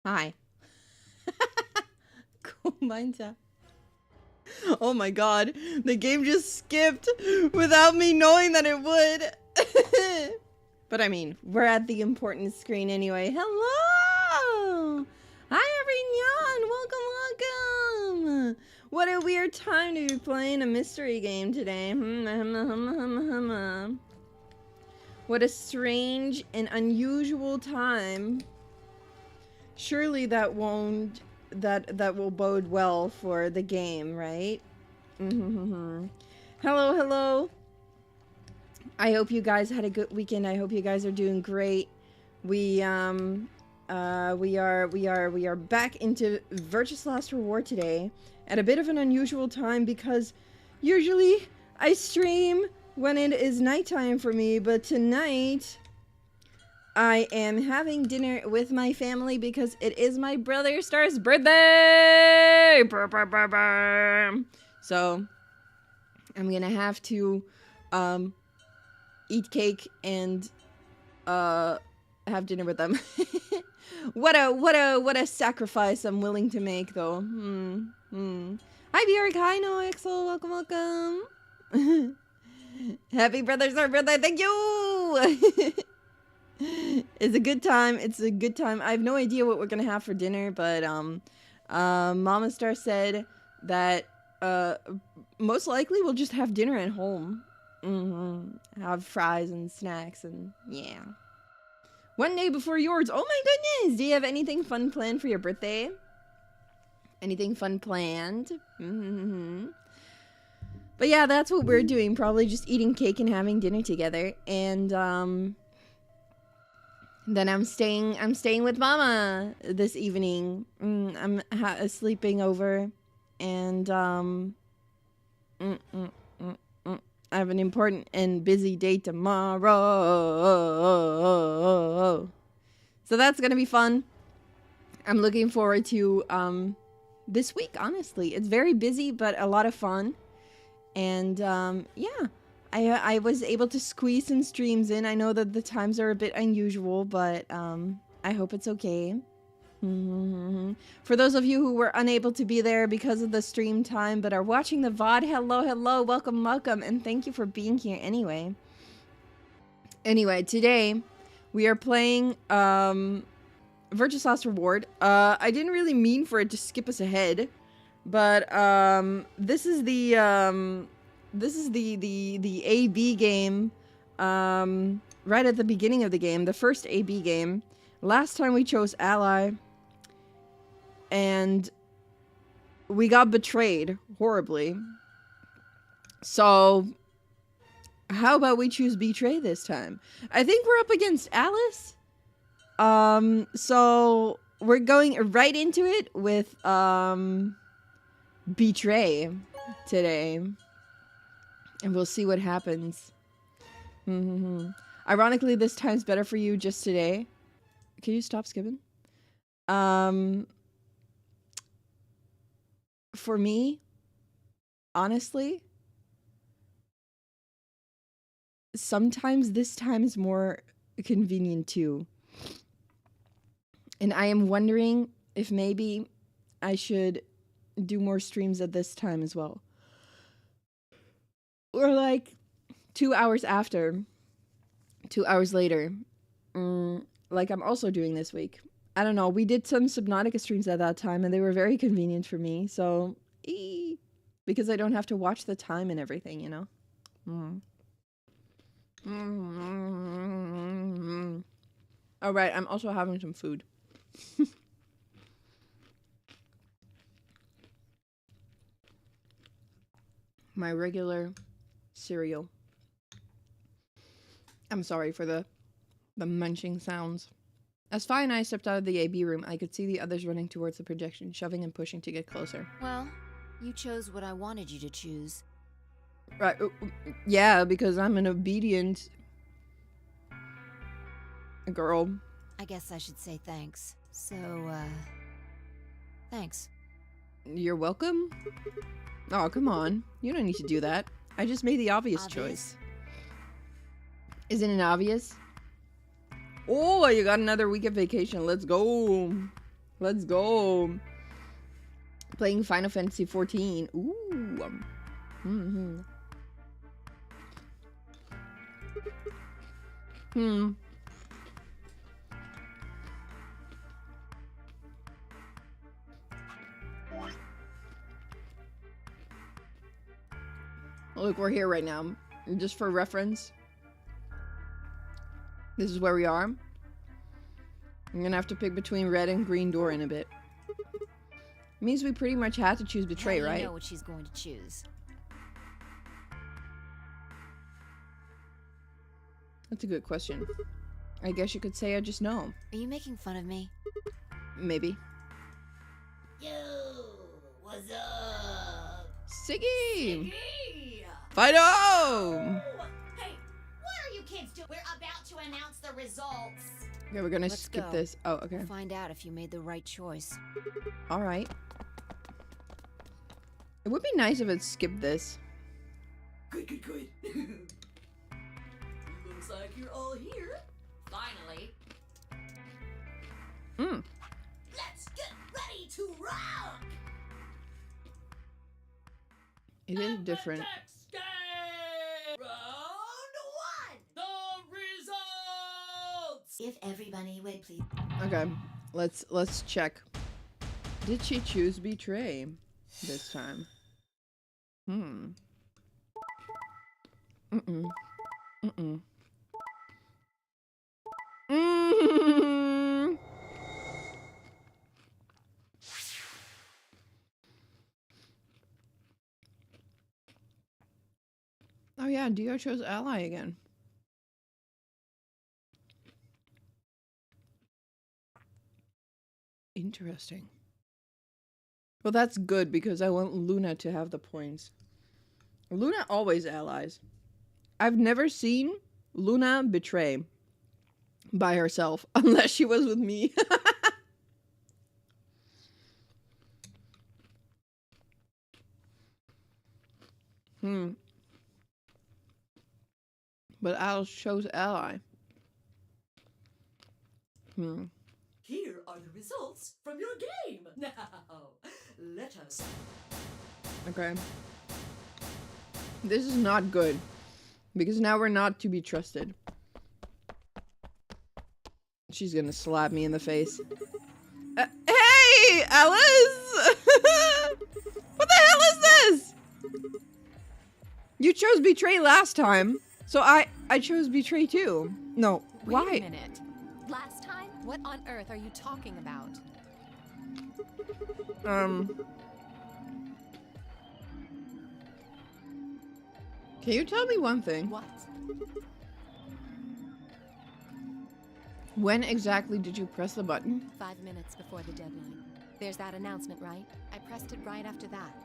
Hi. Kumanta. Oh my god, the game just skipped without me knowing that it would. But I mean, we're at the important screen anyway. Hello! Hi everyone! Welcome! What a weird time to be playing a mystery game today. What a strange and unusual time. Surely that won't... that will bode well for the game, right? Hello, hello. I hope you guys had a good weekend. I hope you guys are doing great. We are back into Virtuous Last Reward today at a bit of an unusual time because usually I stream when it is nighttime for me, but tonight I am having dinner with my family because it is my brother Star's birthday! So, I'm gonna have to, eat cake and, have dinner with them. What a sacrifice I'm willing to make, though. Hi, Bjork. Hi, Noexel. Welcome, welcome. Happy Brother Star birthday. Thank you! It's a good time. It's a good time. I have no idea what we're gonna have for dinner, but Mama Star said that most likely we'll just have dinner at home. Have fries and snacks and yeah. One day before yours. Oh my goodness! Do you have anything fun planned for your birthday? Anything fun planned? But yeah, that's what we're doing. Probably just eating cake and having dinner together. And then I'm staying with Mama this evening. I'm sleeping over, and I have an important and busy day tomorrow. So that's gonna be fun. I'm looking forward to this week, honestly. It's very busy, but a lot of fun. And yeah, I was able to squeeze some streams in. I know that the times are a bit unusual, but I hope it's okay. For those of you who were unable to be there because of the stream time but are watching the VOD, hello, welcome, and thank you for being here anyway. Anyway, today we are playing Virtuous Last Reward. I didn't really mean for it to skip us ahead, but this is the AB game right at the beginning of the game, the first AB game. Last time we chose Ally, and we got betrayed horribly. So how about we choose Betray this time? I think we're up against Alice. So we're going right into it with Betray today. And we'll see what happens. Ironically, this time's better for you just today. Can you stop skipping? For me, honestly, sometimes this time is more convenient too. And I am wondering if maybe I should do more streams at this time as well. Or like 2 hours after, 2 hours later, like I'm also doing this week. I don't know. We did some Subnautica streams at that time, and they were very convenient for me. So, because I don't have to watch the time and everything, you know? All right, I'm also having some food. My regular cereal. I'm sorry for the munching sounds. As Fi and I stepped out of the AB room, I could see the others running towards the projection, shoving and pushing to get closer. Well, you chose what I wanted you to choose. Right. Yeah, because I'm an obedient girl. I guess I should say thanks. So, thanks. You're welcome? Oh, come on. You don't need to do that. I just made the obvious choice. Isn't it obvious? Oh, you got another week of vacation. Let's go. Let's go. Playing Final Fantasy 14. Ooh. Look, we're here right now. Just for reference, this is where we are. I'm gonna have to pick between red and green door in a bit. Means we pretty much had to choose Betray, right? I know what she's going to choose. That's a good question. I guess you could say I just know. Are you making fun of me? Maybe. Yo, what's up? Siggy! Siggy! Fido! Hey, what are you kids doing? We're about to announce the results. Okay, we're gonna Let's skip go. this. Oh, okay. We'll find out if you made the right choice. Alright. It would be nice if it skipped this. Good. Looks like you're all here. Finally. Let's get ready to rock! It is different. Round one! The results! If everybody would please. Okay, let's check. Did she choose betray this time? Mm-mm. Mm-mm. Mm. Oh yeah, Dio chose ally again. Interesting. Well, that's good because I want Luna to have the points. Luna always allies. I've never seen Luna betray by herself unless she was with me. But Alice chose ally. Here are the results from your game. Now, let us. Okay. This is not good. Because now we're not to be trusted. She's gonna slap me in the face. Hey, Alice! What the hell is this? You chose betray last time. So I chose betray too. No, why? Wait a minute. Last time? What on earth are you talking about? Can you tell me one thing? What? When exactly did you press the button? 5 minutes before the deadline. There's that announcement, right? I pressed it right after that.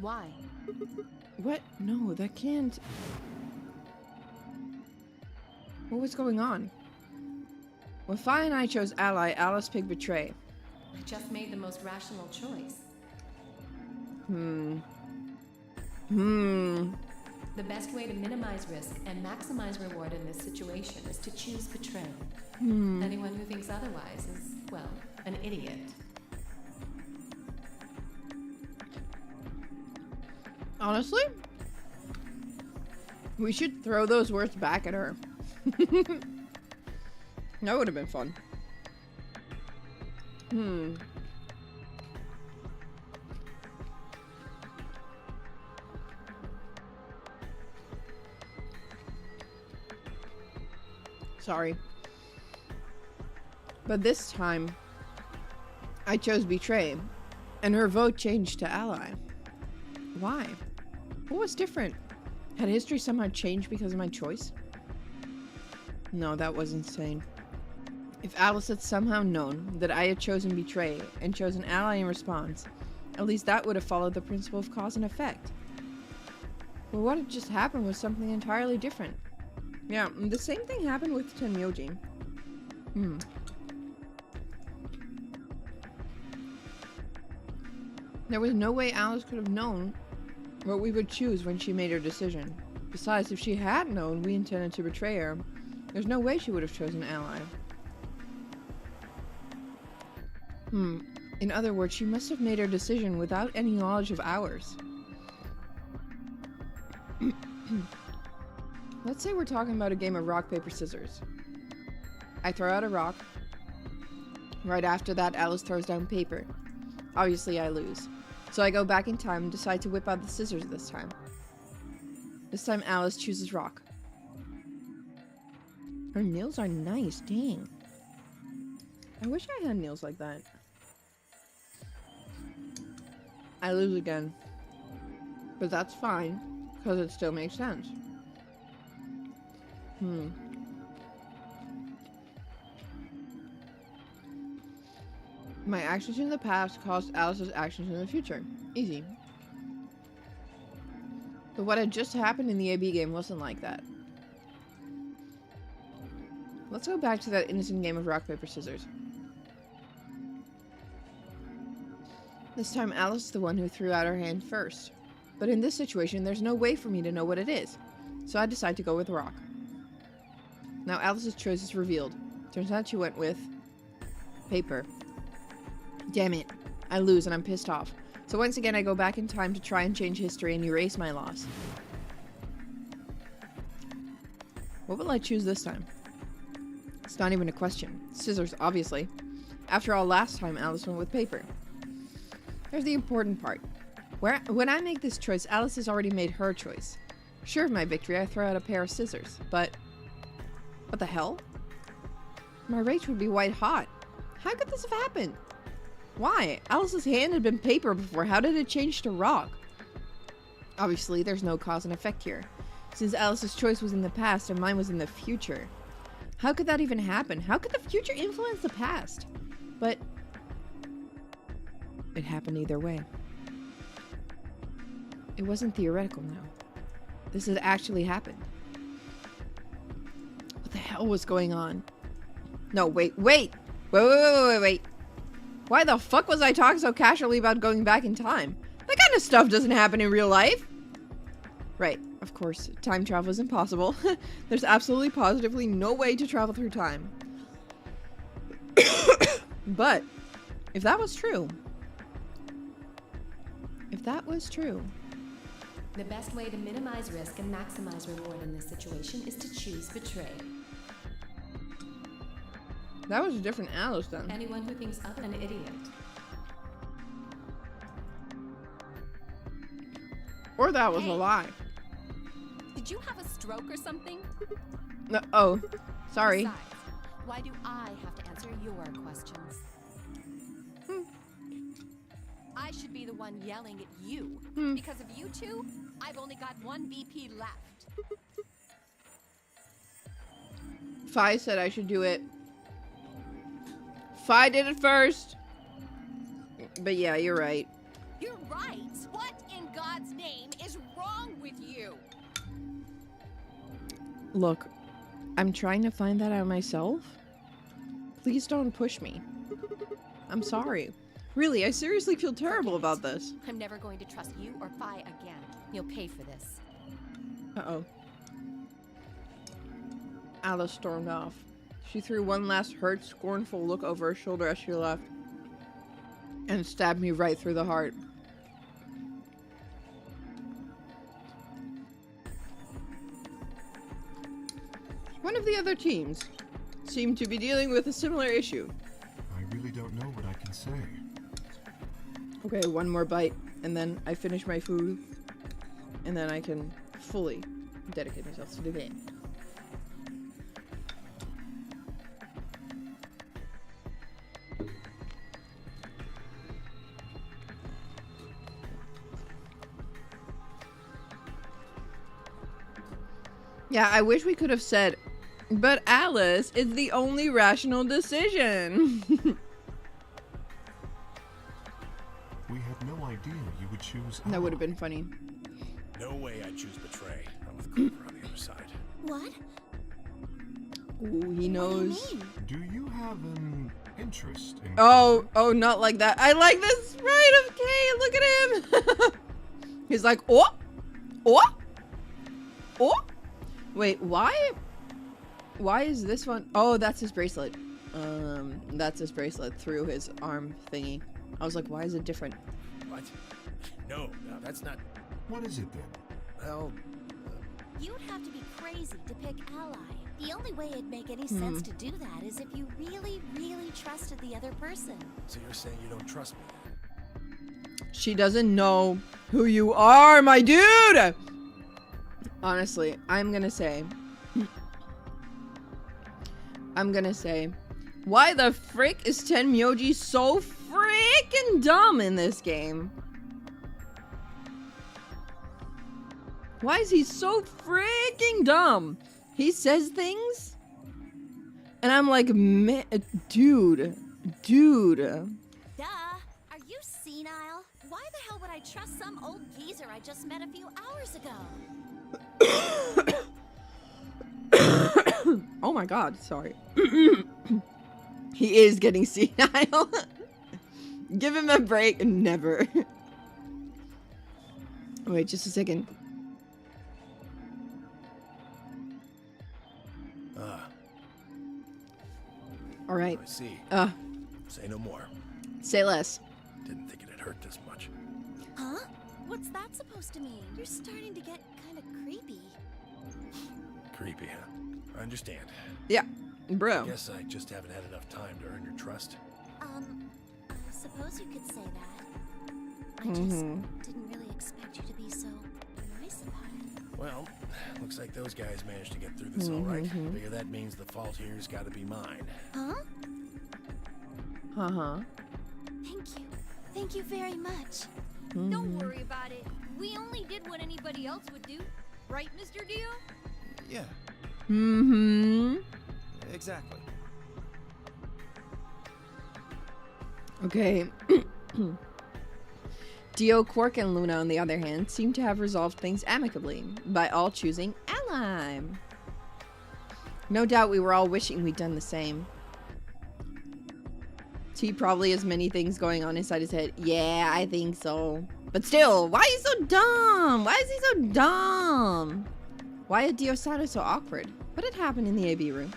Why? What? No, that can't. What was going on? When Fi and I chose ally, Alice picked betray. I just made the most rational choice. The best way to minimize risk and maximize reward in this situation is to choose betray. Anyone who thinks otherwise is, well, an idiot. Honestly, we should throw those words back at her. That would have been fun. Sorry. But this time, I chose betray, and her vote changed to ally. Why? What was different? Had history somehow changed because of my choice? No, that was insane. If Alice had somehow known that I had chosen betray and chosen ally in response, at least that would have followed the principle of cause and effect. But what had just happened was something entirely different. Yeah, the same thing happened with Tenmyoji. There was no way Alice could have known what we would choose when she made her decision. Besides, if she had known we intended to betray her, there's no way she would have chosen ally. In other words, she must have made her decision without any knowledge of ours. Let's say we're talking about a game of rock, paper, scissors. I throw out a rock. Right after that, Alice throws down paper. Obviously, I lose. So I go back in time and decide to whip out the scissors this time. This time, Alice chooses rock. Her nails are nice, dang. I wish I had nails like that. I lose again. But that's fine, because it still makes sense. My actions in the past caused Alice's actions in the future. Easy. But what had just happened in the AB game wasn't like that. Let's go back to that innocent game of rock, paper, scissors. This time Alice is the one who threw out her hand first. But in this situation, there's no way for me to know what it is. So I decide to go with rock. Now Alice's choice is revealed. Turns out she went with paper. Damn it. I lose and I'm pissed off. So once again I go back in time to try and change history and erase my loss. What will I choose this time? It's not even a question. Scissors, obviously. After all, last time Alice went with paper. There's the important part. When I make this choice, Alice has already made her choice. Sure of my victory, I throw out a pair of scissors, but... What the hell? My rage would be white hot. How could this have happened? Why? Alice's hand had been paper before. How did it change to rock? Obviously, there's no cause and effect here, since Alice's choice was in the past and mine was in the future. How could that even happen? How could the future influence the past? But... it happened either way. It wasn't theoretical now. This had actually happened. What the hell was going on? No, wait. Wait! Wait. Why the fuck was I talking so casually about going back in time? That kind of stuff doesn't happen in real life. Right, of course, time travel is impossible. There's absolutely positively no way to travel through time. But, if that was true... The best way to minimize risk and maximize reward in this situation is to choose betray. That was a different Alice then. Anyone who thinks other an idiot. Or that was a lie. Did you have a stroke or something? No, oh, sorry. Besides, why do I have to answer your questions? I should be the one yelling at you. Because of you two, I've only got one VP left. Fi said I should do it. Fi did it first. But yeah, you're right. You're right. What in God's name is wrong with you? Look, I'm trying to find that out myself. Please don't push me. I'm sorry. Really, I seriously feel terrible about this. I'm never going to trust you or Phi again. You'll pay for this. Uh-oh. Alice stormed off. She threw one last hurt, scornful look over her shoulder as she left. And stabbed me right through the heart. One of the other teams seemed to be dealing with a similar issue. I really don't know what I can say. Okay, one more bite, and then I finish my food, and then I can fully dedicate myself to the game. Yeah, I wish we could have said, but Alice is the only rational decision. We had no idea you would choose. That would have been funny. No way I'd choose betray. I'm with Cooper on the other side. What? Ooh, he knows. Do you have an interest in? Oh, not like that. I like this sprite of Kay. Look at him. He's like, oh. Wait, why is this one? Oh, that's his bracelet. That's his bracelet through his arm thingy. I was like, why is it different? What? No, that's not. What is it then? Well, You'd have to be crazy to pick ally. The only way it'd make any sense to do that is if you really, really trusted the other person. so you're saying you don't trust me? She doesn't know who you are, my dude! Honestly, I'm gonna say, why the frick is Tenmyoji so freaking dumb in this game? Why is he so freaking dumb? He says things, and I'm like, dude. Duh. Are you senile? Why the hell would I trust some old geezer I just met a few hours ago? Oh my god, sorry. He is getting senile. Give him a break. Never. Wait, just a second. All right. I see. Say no more. Say less. Didn't think it'd hurt this much. Huh? What's that supposed to mean? You're starting to get kind of creepy. Creepy, huh? I understand. Yeah, bro. Guess I just haven't had enough time to earn your trust. I suppose you could say that. I just didn't really expect you to be so nice about it. Well, looks like those guys managed to get through this all right. Figure that means the fault here's got to be mine. Huh? Uh-huh. Thank you. Thank you very much. Don't worry about it. We only did what anybody else would do. Right, Mr. Dio? Yeah, exactly. Okay. Dio, Quark, and Luna, on the other hand, seem to have resolved things amicably by all choosing ally. No doubt we were all wishing we'd done the same. T probably has many things going on inside his head. Yeah, I think so. But still, why is he so dumb? Why is he so dumb? Why had Dio sounded so awkward? What had happened in the AB room?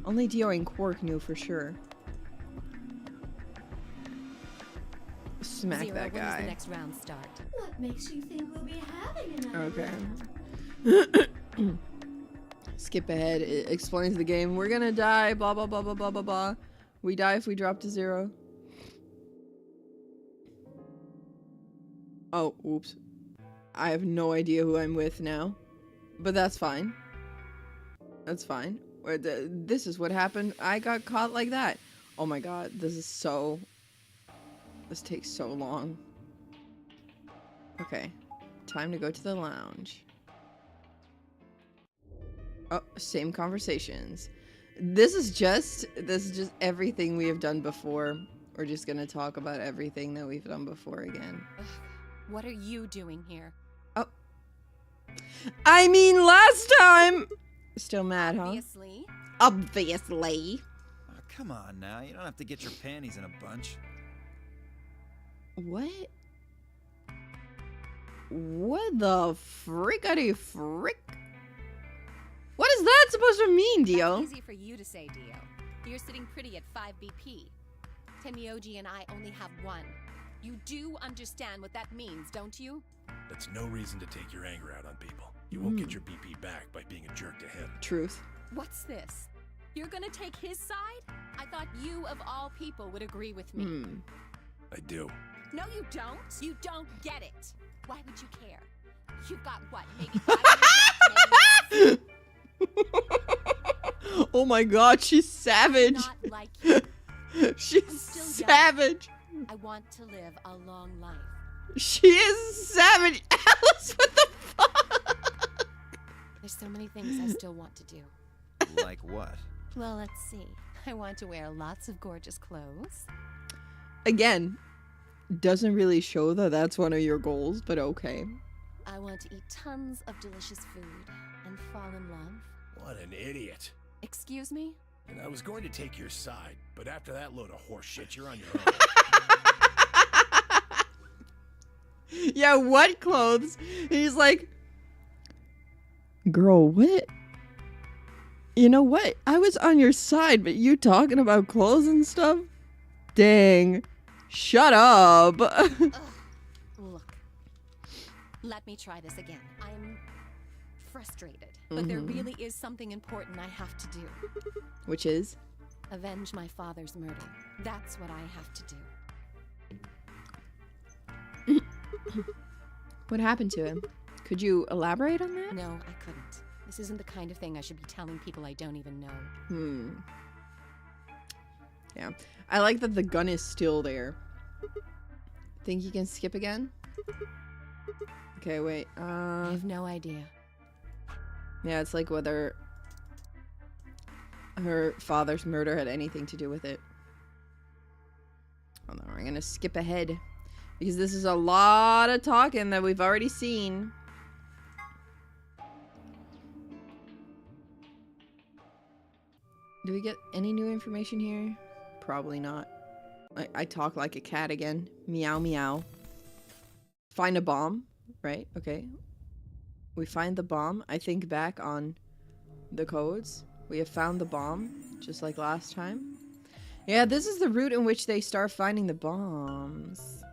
Only Dio and Quark knew for sure. Smack Zero, that when does the guy. next round start? What makes you think we'll be having another Okay. Skip ahead. It explains the game. We're gonna die. Blah, blah, blah, blah, blah, blah, blah. We die if we drop to 0. Oh, oops. I have no idea who I'm with now. But that's fine. That's fine. This is what happened. I got caught like that. Oh my god. This is so... This takes so long. Okay. Time to go to the lounge. Oh, same conversations. This is just everything we have done before. We're just gonna talk about everything that we've done before again. Ugh, what are you doing here? Oh. I mean, last time! Still mad, huh? Obviously. Obviously. Oh, come on now, you don't have to get your panties in a bunch. What? What the frickity frick? What is that supposed to mean, Dio? That's easy for you to say, Dio. You're sitting pretty at 5 BP. Timeeeee and I only have 1. You do understand what that means, don't you? That's no reason to take your anger out on people. You won't get your BP back by being a jerk to him. Truth. What's this? You're gonna take his side? I thought you, of all people, would agree with me. I do. No, you don't. You don't get it. Why would you care? You've got what? Maybe 5 years left, maybe less? Oh my god, she's savage. Not like you. She's still savage. I want to live a long life. She is savage. Alice, what the fuck? There's so many things I still want to do. Like what? Well, let's see. I want to wear lots of gorgeous clothes. Again, doesn't really show that that's one of your goals, but okay. I want to eat tons of delicious food and fall in love. What an idiot. Excuse me? And I was going to take your side, but after that load of horse shit, you're on your own. Yeah, what clothes? And he's like, girl, what? You know what? I was on your side, but you talking about clothes and stuff? Dang. Shut up. Ugh. Look, let me try this again. I'm frustrated, but there really is something important I have to do. Which is? Avenge my father's murder. That's what I have to do. What happened to him? Could you elaborate on that? No, I couldn't. This isn't the kind of thing I should be telling people I don't even know. Yeah. I like that the gun is still there. Think you can skip again? Okay, wait. I have no idea. Yeah, it's like whether her father's murder had anything to do with it. Hold on, we're gonna skip ahead. Because this is a lot of talking that we've already seen. Do we get any new information here? Probably not. I talk like a cat again. Meow meow. Find a bomb, right? Okay. We find the bomb. I think back on the codes. We have found the bomb, just like last time. Yeah, this is the route in which they start finding the bombs.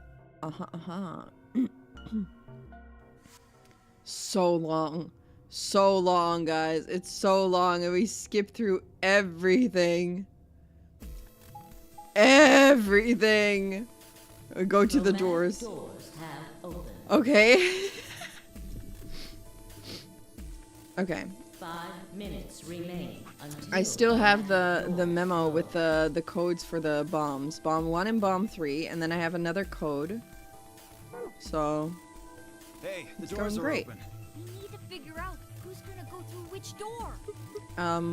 So long. So long, guys. It's so long, and we skip through everything. everything. Go to the doors. Okay. Okay. 5 minutes remain until I still have the memo with the codes for the bombs. Bomb 1 and bomb 3, and then I have another code. So Hey, the it's doors going are great. open. We need to figure out who's gonna go through which door.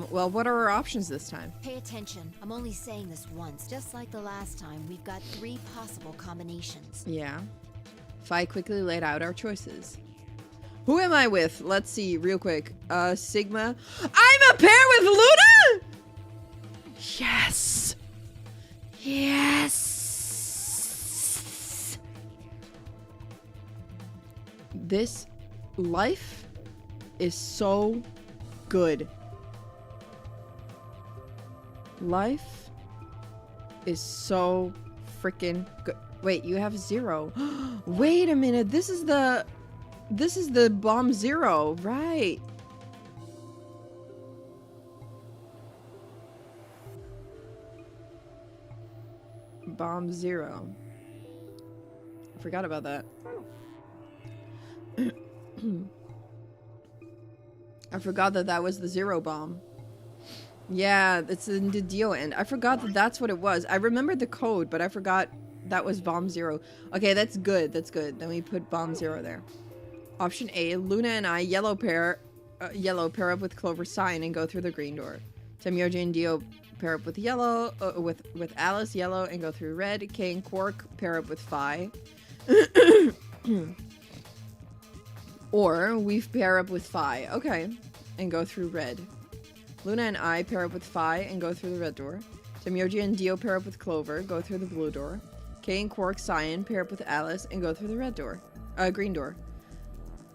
Well, what are our options this time? Pay attention. I'm only saying this once. Just like the last time, we've got 3 possible combinations. Yeah. Fi quickly laid out our choices. Who am I with? Let's see, real quick. Sigma. I'm a pair with Luna! Yes! Yes! This life is so good. Life is so freaking good. Wait, you have 0. Wait a minute. This is the bomb 0, right? Bomb 0. I forgot about that. I forgot that that was the 0 bomb. Yeah, it's in the Dio end. I forgot that that's what it was. I remembered the code, but I forgot that was bomb 0. Okay, that's good. That's good. Then we put bomb 0 there. Option A, Luna and I yellow pair up with Clover sign and go through the green door. Temyoji and Dio pair up with yellow, with Alice yellow and go through red. Kay and Quark pair up with Fi. Or we pair up with Fi, okay, and go through red. Luna and I pair up with Fi and go through the red door. Temyoji and Dio pair up with Clover, go through the blue door. Kay and Quark Cyan pair up with Alice and go through the red door. Green door.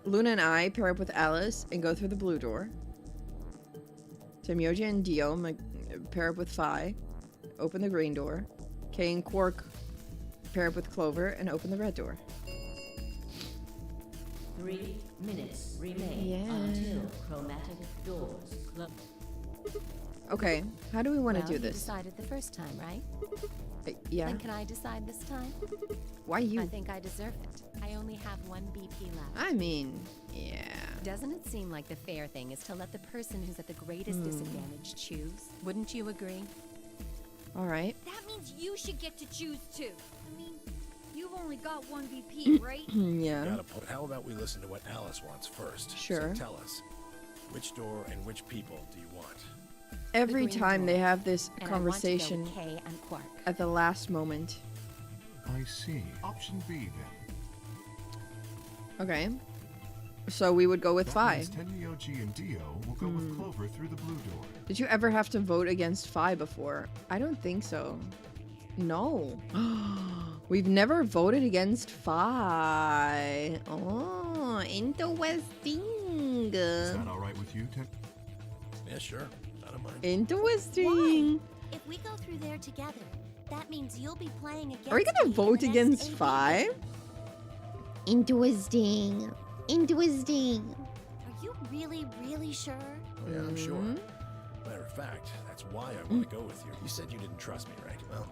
Luna and I pair up with Alice and go through the blue door. Temyoji and Dio pair up with Fi, open the green door. Kay and Quark pair up with Clover and open the red door. 3 minutes remain until chromatic doors close. Okay, how do we want to do You this? decided the first time, right? Yeah. Then can I decide this time? Why you? I think I deserve it. I only have 1 BP left. I mean, yeah. Doesn't it seem like the fair thing is to let the person who's at the greatest disadvantage choose? Wouldn't you agree? All right. That means you should get to choose too. I mean, you've only got 1 VP, right? Yeah. How about we listen to what Alice wants first? Sure. So tell us, which door and which people do you want? Every green time door. they have this And I want to go conversation with Kay and Quark. at the last moment. I see. Option B then. Okay. So we would go with That Fi. means Tenryoji and Dio will go with Clover through the blue door. Did you ever have to vote against Fi before? I don't think so. No. We've never voted against Fi. Oh, interesting. Is that all right with you, Ten? Yeah, sure. I don't mind. Interesting. If we go through there together, that means you'll be playing against Are we gonna me in vote the next against 8 Fi? Interesting. Interesting. Are you really, really sure? Oh, yeah, I'm sure. Matter of fact, that's why I want to go with you. You said you didn't trust me, right? Well,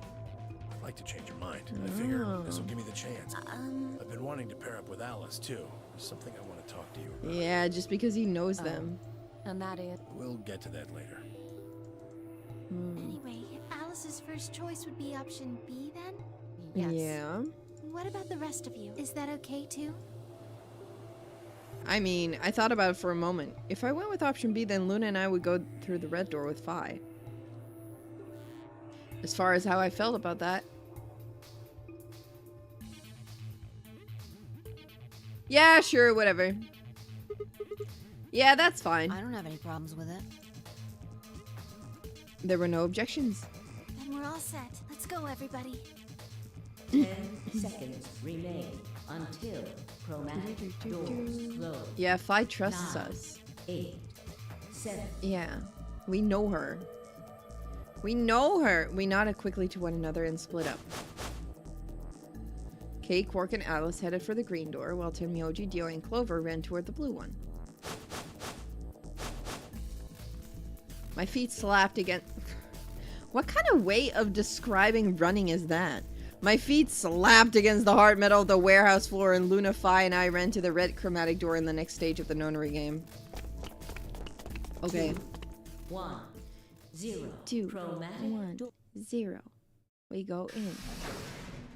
I'd like to change your mind. I figure this will give me the chance. I've been wanting to pair up with Alice, too. There's something I want to talk to you about. Yeah, just because he knows them. And that is... We'll get to that later. Anyway, Alice's first choice would be option B then? Yes. Yeah. What about the rest of you? Is that okay too? I mean, I thought about it for a moment. If I went with option B, then Luna and I would go through the red door with Fi. As far as how I felt about that. Yeah, sure, whatever. Yeah, that's fine. I don't have any problems with it. There were no objections. Then we're all set. Let's go, everybody. 10 seconds remain until chromatic doors close. Yeah, Fi trusts 9, us. 8, 7. Yeah, we know her. We know her. We nodded quickly to one another and split up. Kay, Quark, and Alice headed for the green door, while Tenryoji, Dio, and Clover ran toward the blue one. My feet slapped against... What kind of way of describing running is that? My feet slapped against the hard metal of the warehouse floor, and Luna, Phi, and I ran to the red chromatic door in the next stage of the nonary game. Okay. 1 0 2 chromatic 1 0. We go in.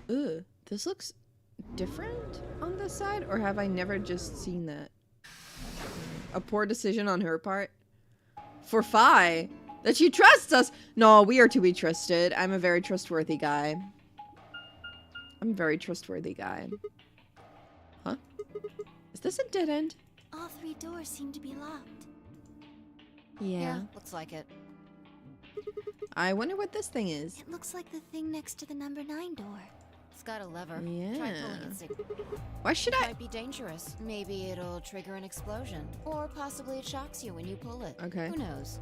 Ugh, this looks different on this side, or have I never just seen that? A poor decision on her part. For Phi, that she trusts us. No, we are to be trusted. I'm a very trustworthy guy. I'm a very trustworthy guy. Huh? Is this a dead end? All 3 doors seem to be locked. Yeah. Looks like it. I wonder what this thing is. It looks like the thing next to the number 9 door. It's got a lever. Yeah. Try pulling it, Sig. Why should It I? might be dangerous. Maybe it'll trigger an explosion. Or possibly it shocks you when you pull it. Okay. Who knows?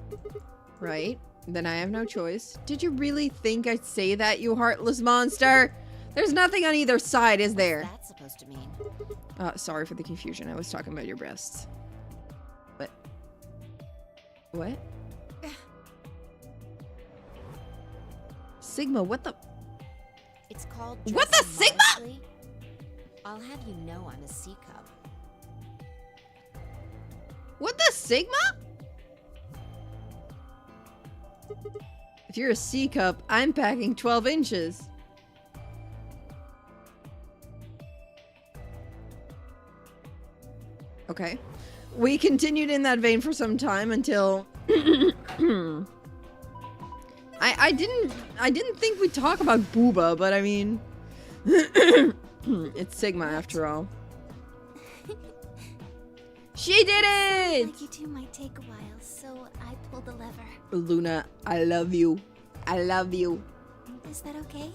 Right. Then I have no choice. Did you really think I'd say that, you heartless monster? There's nothing on either side, is there? What's that supposed to mean? Sorry for the confusion. I was talking about your breasts. What? What? Sigma, what the? It's called What the dressing Sigma? modestly. I'll have you know I'm a C cup. What the Sigma? If you're a C cup, I'm packing 12 inches. Okay. We continued in that vein for some time until I didn't think we'd talk about Booba, but I mean it's Sigma after all. She did it! Like you two might take a while, so I pulled the lever. Luna, I love you. I love you. Is that okay?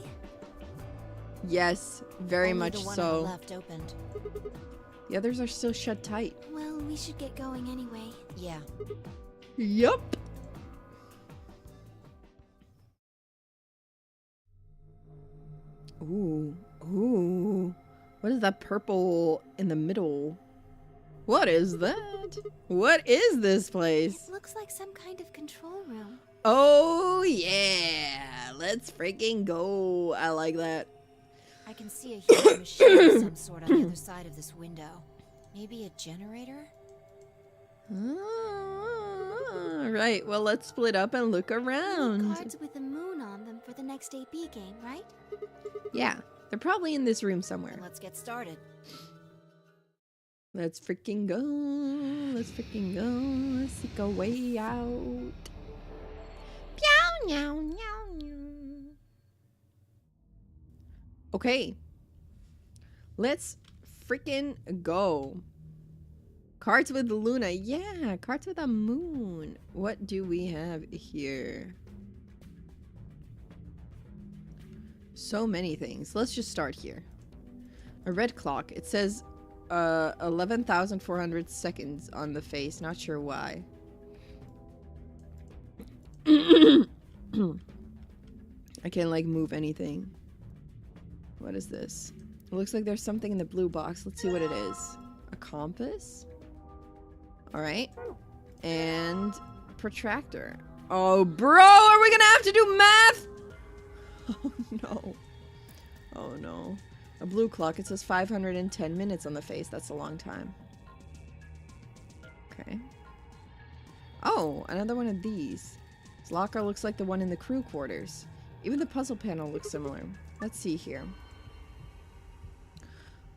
Yes, very Only much the one on so. the left opened. The others are still shut tight. Well, we should get going anyway. Yeah. Yup. Ooh, ooh. What is that purple in the middle? What is that? What is this place? It looks like some kind of control room. Oh yeah, let's freaking go. I like that. I can see a huge machine of some sort on the other side of this window. Maybe a generator? Right, well let's split up and look around. Cards with a moon on them for the next AB game, right? Yeah, they're probably in this room somewhere. Then let's get started. Let's freaking go. Let's freaking go. Let's seek a way out. Meow, meow, meow, meow. Okay. Let's freaking go. Cards with Luna. Yeah, cards with a moon. What do we have here? So many things. Let's just start here. A red clock. It says 11,400 seconds on the face. Not sure why. I can't like move anything. What is this? It looks like there's something in the blue box. Let's see what it is. A compass? Alright. And protractor. Oh, bro, are we gonna have to do math? Oh, no. Oh, no. A blue clock. It says 510 minutes on the face. That's a long time. Okay. Oh, another one of these. This locker looks like the one in the crew quarters. Even the puzzle panel looks similar. Let's see here.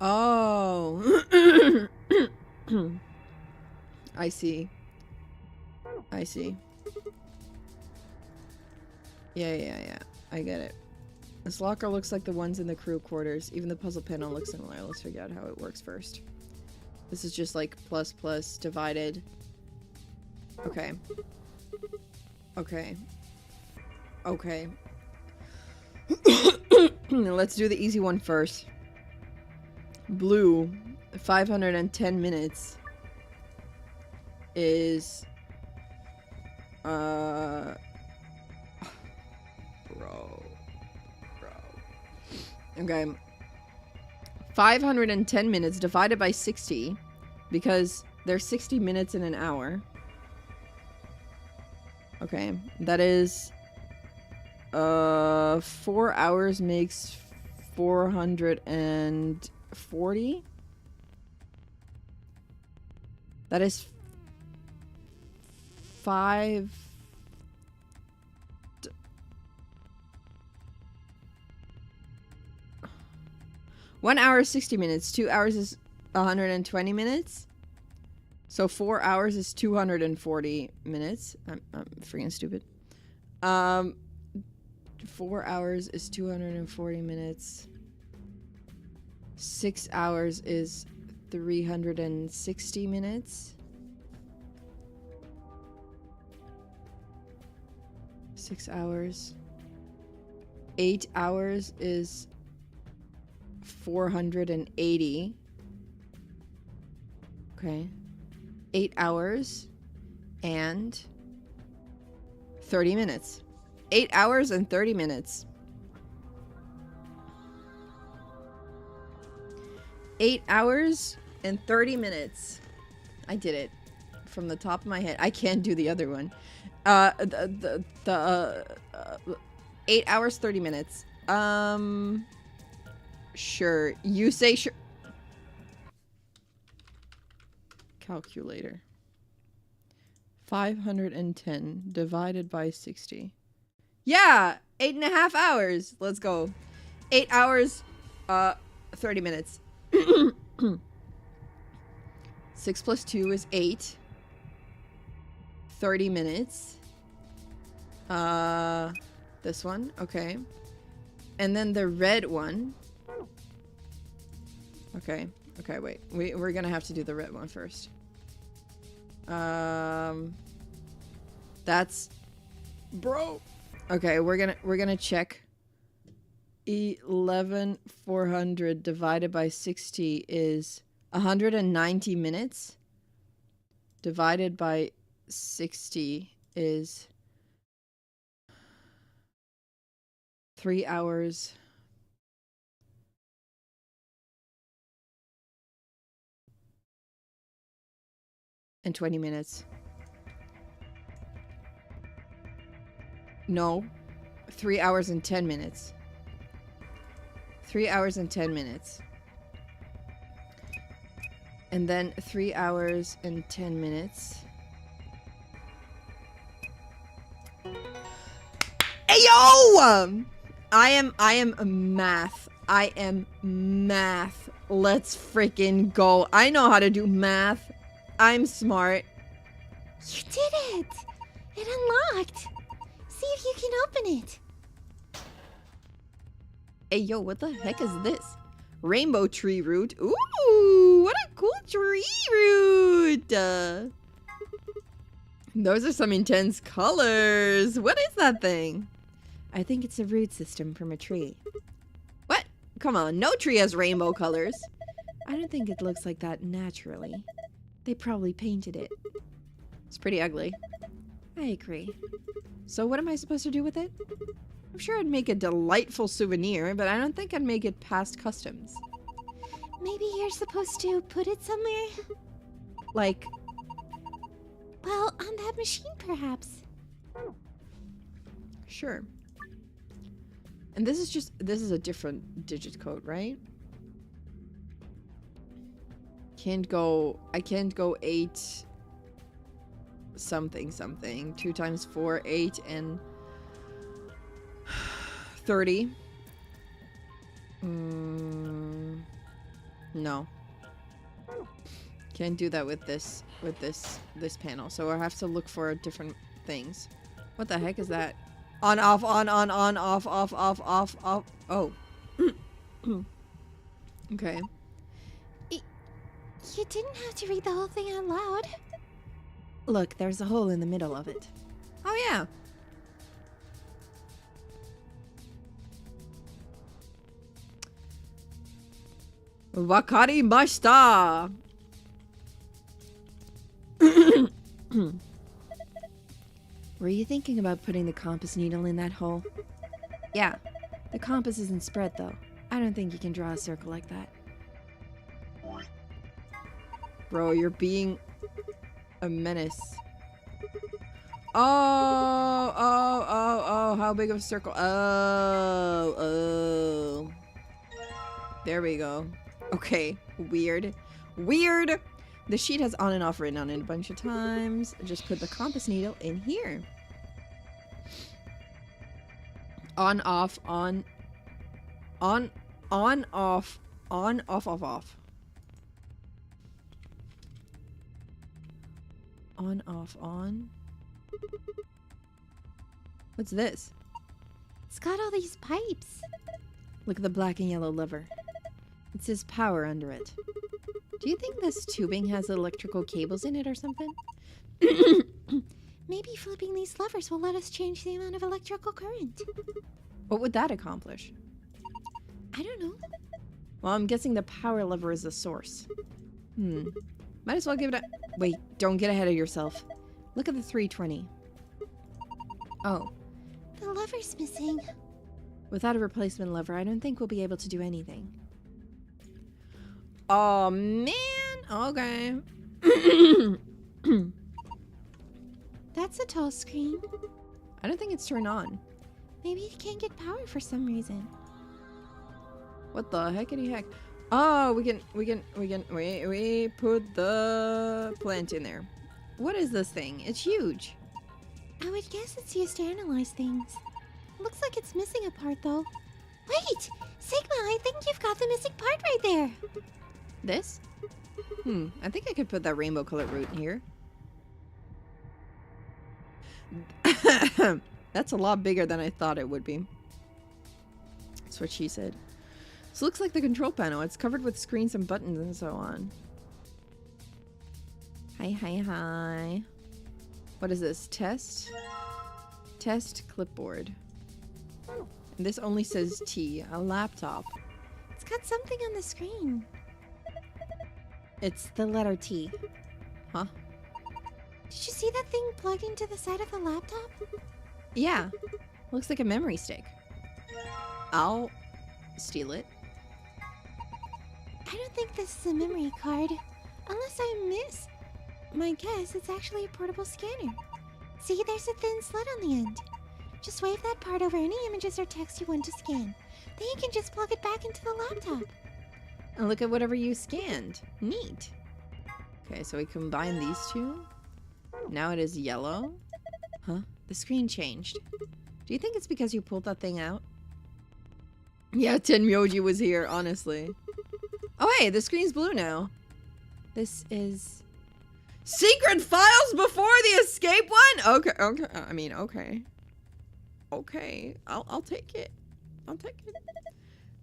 Oh. I see. I see. Yeah. I get it. This locker looks like the ones in the crew quarters. Even the puzzle panel looks similar. Let's figure out how it works first. This is just like plus plus divided. Okay. Okay. Okay. Let's do the easy one first. Blue, 510 minutes is bro. Okay. 510 minutes divided by 60 because there's 60 minutes in an hour. Okay, that is 4 hours makes 440. That is 5. 1 hour is 60 minutes. 2 hours is 120 minutes. So 4 hours is 240 minutes. I'm freaking stupid. 4 hours is 240 minutes. 6 hours is 360 minutes. 6 hours. 8 hours is 480. Okay. 8 hours and 30 minutes. 8 hours and 30 minutes. 8 hours and 30 minutes. I did it from the top of my head. I can't do the other one. 8 hours, 30 minutes. Sure. You say sure. Calculator. 510 divided by 60. Yeah! 8.5 hours. Let's go. 8 hours, 30 minutes. 6 plus 2 is 8. 30 minutes. This one. Okay. And then the red one. Okay. Okay, wait. We're gonna have to do the red one first. That's... Bro! Okay, we're gonna check. 11,400 divided by 60 is 190 minutes. Divided by 60 is 3 hours. And 20 minutes. No. 3 hours and 10 minutes. 3 hours and 10 minutes. And then 3 hours and 10 minutes. Hey yo! I am math. I am math. Let's freaking go. I know how to do math. I'm smart. You did it! It unlocked! See if you can open it. Hey, yo, what the heck is this? Rainbow tree root. Ooh, what a cool tree root! Those are some intense colors. What is that thing? I think it's a root system from a tree. What? Come on, no tree has rainbow colors. I don't think it looks like that naturally. They probably painted it. It's pretty ugly. I agree. So what am I supposed to do with it? I'm sure I'd make a delightful souvenir, but I don't think I'd make it past customs. Maybe you're supposed to put it somewhere? Like... Well, on that machine, perhaps. Sure. And this is a different digit code, right? I can't go 8 something something. 2 times 4, 8 and 30. No. Can't do that with this panel. So I have to look for different things. What the heck is that? On, off, on, off, off, off, off, off. Oh. Okay. You didn't have to read the whole thing out loud. Look, there's a hole in the middle of it. Oh, yeah. Wakarimashita. Were you thinking about putting the compass needle in that hole? Yeah. The compass isn't spread, though. I don't think you can draw a circle like that. Bro, you're being a menace. Oh, how big of a circle? Oh. There we go. Okay, weird. Weird! The sheet has on and off written on it a bunch of times. Just put the compass needle in here. On, off, on. On, off. On, off, off, off. On, off, on. What's this? It's got all these pipes. Look at the black and yellow lever. It says power under it. Do you think this tubing has electrical cables in it or something? Maybe flipping these levers will let us change the amount of electrical current. What would that accomplish? I don't know. Well, I'm guessing the power lever is the source. Might as well give it a... Wait, don't get ahead of yourself. Look at the 320. Oh. The lever's missing. Without a replacement lever, I don't think we'll be able to do anything. Oh, man. Okay. That's a tall screen. I don't think it's turned on. Maybe it can't get power for some reason. What the heckity heck? Oh, we put the plant in there. What is this thing? It's huge. I would guess it's used to analyze things. Looks like it's missing a part though. Wait! Sigma, I think you've got the missing part right there. This? I think I could put that rainbow colored root in here. That's a lot bigger than I thought it would be. That's what she said. This looks like the control panel. It's covered with screens and buttons and so on. Hi. What is this? Test? Test clipboard. And this only says T. A laptop. It's got something on the screen. It's the letter T. Huh? Did you see that thing plugged into the side of the laptop? Yeah. Looks like a memory stick. I'll steal it. I don't think this is a memory card. Unless I miss my guess, it's actually a portable scanner. See, there's a thin slit on the end. Just wave that part over any images or text you want to scan. Then you can just plug it back into the laptop. And look at whatever you scanned. Neat. Okay, so we combine these two. Now it is yellow. Huh? The screen changed. Do you think it's because you pulled that thing out? Yeah, Tenmyoji was here, honestly. Oh, hey, the screen's blue now. This is... Secret files before the escape one? Okay. I mean, okay. Okay, I'll take it. I'll take it.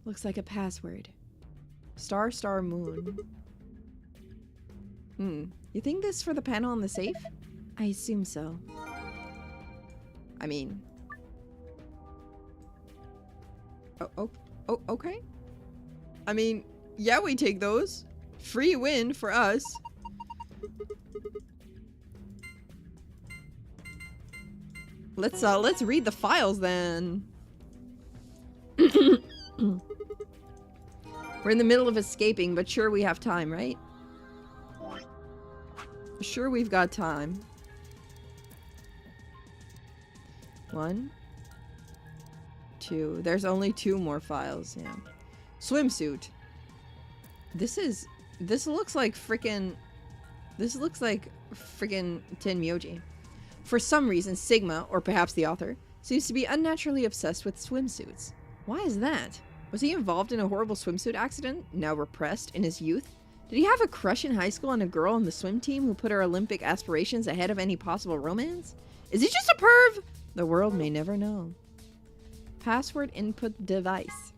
Looks like a password. Star, star, moon. You think this is for the panel on the safe? I assume so. I mean... Oh, okay. I mean, yeah, we take those. Free win for us. Let's read the files then. We're in the middle of escaping, but sure we have time, right? Sure we've got time. 1, 2. There's only 2 more files, yeah. Swimsuit. This looks like frickin' Tenmyoji. For some reason, Sigma, or perhaps the author, seems to be unnaturally obsessed with swimsuits. Why is that? Was he involved in a horrible swimsuit accident, now repressed, in his youth? Did he have a crush in high school on a girl on the swim team who put her Olympic aspirations ahead of any possible romance? Is he just a perv? The world may never know. Password input device.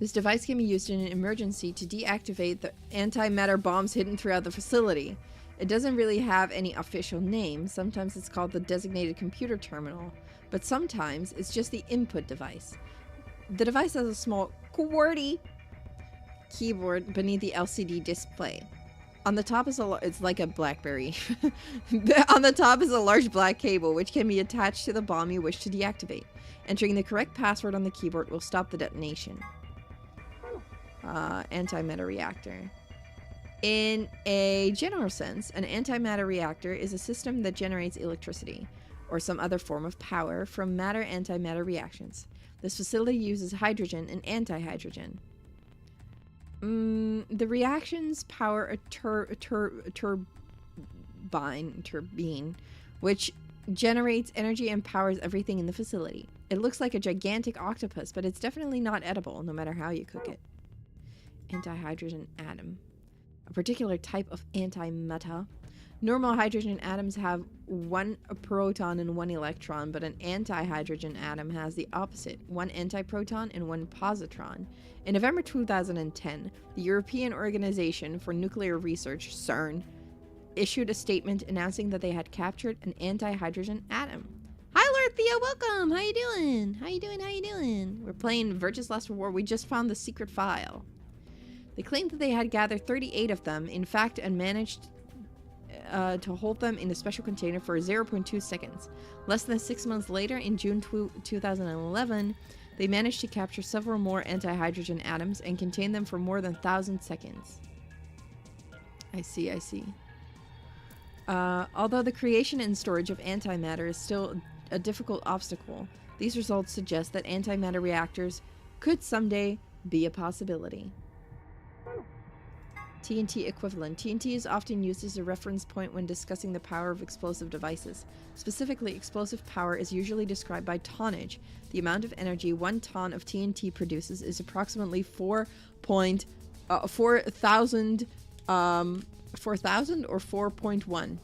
This device can be used in an emergency to deactivate the antimatter bombs hidden throughout the facility. It doesn't really have any official name. Sometimes it's called the designated computer terminal, but sometimes it's just the input device. The device has a small QWERTY keyboard beneath the LCD display. On the top is it's like a BlackBerry. On the top is a large black cable which can be attached to the bomb you wish to deactivate. Entering the correct password on the keyboard will stop the detonation. Antimatter reactor. In a general sense, an antimatter reactor is a system that generates electricity or some other form of power from matter-antimatter reactions. This facility uses hydrogen and antihydrogen. The reactions power a turbine, which generates energy and powers everything in the facility. It looks like a gigantic octopus, but it's definitely not edible, no matter how you cook it. Antihydrogen atom. A particular type of antimatter. Normal hydrogen atoms have 1 proton and 1 electron, but an antihydrogen atom has the opposite, 1 antiproton and 1 positron. In November 2010, the European Organization for Nuclear Research, CERN, issued a statement announcing that they had captured an antihydrogen atom. Hi Lord Theo, welcome! How you doing? How you doing? How you doing? We're playing Virtue's Last Reward. We just found the secret file. They claimed that they had gathered 38 of them, in fact, and managed to hold them in a special container for 0.2 seconds. Less than 6 months later, in June 2011, they managed to capture several more antihydrogen atoms and contain them for more than 1,000 seconds. I see, I see. Although the creation and storage of antimatter is still a difficult obstacle, these results suggest that antimatter reactors could someday be a possibility. TNT equivalent. TNT is often used as a reference point when discussing the power of explosive devices. Specifically, explosive power is usually described by tonnage. The amount of energy 1 ton of TNT produces is approximately 4,000 or 4.1.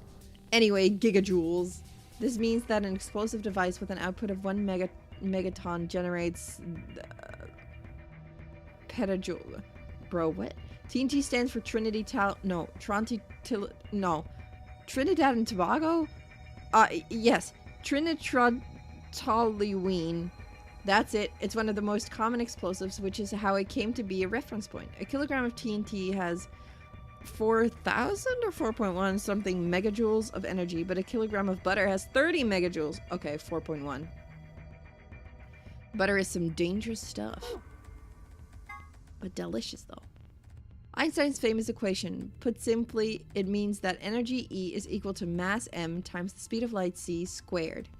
Anyway, gigajoules. This means that an explosive device with an output of 1 megaton generates petajoule. Bro, what? TNT stands for Trinidad and Tobago? Yes. Trinitoluene. That's it. It's one of the most common explosives, which is how it came to be a reference point. A kilogram of TNT has 4,000 or 4.1 something megajoules of energy, but a kilogram of butter has 30 megajoules. Okay, 4.1. Butter is some dangerous stuff. But delicious, though. Einstein's famous equation. Put simply, it means that energy E is equal to mass m times the speed of light c squared.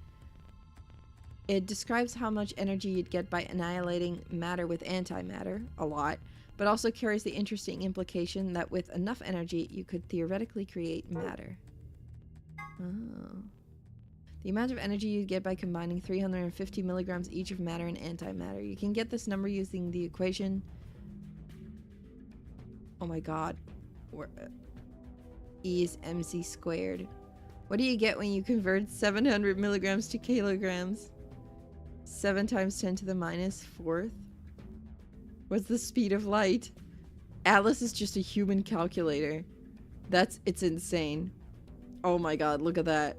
It describes how much energy you'd get by annihilating matter with antimatter, a lot, but also carries the interesting implication that with enough energy, you could theoretically create matter. Oh. The amount of energy you get by combining 350 milligrams each of matter and antimatter. You can get this number using the equation. Oh my god. E is mc squared. What do you get when you convert 700 milligrams to kilograms? 7 times 10 to the minus 4th. What's the speed of light? Atlas is just a human calculator. It's insane. Oh my god, look at that.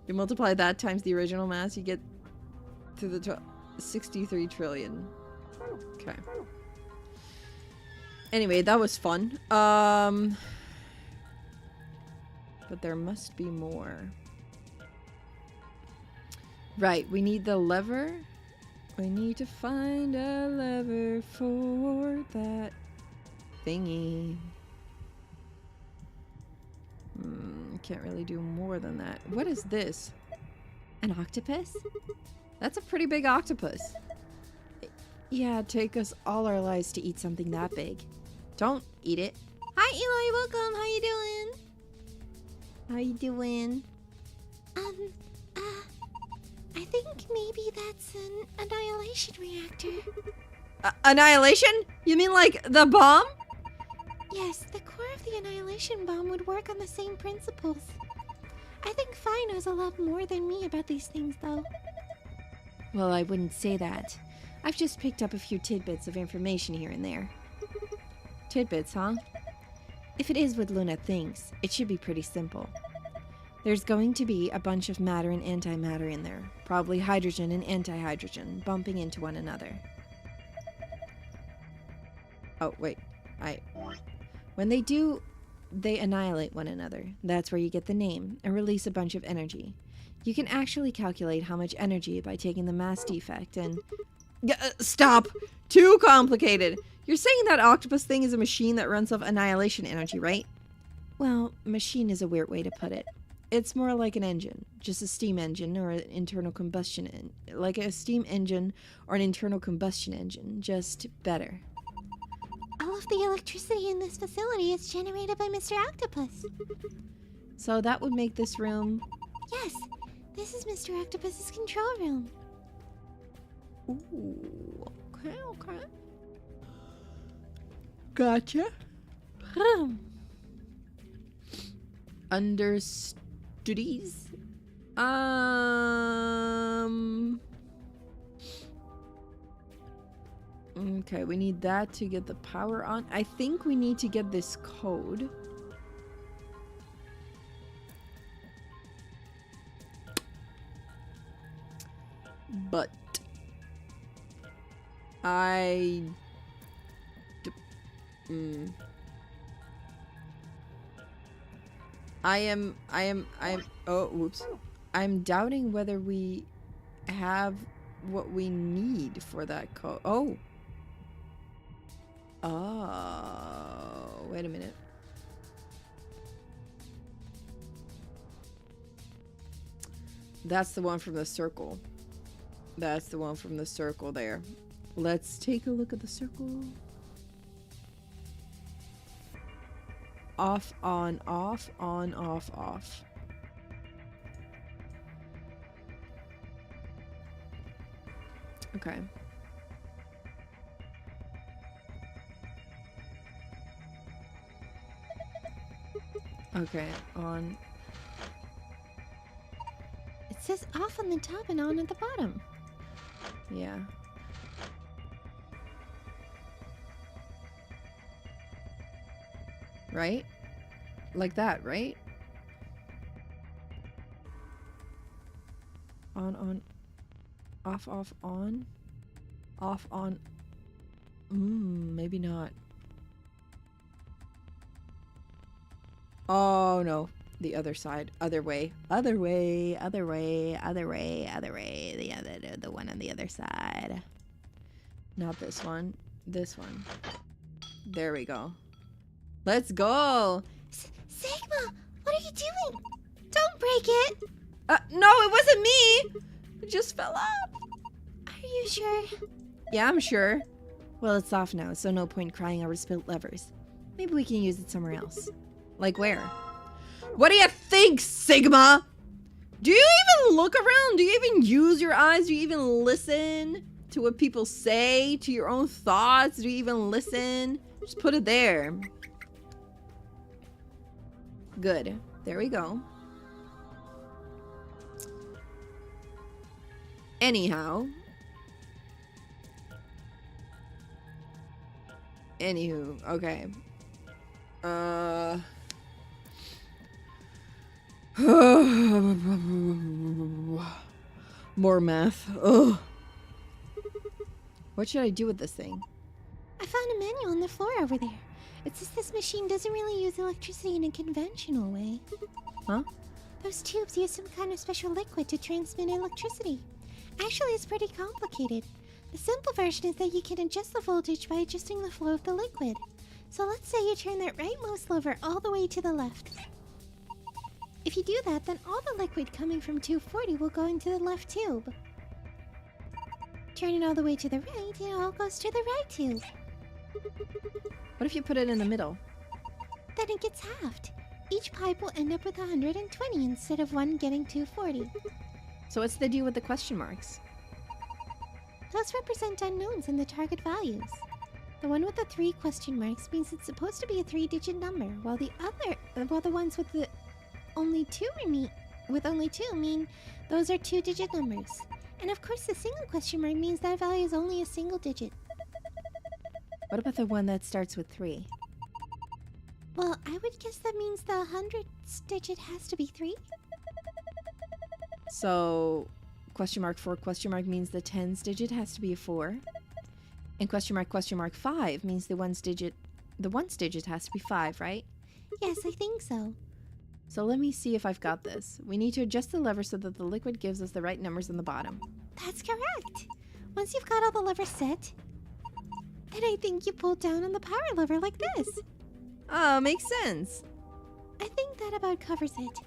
You multiply that times the original mass, you get to the 63 trillion. Okay. Anyway, that was fun. But there must be more. Right, we need the lever. We need to find a lever for that thingy. Can't really do more than that. What is this? An octopus? That's a pretty big octopus. Yeah, it'd take us all our lives to eat something that big. Don't eat it. Hi, Eloy, welcome. How you doing? How you doing? I think maybe that's an annihilation reactor. Annihilation? You mean like the bomb? Yes, the core of the annihilation bomb would work on the same principles. I think Fi knows a lot more than me about these things, though. Well, I wouldn't say that. I've just picked up a few tidbits of information here and there. Tidbits, huh? If it is what Luna thinks, it should be pretty simple. There's going to be a bunch of matter and antimatter in there. Probably hydrogen and antihydrogen bumping into one another. Oh, wait. When they do, they annihilate one another. That's where you get the name and release a bunch of energy. You can actually calculate how much energy by taking the mass defect and, Stop. Too complicated. You're saying that octopus thing is a machine that runs off annihilation energy, right? Well, machine is a weird way to put it. It's more like an engine, just a steam engine or an internal combustion like a steam engine or an internal combustion engine, just better. All of the electricity in this facility is generated by Mr. Octopus. So that would make this room... Yes, this is Mr. Octopus's control room. Ooh, okay. Gotcha. Understudies? Okay, we need that to get the power on. I think we need to get this code. But I am oh whoops. I'm doubting whether we have what we need for that code. Oh, wait a minute. That's the one from the circle. That's the one from the circle there. Let's take a look at the circle. Off, on, off, on, off, off. Okay. Okay, on. It says off on the top and on at the bottom. Yeah. Right? Like that, right? On, off, on. Off, on. Maybe not. Oh, no. The other side. Other way. Other way. Other way. Other way. Other way. The one on the other side. Not this one. This one. There we go. Let's go. Sigma, what are you doing? Don't break it. No, it wasn't me. It just fell off. Are you sure? Yeah, I'm sure. Well, it's off now, so no point crying over spilt levers. Maybe we can use it somewhere else. Like where? What do you think, Sigma? Do you even look around? Do you even use your eyes? Do you even listen to what people say? To your own thoughts? Do you even listen? Just put it there. Good. There we go. Anyhow. Anywho, okay. More math. Ugh. What should I do with this thing? I found a manual on the floor over there. It says this machine doesn't really use electricity in a conventional way. Huh? Those tubes use some kind of special liquid to transmit electricity. Actually, it's pretty complicated. The simple version is that you can adjust the voltage by adjusting the flow of the liquid. So let's say you turn that rightmost lever all the way to the left. If you do that, then all the liquid coming from tube 40 will go into the left tube. Turn it all the way to the right, and it all goes to the right tube. What if you put it in the middle? Then it gets halved. Each pipe will end up with 120 instead of one getting 240. So what's the deal with the question marks? Those represent unknowns in the target values. The one with the 3 question marks means it's supposed to be a 3-digit number, while the ones with the only two mean those are 2-digit numbers. And of course the single question mark means that value is only a single digit. What about the one that starts with 3? Well, I would guess that means the 100th digit has to be 3. So, question mark 4 question mark means the 10's digit has to be a 4. And question mark 5 means the one's digit has to be 5, right? Yes, I think so. So let me see if I've got this. We need to adjust the lever so that the liquid gives us the right numbers on the bottom. That's correct. Once you've got all the levers set, then I think you pull down on the power lever like this. Oh, makes sense. I think that about covers it.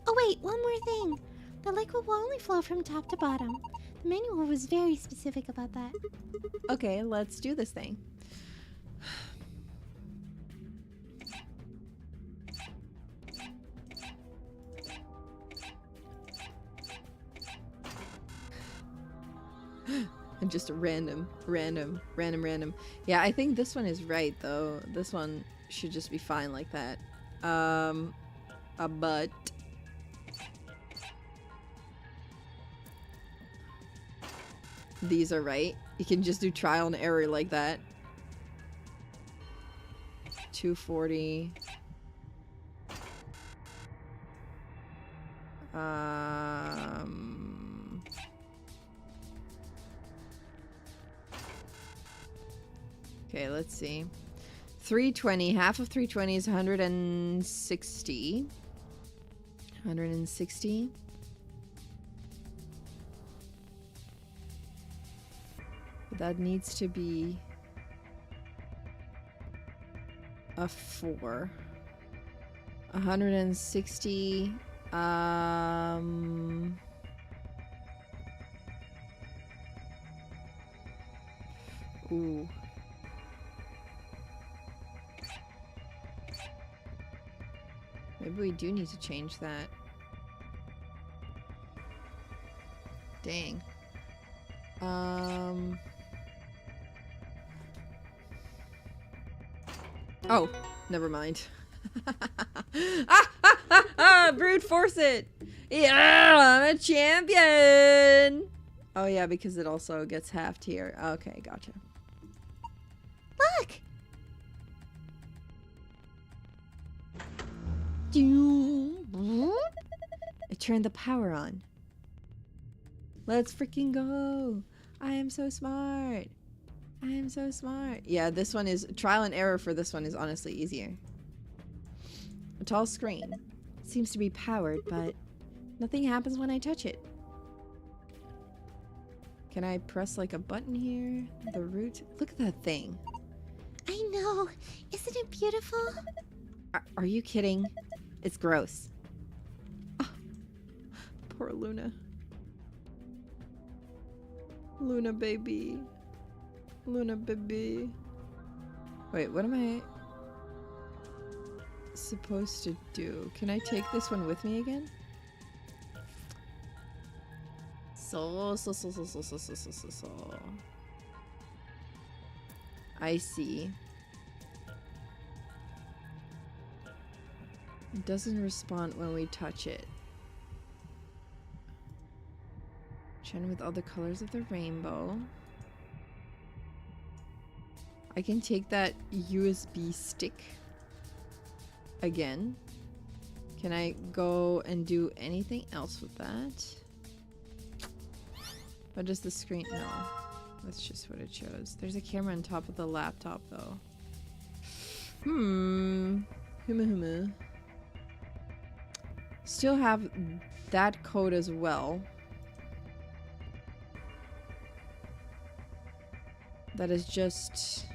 Oh wait, one more thing. The liquid will only flow from top to bottom. The manual was very specific about that. Okay, let's do this thing. And just random. Yeah, I think this one is right though. This one should just be fine like that. But these are right. You can just do trial and error like that. 240. Okay, let's see. 320. Half of 320 is 160. 160. That needs to be a 4. 160. Ooh. Maybe we do need to change that. Dang. Oh, never mind. Brute force it! Yeah, I'm a champion! Oh yeah, because it also gets halved here. Okay, gotcha. Look! I turned the power on. Let's freaking go! I am so smart! I am so smart. Yeah, this one is... Trial and error for this one is honestly easier. A tall screen. Seems to be powered, but nothing happens when I touch it. Can I press like a button here? The root? Look at that thing. I know. Isn't it beautiful? Are you kidding? It's gross. Oh, poor Luna. Luna baby. Luna baby. Wait, what am I supposed to do? Can I take this one with me again? So. I see. It doesn't respond when we touch it. Shine with all the colors of the rainbow. I can take that USB stick again. Can I go and do anything else with that? What does the screen? No. That's just what it shows. There's a camera on top of the laptop though. Huma. Still have that code as well. That is just...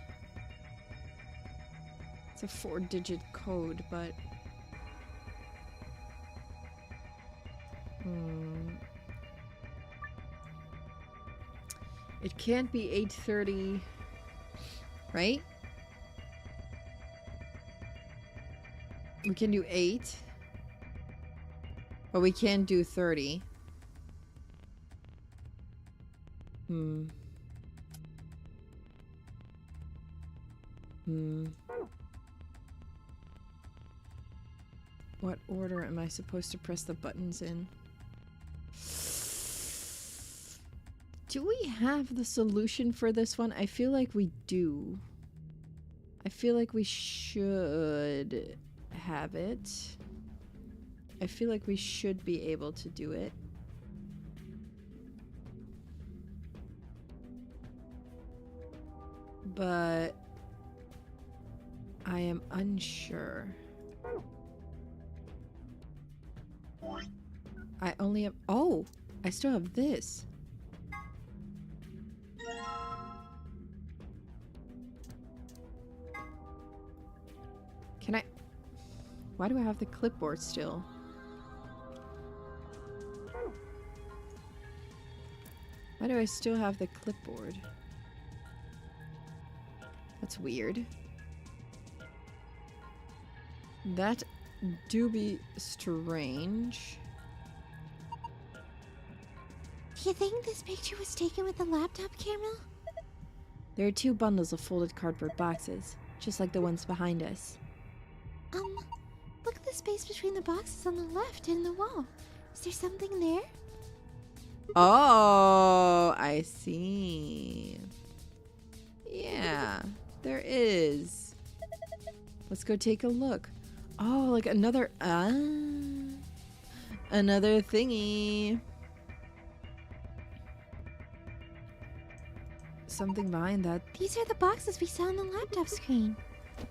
It's a 4-digit code, but... It can't be 8:30, right? We can do 8. But we can't do 30. What order am I supposed to press the buttons in? Do we have the solution for this one? I feel like we do. I feel like we should have it. I feel like we should be able to do it. But I am unsure. I only have... Oh! I still have this. Can I... Why do I have the clipboard still? Why do I still have the clipboard? That's weird. That do be strange. Do you think this picture was taken with a laptop camera? There are 2 bundles of folded cardboard boxes, just like the ones behind us. Look at the space between the boxes on the left and the wall. Is there something there? Oh, I see. Yeah, there is. Let's go take a look. Oh, like another thingy. Something behind that. These are the boxes we saw on the laptop screen.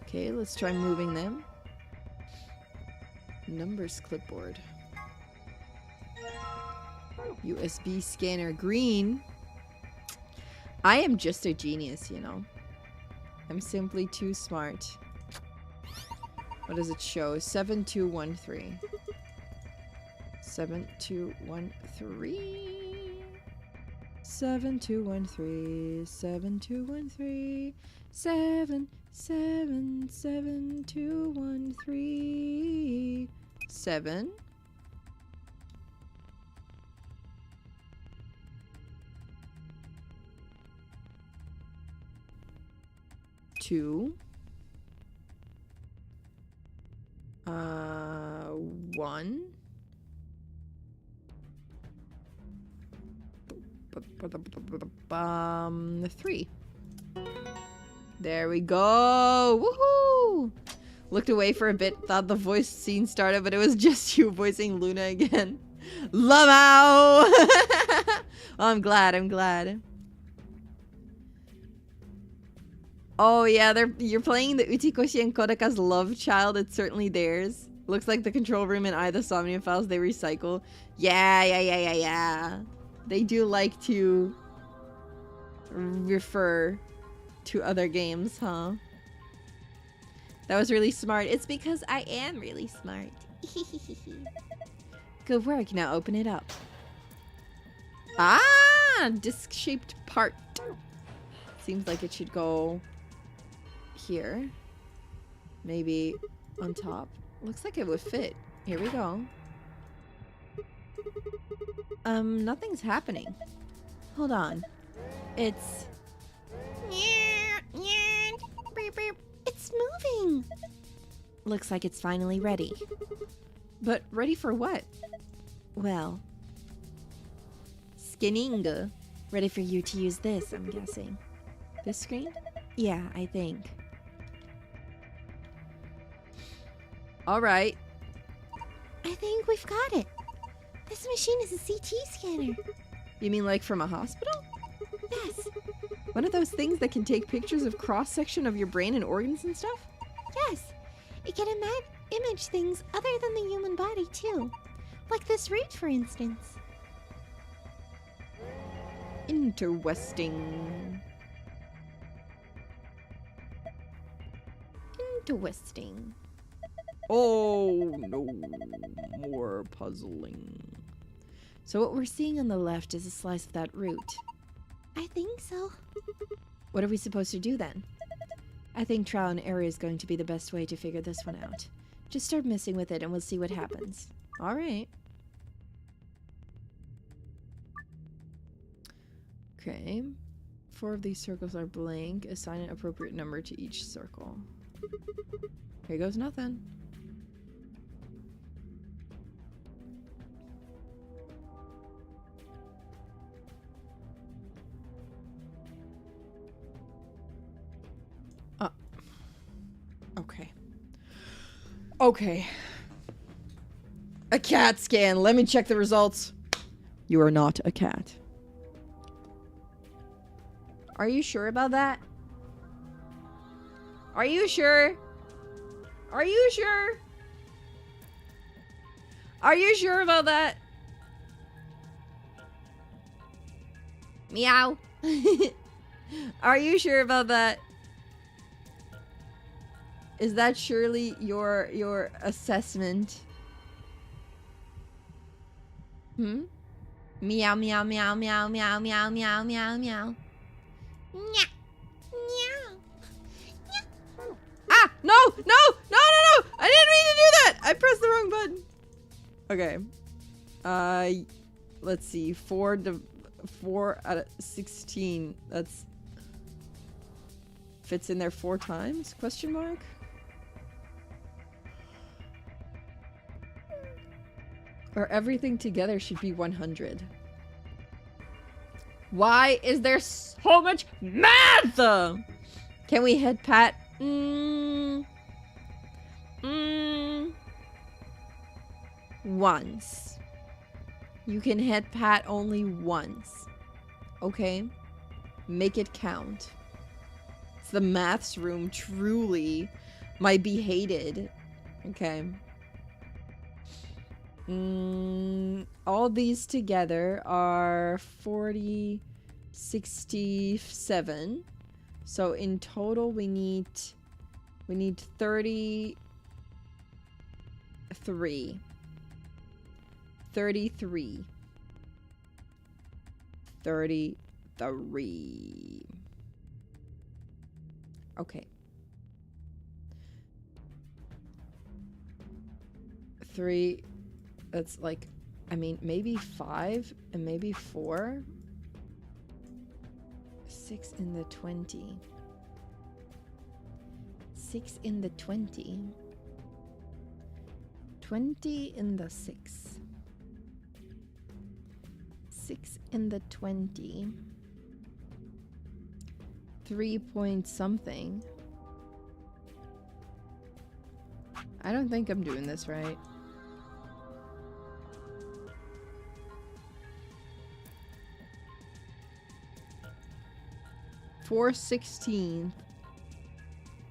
Okay, let's try moving them. Numbers clipboard. USB scanner green. I am just a genius, you know. I'm simply too smart. What does it show? 7213. 7213. 7213. 7213. 77213. 7. 2. 1. 3. There we go. Woohoo! Looked away for a bit, thought the voice scene started, but it was just you voicing Luna again. Lamau! Oh, I'm glad. Oh yeah, you're playing the Uchikoshi and Kodaka's love child. It's certainly theirs. Looks like the control room and the Somnium files they recycle. Yeah. They do like to refer to other games, huh? That was really smart. It's because I am really smart. Good work. Now open it up. Ah! Disc-shaped part. Seems like it should go here. Maybe on top. Looks like it would fit. Here we go. Nothing's happening. Hold on. It's moving. Looks like it's finally ready. But ready for what? Well, skinning. Ready for you to use this, I'm guessing. This screen? Yeah, I think. Alright. I think we've got it. This machine is a CT scanner. You mean like from a hospital? Yes. One of those things that can take pictures of cross-section of your brain and organs and stuff? Yes. It can image things other than the human body, too. Like this root, for instance. Interesting. Interesting. Oh, no. More puzzling. So what we're seeing on the left is a slice of that root. I think so. What are we supposed to do then? I think trial and error is going to be the best way to figure this one out. Just start messing with it and we'll see what happens. Alright. Okay. 4 of these circles are blank. Assign an appropriate number to each circle. Here goes nothing. Okay. Okay. A cat scan. Let me check the results. You are not a cat. Are you sure about that? Are you sure? Are you sure? Are you sure about that? Meow. Are you sure about that? Is that surely your assessment? Hmm? Meow meow meow meow meow meow meow meow meow. Nya. Meow. Ah! No! No! No! No! No! I didn't mean to do that! I pressed the wrong button. Okay. Let's see. 4 out of 16. That's fits in there 4 times? Question mark? Or everything together should be 100. Why is there so much math? Can we head pat? Once. You can head pat only once. Okay? Make it count. It's the maths room, truly might be hated. Okay. All these together are 40, 67. So in total we need 33. 33. 33. Okay. 3. That's like, I mean, maybe 5 and maybe 4. 6 in the 20. 6 in the 20. 20 in the 6. 6 in the 20. 3 point something. I don't think I'm doing this right. 4/16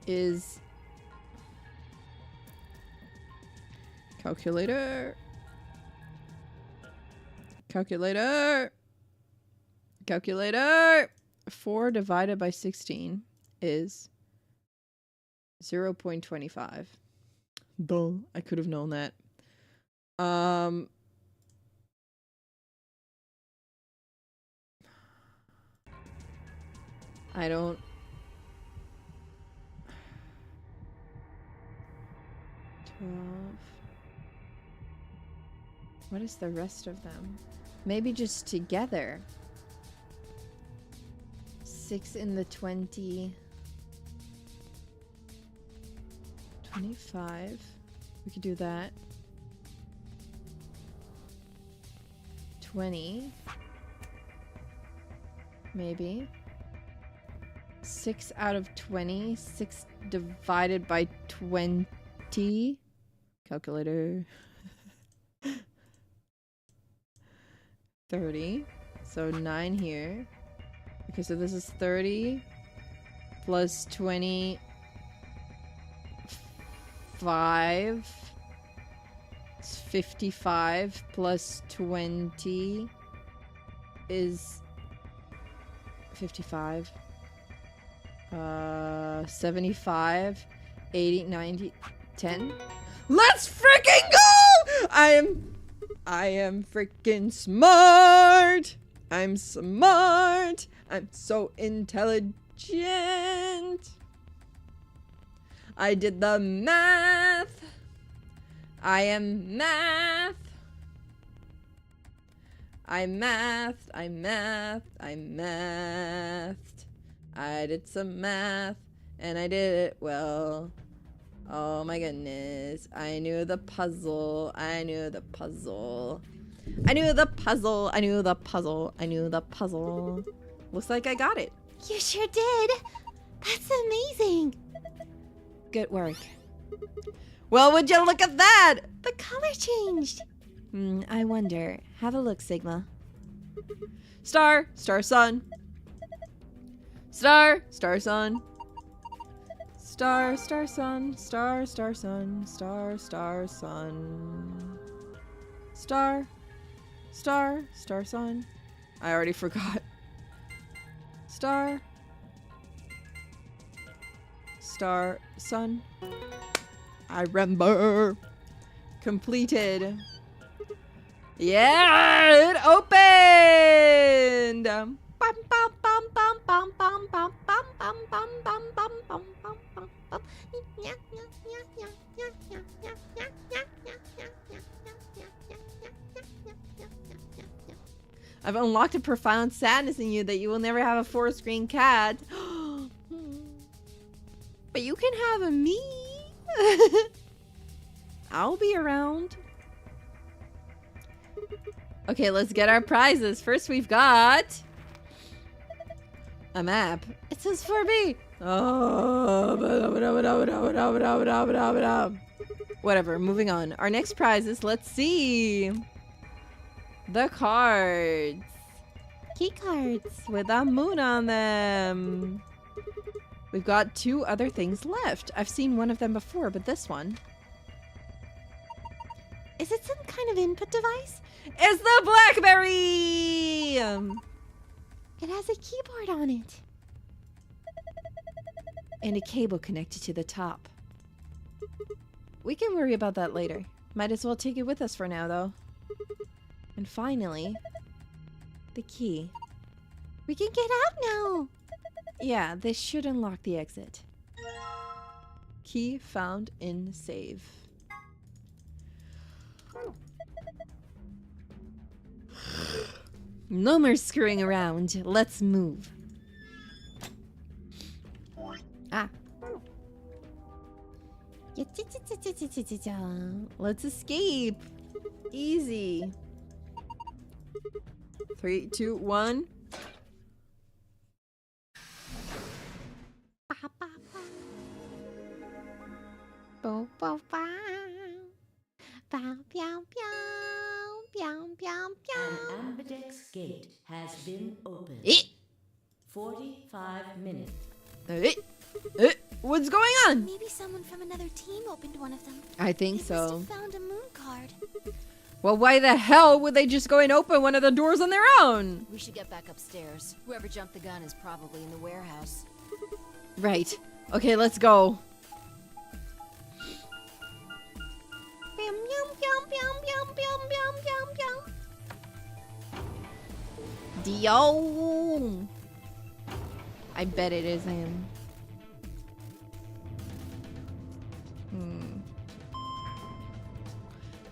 is calculator. 4 divided by 16 is 0.25. Duh, I could have known that. I don't... What is the rest of them? Maybe just together. 6 in the 20. 25. We could do that. 20. Maybe. 6 out of 20. 6 divided by 20. Calculator. 30. So 9 here. Okay, so this is 30 plus 25. It's 55 plus 20 is 55. 75, 80, 90, 10. Let's freaking go! I am freaking smart. I'm smart. I'm so intelligent. I did the math. I am math. I mathed. I mathed. I mathed. I did some math and I did it well. Oh my goodness. I knew the puzzle. I knew the puzzle. I knew the puzzle. I knew the puzzle. I knew the puzzle. Looks like I got it. You sure did. That's amazing. Good work. Well, would you look at that? The color changed. I wonder. Have a look, Sigma. Star. Star sun. Star. Star sun. Star. Star sun. Star. Star sun. Star. Star sun. Star. Star. Star sun. I already forgot. Star. star sun. I remember. Completed. Yeah, it opened. Bum, bum, bum, bum, bum, bum, bum, bum, bum, bum, bum, bum, bum, bum, bum, bum. I've unlocked a profound sadness in you that you will never have a forest green cat. But you can have a me. I'll be around. Okay, let's get our prizes. First, we've got a map. It says for me. Oh, whatever. Moving on. Our next prizes. Let's see. The cards. Key cards with a moon on them. We've got 2 other things left. I've seen one of them before, but this one. Is it some kind of input device? It's the BlackBerry! It has a keyboard on it. And a cable connected to the top. We can worry about that later. Might as well take it with us for now, though. And finally, the key. We can get out now. Yeah, this should unlock the exit. Key found in save. No more screwing around. Let's move. Ah. Let's escape. Easy. 3, 2, 1. Bow, bow, bow. Bow, bow, bow. Bow, bow, bow. An ambidex gate has been opened. 45 minutes. What's going on? Maybe someone from another team opened one of them. I think They so. must have found a moon card. Well, why the hell would they just go and open one of the doors on their own? We should get back upstairs. Whoever jumped the gun is probably in the warehouse. Right. Okay, let's go. Bam, yum, yum, yum, yum, yum, yum, yum, yum. Dio. I bet it is him.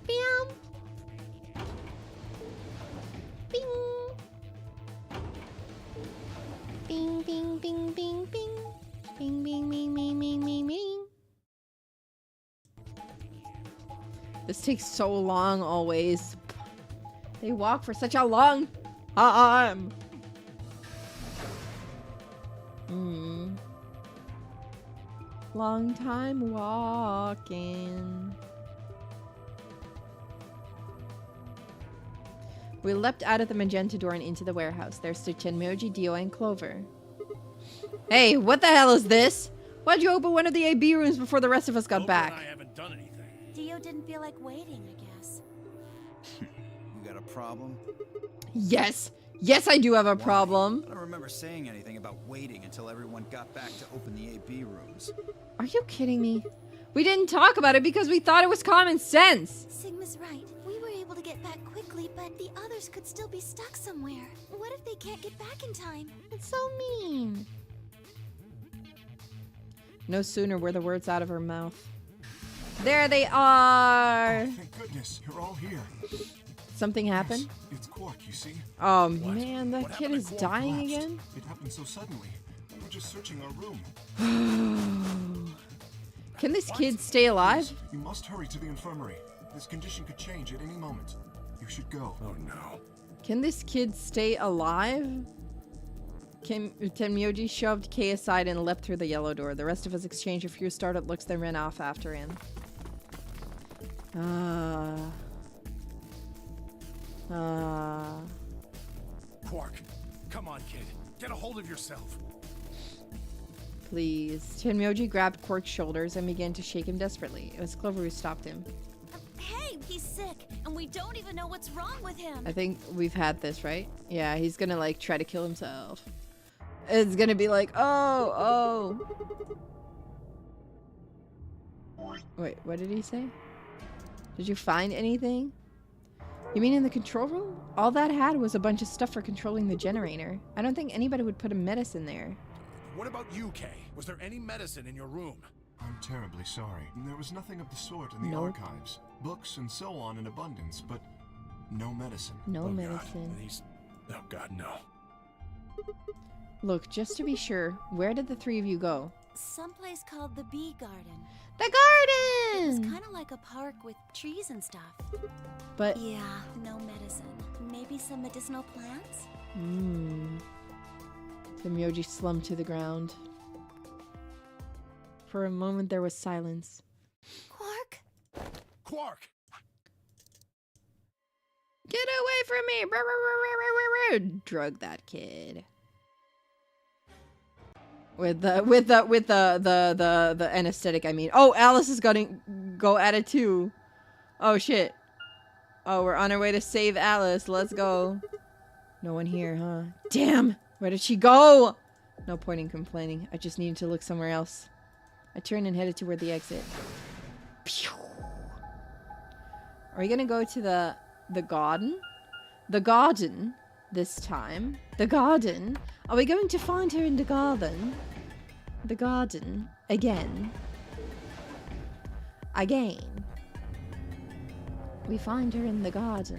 Bam. Bing. Bing, bing, bing, bing, bing. Bing, bing, bing, bing, bing, bing, bing. This takes so long always. They walk for such a long time. Long time walking. We leapt out of the magenta door and into the warehouse. There stood Chenmyoji, Dio, and Clover. Hey, what the hell is this? Why'd you open one of the AB rooms before the rest of us got back? I haven't done anything. Dio didn't feel like waiting, I guess. You got a problem? Yes. Yes, I do have a problem. I don't remember saying anything about waiting until everyone got back to open the AB rooms. Are you kidding me? We didn't talk about it because we thought it was common sense. Sigma's right. We were able to get back quickly, but the others could still be stuck somewhere. What if they can't get back in time? It's so mean. No sooner were the words out of her mouth. There they are. Oh, thank goodness, you're all here. Something happened? Yes, it's Quark, you see? Oh man, that kid is dying Collapsed. again? It happened so suddenly. We were just searching our room. Can this kid stay alive? You must hurry to the infirmary. This condition could change at any moment. You should go. Oh no. Can this kid stay alive? Tenmyoji shoved Kei aside and leapt through the yellow door. The rest of us exchanged a few startled looks, then ran off after him. Quark, come on, kid. Get a hold of yourself. Please. Tenmyoji grabbed Quark's shoulders and began to shake him desperately. It was Clover who stopped him. Hey, he's sick, and we don't even know what's wrong with him. I think we've had this, right? Yeah, he's gonna like try to kill himself. It's gonna be like, oh. Wait, what did he say? Did you find anything? You mean in the control room? All that had was a bunch of stuff for controlling the generator. I don't think anybody would put a medicine there. What about you, Kay? Was there any medicine in your room? I'm terribly sorry. There was nothing of the sort in the Nope. archives. Books and so on in abundance, but no medicine. No Oh, medicine. God. Oh, God, no. Look, just to be sure, where did the three of you go? Someplace called the Bee Garden. The It's garden! kind of like a park with trees and stuff. But, Yeah, no medicine. Maybe some medicinal plants? The Myoji slumped to the ground. For a moment there was silence. Quark? Quark! Get away from me! Brr, brr, brr, brr, brr, brr. Drug that kid. With the anesthetic, I mean. Oh, Alice is gonna go at it too. Oh shit. Oh, we're on our way to save Alice. Let's go. No one here, huh? Damn! Where did she go? No point in complaining. I just needed to look somewhere else. I turned and headed toward the exit. Pew! Are we gonna go to the garden? The garden this time. The garden. Are we going to find her in the garden? The garden again. Again. We find her in the garden.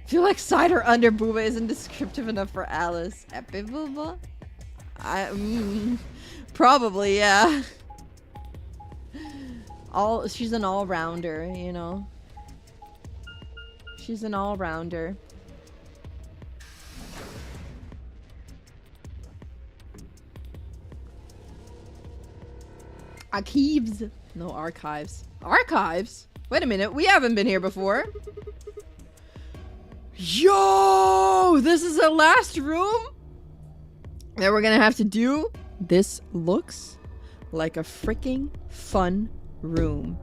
Feel like cider under booba isn't descriptive enough for Alice. Epi booba? Probably, yeah. She's an all-rounder, you know. She's an all-rounder. Archives. No archives. Archives? Wait a minute, we haven't been here before. Yo! This is the last room that we're gonna have to do. This looks like a freaking fun room.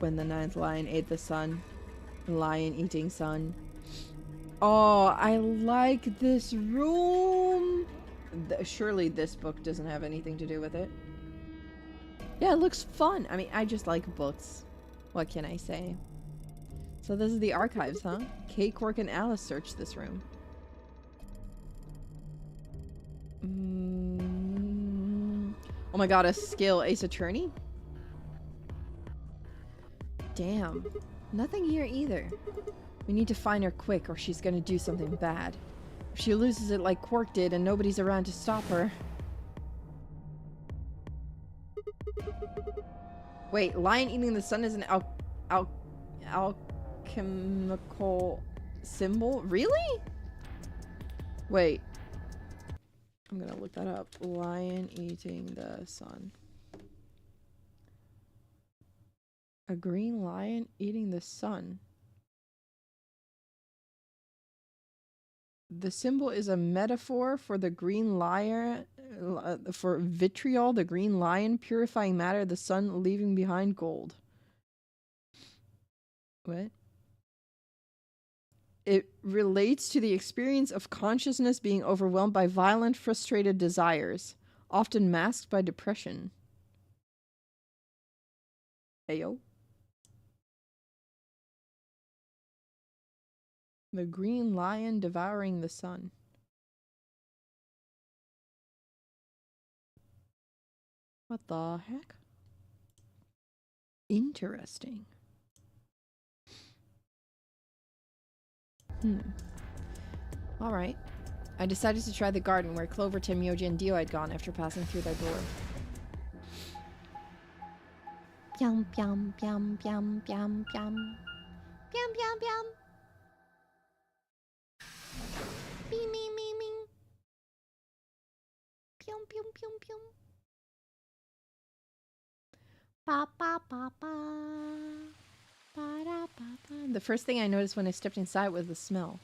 When the ninth lion ate the sun. Lion eating sun. Oh, I like this room. Surely this book doesn't have anything to do with it. Yeah, it looks fun. I mean, I just like books. What can I say? So this is the archives, huh? Kay, Quark, and Alice searched this room. Oh my god, a skill. Ace Attorney? Damn. Nothing here either. We need to find her quick or she's gonna do something bad. If she loses it like Quark did and nobody's around to stop her. Wait, lion eating the sun is an alchemical symbol? Really? Wait. I'm gonna look that up. Lion eating the sun. A green lion eating the sun. The symbol is a metaphor for the green lion, for vitriol, the green lion, purifying matter, the sun leaving behind gold. What? It relates to the experience of consciousness being overwhelmed by violent, frustrated desires, often masked by depression. Ayo. The green lion devouring the sun. What the heck? Interesting. Alright. I decided to try the garden where Clover, Tim, Myoji, and Dio had gone after passing through their door. Pyam, pyam, pyam, pyam, pyam, pyam. Pyam, pyam, pyam. Bing, bing, bing, bing. Pyum, pyum, pyum, pyum. Ba, ba, ba, ba. Ba, da, ba, ba. The first thing I noticed when I stepped inside was the smell.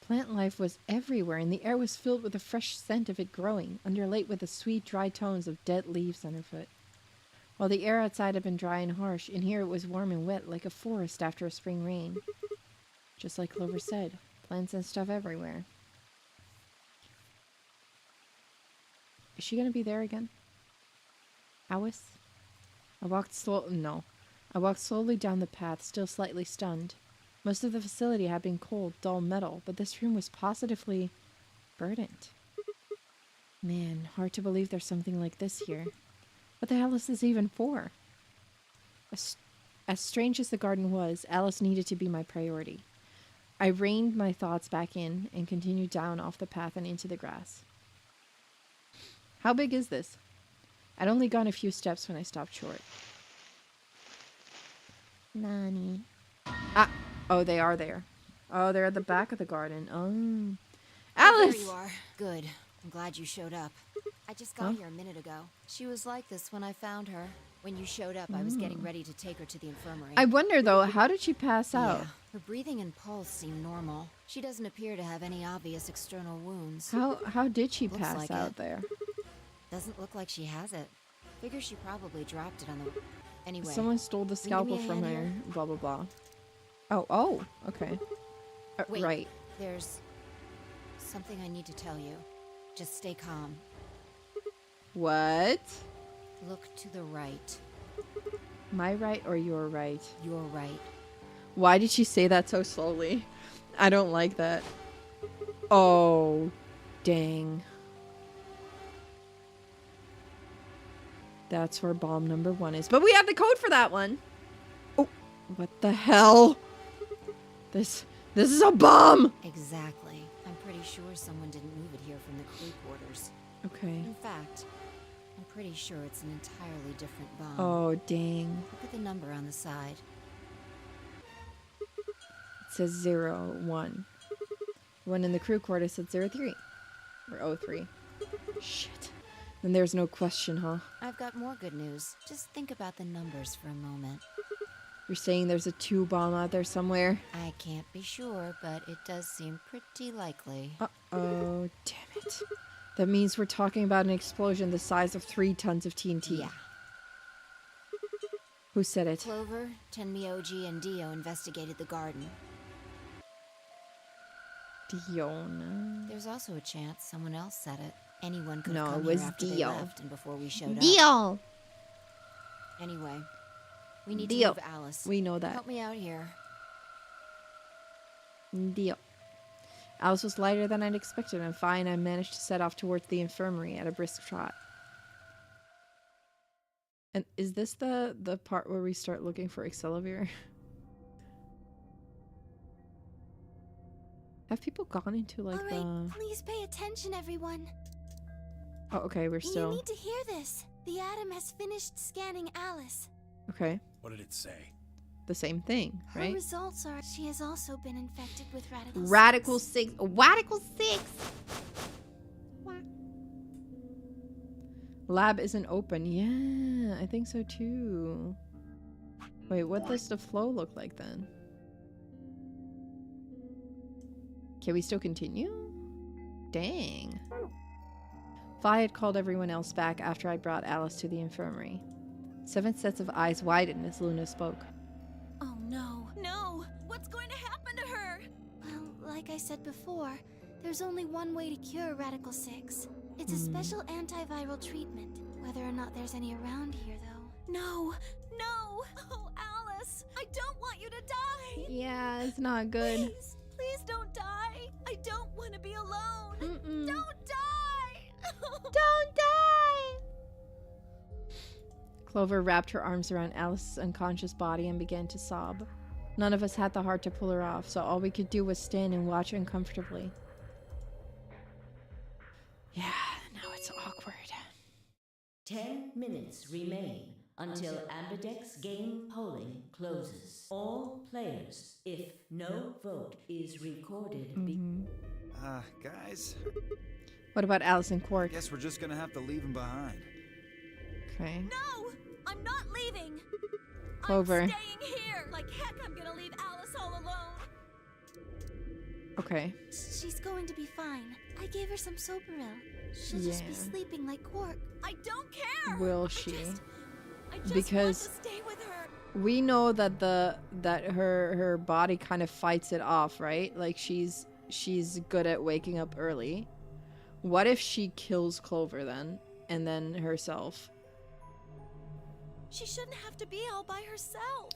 Plant life was everywhere, and the air was filled with the fresh scent of it growing, underlaid with the sweet, dry tones of dead leaves underfoot. While the air outside had been dry and harsh, in here it was warm and wet, like a forest after a spring rain. Just like Clover said, plants and stuff everywhere. Is she gonna be there again? Alice? I walked slowly down the path, still slightly stunned. Most of the facility had been cold, dull metal, but this room was positively verdant. Man, hard to believe there's something like this here. What the hell is this even for? As strange as the garden was, Alice needed to be my priority. I reined my thoughts back in and continued down off the path and into the grass. How big is this? I'd only gone a few steps when I stopped short. Nani. Ah! Oh, they are there. Oh, they're at the back of the garden. Oh. Alice! There you are. Good. I'm glad you showed up. I just got here a minute ago. She was like this when I found her. When you showed up, I was getting ready to take her to the infirmary. I wonder, though, how did she pass out? Yeah, her breathing and pulse seem normal. She doesn't appear to have any obvious external wounds. How did she Looks pass like out it. there? Doesn't look like she has it. Figure she probably dropped it on the... Anyway. Someone stole the will you give me scalpel a from hand her. here? Blah, blah, blah. Oh, okay. Wait, right. There's something I need to tell you. Just stay calm. What? Look to the right. My right or your right? Your right. Why did she say that so slowly? I don't like that. Oh, dang. That's where bomb number 1 is. But we have the code for that one. Oh, what the hell? This is a bomb! Exactly. I'm pretty sure someone didn't move it here from the crew quarters. Okay. In fact, I'm pretty sure it's an entirely different bomb. Oh, dang. Look at the number on the side. It says 01. One in the crew quarters said 03. Or 03. Shit. Then there's no question, huh? I've got more good news. Just think about the numbers for a moment. You're saying there's a 2 bomb out there somewhere? I can't be sure, but it does seem pretty likely. Uh-oh, damn it. That means we're talking about an explosion the size of 3 tons of TNT. Yeah. Who said it? Clover, Tenmyoji, and Dio investigated the garden. Diona. There's also a chance someone else said it. Anyone could No, have it come was here after they Dio. left and before we showed up. Dio! Anyway, we need Dio. to move Alice. We know that. Help me out here. Dio. Alice was lighter than I'd expected, and fine, I managed to set off towards the infirmary at a brisk trot. And is this the part where we start looking for Accelavir? Have people gone into like Alright, please pay attention, everyone. Oh, okay, we're still... You need to hear this. The Atom has finished scanning Alice. Okay. What did it say? The same thing, Her right? results are she has also been infected with Radical 6. Radical 6. Radical 6! Lab isn't open. Yeah, I think so too. Wait, what does the flow look like then? Can we still continue? Dang. Vi had called everyone else back after I brought Alice to the infirmary. 7 sets of eyes widened as Luna spoke. Oh no. No! What's going to happen to her? Well, like I said before, there's only one way to cure Radical 6. It's a special antiviral treatment. Whether or not there's any around here, though. No! No! Oh, Alice! I don't want you to die! Yeah, it's not good. Please, please don't die! I don't want to be alone! Mm-mm. Don't die! Don't die! Clover wrapped her arms around Alice's unconscious body and began to sob. None of us had the heart to pull her off, so all we could do was stand and watch uncomfortably. Yeah, now it's awkward. 10 minutes remain until Ambidex game polling closes. All players, if no vote is recorded, Guys, What about Alice and Quark? guess we're just gonna have to leave him behind. Okay. No! I'm not leaving! Clover. I'm staying here! Like heck, I'm gonna leave Alice all alone! Okay. She's going to be fine. I gave her some Soberil. She'll just be sleeping like Quark. I don't care! Will she? I just Because want to stay with her! we know that her body kind of fights it off, right? Like she's good at waking up early. What if she kills Clover then? and then herself. She shouldn't have to be all by herself.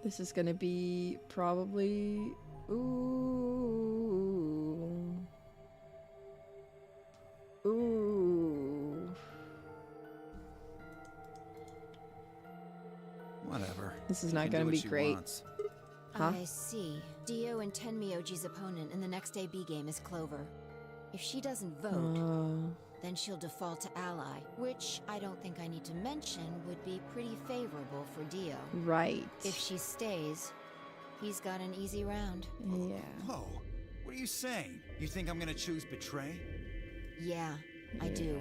This is gonna be probably... Ooh. Ooh. Whatever. This is She not can gonna do what be she great. wants. Huh? I see. Dio and Tenmyoji's opponent in the next AB game is Clover. If she doesn't vote, then she'll default to ally, which I don't think I need to mention would be pretty favorable for Dio. Right. If she stays, he's got an easy round. Yeah. Whoa. What are you saying? You think I'm gonna choose betray? Yeah, I do.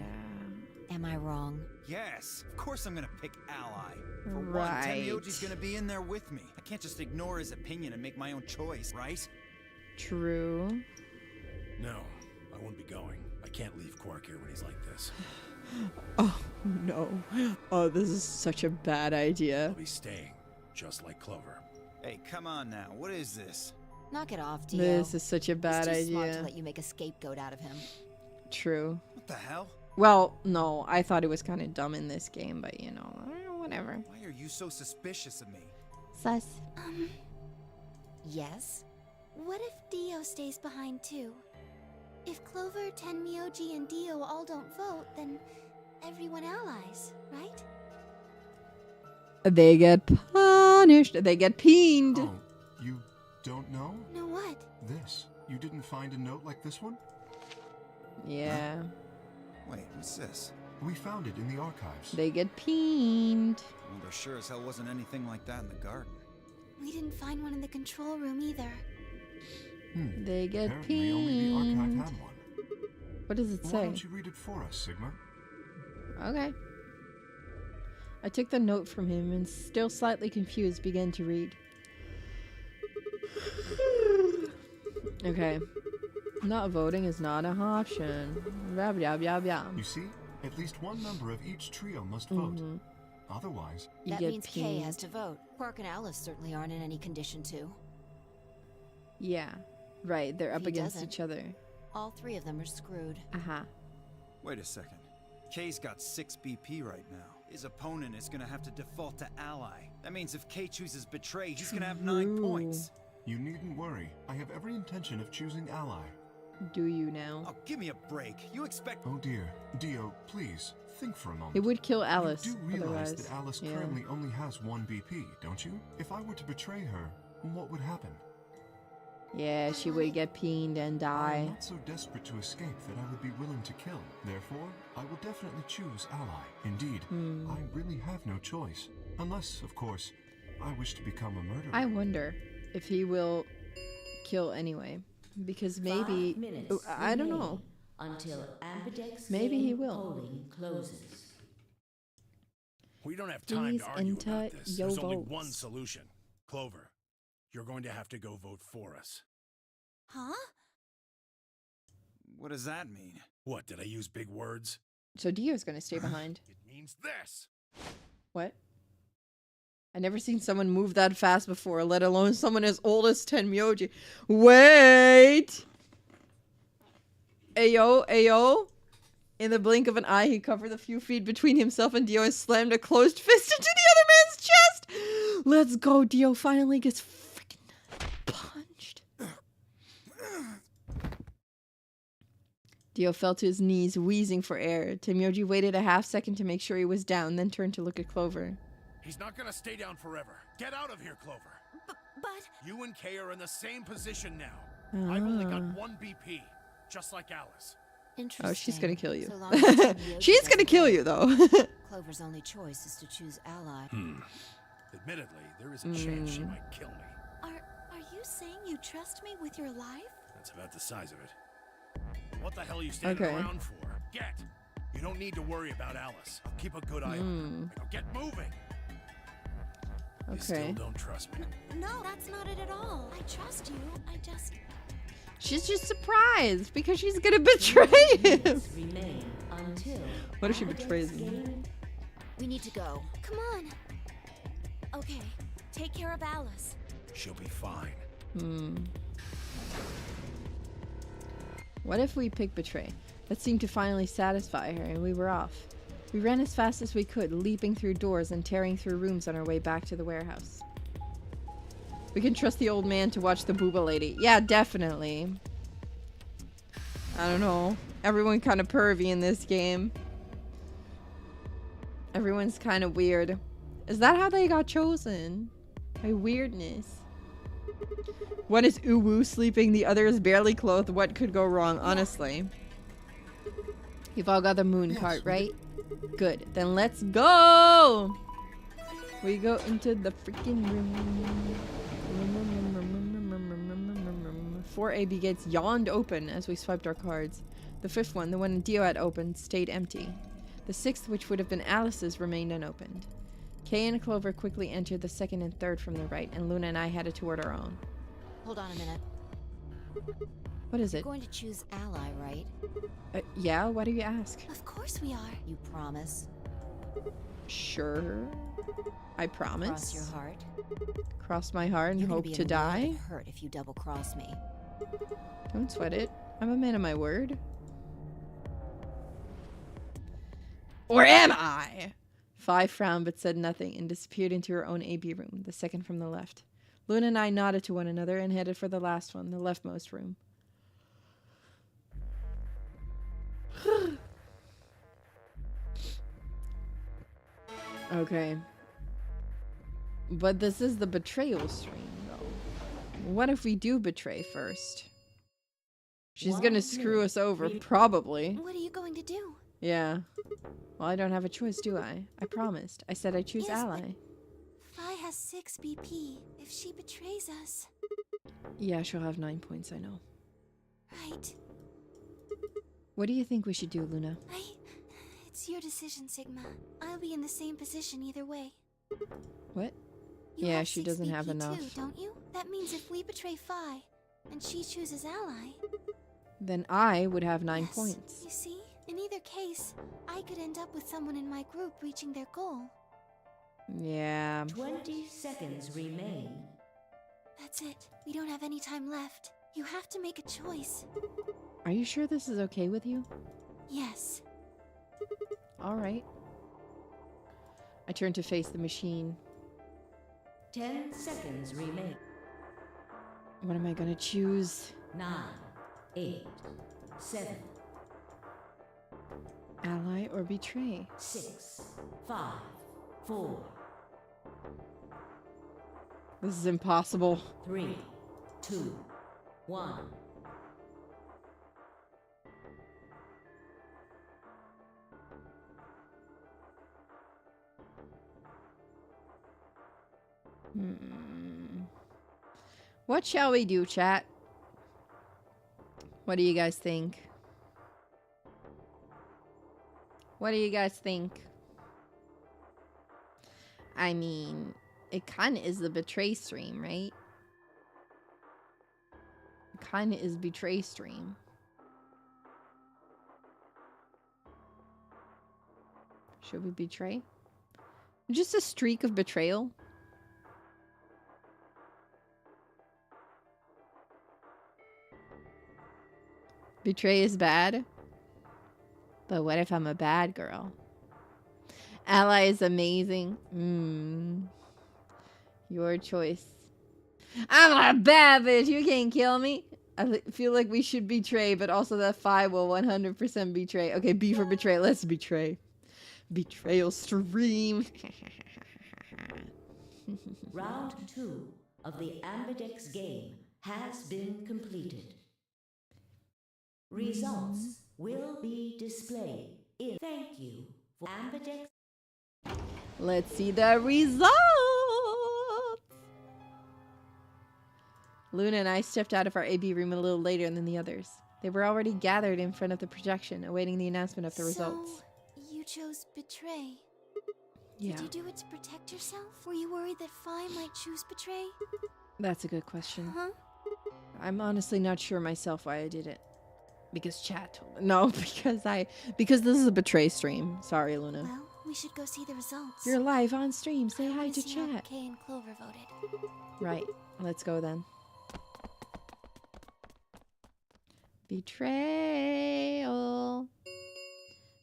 Am I wrong? Yes. Of course I'm gonna pick ally. For one, Right. Tenmyoji's gonna be in there with me. I can't just ignore his opinion and make my own choice, right? True. No, I won't be going. I can't leave Quark here when he's like this. Oh, no. Oh, this is such a bad idea. I'll be staying, just like Clover. Hey, come on now. What is this? Knock it off, Dio. This is such a bad He's too smart idea. to let you make a scapegoat out of him. True. What the hell? Well, no, I thought it was kind of dumb in this game, but you know, whatever. Why are you so suspicious of me? Sus. Yes? What if Dio stays behind too? If Clover, Tenmyoji, and Dio all don't vote, then everyone allies, right? They get punished. They get peened. Oh, you don't know? Know what? This. You didn't find a note like this one? Yeah. Wait, what's this? We found it in the archives. They get peened. Well, there sure as hell wasn't anything like that in the garden. We didn't find one in the control room either. They get Apparently only the archive peened. had one. What does it Why say? don't you read it for us, Sigma? Okay. I took the note from him and, still slightly confused, began to read. Okay. Not voting is not an option. Yab, yab, yab, yab. You see, at least one member of each trio must vote. Otherwise, You That get means Kay has peened. to vote. Quark and Alice certainly aren't in any condition to. Yeah. Right, they're If up he against doesn't, each other. All three of them are screwed. Wait a second. Kay's got 6 BP right now. His opponent is gonna have to default to ally. That means if Kay chooses betray, he's gonna have 9 points. you needn't worry. I have every intention of choosing ally. Do you now? Oh, give me a break. You expect... Oh dear. Dio, please, think for a moment. It would kill Alice. You do realize otherwise. that Alice Yeah. currently only has 1 BP, don't you? If I were to betray her, what would happen? Yeah, she would get peened and I die. am not so desperate to escape that I would be willing to kill. Therefore, I will definitely choose ally. Indeed, I really have no choice. Unless, of course, I wish to become a murderer. I wonder if he will kill anyway. Because maybe... 5 minutes I don't know. until ambidex Maybe he game will. polling closes. We don't have time Please to argue enter about this. your There's only votes. one solution. Clover, you're going to have to go vote for us. Huh? What does that mean? What, did I use big words? So Dio's gonna stay behind. It means this. What? I never seen someone move that fast before, let alone someone as old as Tenmyoji. Wait! Ayo, ayo. In the blink of an eye, he covered the few feet between himself and Dio and slammed a closed fist into the other man's chest! Let's go, Dio finally gets freaking punched. Dio fell to his knees, wheezing for air. Tenmyoji waited a half second to make sure he was down, then turned to look at Clover. He's not gonna stay down forever. Get out of here, Clover. But... You and Kay are in the same position now. I've only got 1 BP, just like Alice. Interesting. Oh, she's gonna kill you. So long as Tenmyoji She's gonna doesn't kill vote, you, though. Clover's only choice is to choose ally. Admittedly, there is a chance she might kill me. Are you saying you trust me with your life? That's about the size of it. What the hell are you standing Okay. around for? Get! You don't need to worry about Alice. I'll keep a good eye on her. Now get moving! You still Okay. don't trust me. No, that's not it at all. I trust you. I just... She's just surprised because she's gonna betray him. Minutes remain until What if she ambidex betrays him? game We need to go. Come on. Okay, take care of Alice. She'll be fine. What if we pick betray? That seemed to finally satisfy her and we were off. We ran as fast as we could, leaping through doors and tearing through rooms on our way back to the warehouse. We can trust the old man to watch the booba lady. Yeah, definitely. I don't know. Everyone kind of pervy in this game. Everyone's kind of weird. Is that how they got chosen? By weirdness. One is uwu sleeping, the other is barely clothed. What could go wrong, honestly? You've all got the moon cart, right? Good. Then let's go! We go into the freaking room. 4 AB gates yawned open as we swiped our cards. The 5th one, the one Dio had opened, stayed empty. The 6th, which would have been Alice's, remained unopened. Kay and Clover quickly entered the 2nd and 3rd from the right, and Luna and I headed toward our own. Hold on a minute. What is it? You're going to choose ally, right? Yeah, why do you ask? Of course we are. You promise? Sure. I promise. Cross your heart. Cross my heart and hope to die. You're hurt if you double cross me. Don't sweat it. I'm a man of my word. Or am I? Fi frowned but said nothing and disappeared into her own AB room, the 2nd from the left. Luna and I nodded to one another and headed for the last one, the leftmost room. Okay. But this is the betrayal stream, though. What if we do betray first? She's gonna screw us over, probably. What are you going to do? Yeah. Well, I don't have a choice, do I? I promised. I said I'd choose ally. Fi has 6 BP. If she betrays us... Yeah, she'll have 9 points, I know. Right. What do you think we should do, Luna? It's your decision, Sigma. I'll be in the same position either way. What? You yeah, have she 6 doesn't BP have enough. too, don't you? That means if we betray Fi, and she chooses ally... Then I would have 9 yes. points. You see? In either case, I could end up with someone in my group reaching their goal. Yeah. 20 seconds remain. That's it. We don't have any time left. You have to make a choice. Are you sure this is okay with you? Yes. Alright. I turn to face the machine. 10 seconds remain. What am I gonna choose? 9, 8, 7. Ally or betray? 6, 5, 4. This is impossible. 3, 2, 1. What shall we do, chat? What do you guys think? What do you guys think? I mean, it kind of is the betray stream, right? It kind of is betray stream. Should we betray? Just a streak of betrayal? Betray is bad? But what if I'm a bad girl? Ally is amazing. Your choice. I'm a bad bitch. You can't kill me. I feel like we should betray, but also that Fi will 100% betray. Okay, B for betray. Let's betray. Betrayal stream. Round 2 of the Ambidex game has been completed. Results will be displayed in. Thank you for Ambidex. Let's see the results. Luna and I stepped out of our AB room a little later than the others. They were already gathered in front of the projection, awaiting the announcement of the results. You chose betray. Yeah. Did you do it to protect yourself? Were you worried that Fi might choose betray? That's a good question. Huh? I'm honestly not sure myself why I did it. Because chat told me. No, because this is a betray stream. Sorry, Luna. Well, we should go see the results. You're live on stream. Say hi to see how chat. Kay and Clover voted. Right. Let's go then. Betrayal.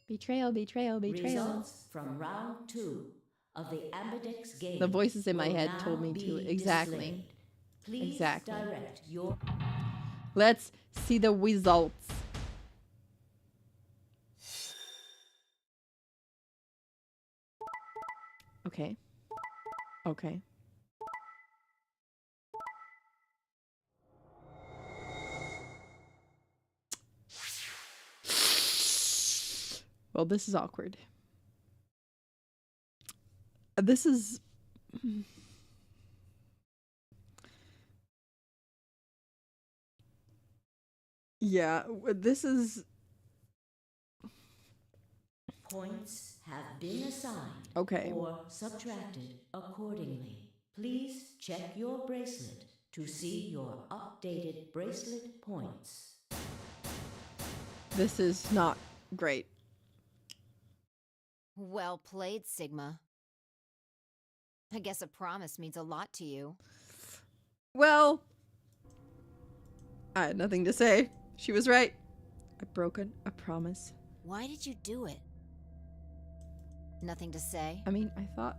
Betrayal, betrayal, betrayal. Results from round 2 of the Ambidex game. The voices in my will head now told me to. be Exactly. displayed. Please Exactly. direct your Let's see the results. Okay. Okay. Well, this is awkward. This is... Yeah, this is... points have been assigned Okay. or subtracted accordingly. Please check your bracelet to see your updated bracelet points. This is not great. Well played, Sigma. I guess a promise means a lot to you. Well, I had nothing to say. She was right. I've broken a promise. Why did you do it? Nothing to say? I mean,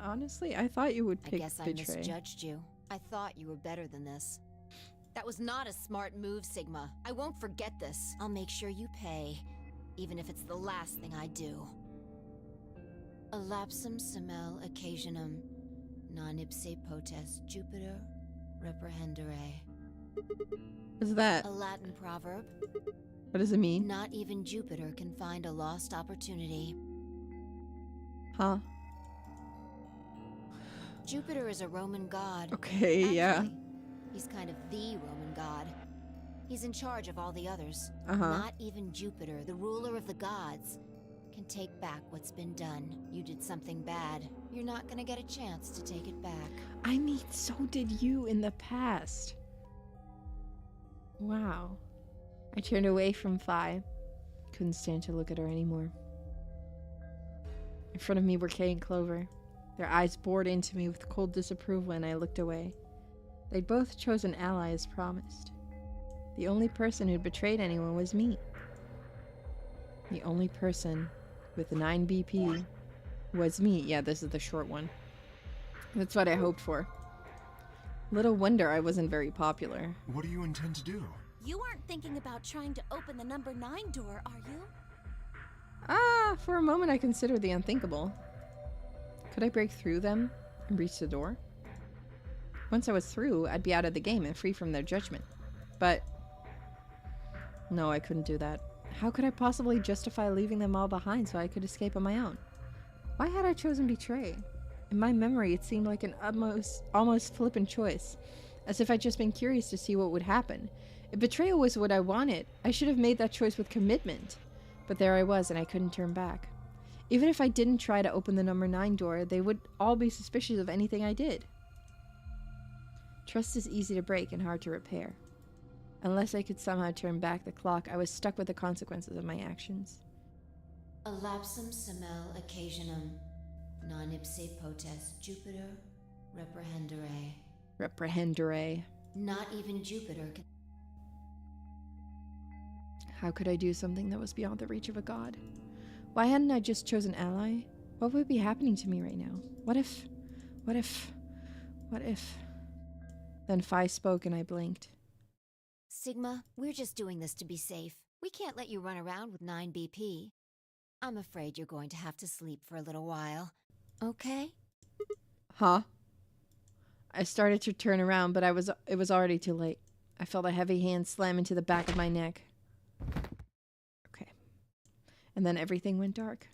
honestly, I thought you would I pick guess I betray. misjudged you. I thought you were better than this. That was not a smart move, Sigma. I won't forget this. I'll make sure you pay, even if it's the last thing I do. Elapsum semel occasionum, non ipse potest Jupiter reprehendere. What's that? A Latin proverb. What does it mean? Not even Jupiter can find a lost opportunity. Huh? Jupiter is a Roman god. Okay, Actually, yeah. He's kind of the Roman god. He's in charge of all the others. Uh-huh. Not even Jupiter, the ruler of the gods, can take back what's been done. You did something bad. You're not gonna get a chance to take it back. I mean, so did you in the past. Wow. I turned away from Phi. Couldn't stand to look at her anymore. In front of me were Kay and Clover. Their eyes bored into me with cold disapproval, and I looked away. They'd both chosen ally as promised. The only person who'd betrayed anyone was me. The only person with 9 BP was me. Yeah, this is the short one. That's what I hoped for. Little wonder I wasn't very popular. What do you intend to do? You aren't thinking about trying to open the number 9 door, are you? For a moment I considered the unthinkable. Could I break through them and reach the door? Once I was through, I'd be out of the game and free from their judgment. But no, I couldn't do that. How could I possibly justify leaving them all behind so I could escape on my own? Why had I chosen betray? In my memory, it seemed like an almost flippant choice, as if I'd just been curious to see what would happen. If betrayal was what I wanted, I should have made that choice with commitment. But there I was, and I couldn't turn back. Even if I didn't try to open the number 9 door, they would all be suspicious of anything I did. Trust is easy to break and hard to repair. Unless I could somehow turn back the clock, I was stuck with the consequences of my actions. Elapsum semel occasionum, non ipse potest Jupiter reprehendere. Reprehendere. Not even Jupiter can... How could I do something that was beyond the reach of a god? Why hadn't I just chosen ally? What would be happening to me right now? What if... Then Phi spoke and I blinked. Sigma, we're just doing this to be safe. We can't let you run around with 9 BP. I'm afraid you're going to have to sleep for a little while. Okay? Huh? I started to turn around, but it was already too late. I felt a heavy hand slam into the back of my neck. Okay. And then everything went dark.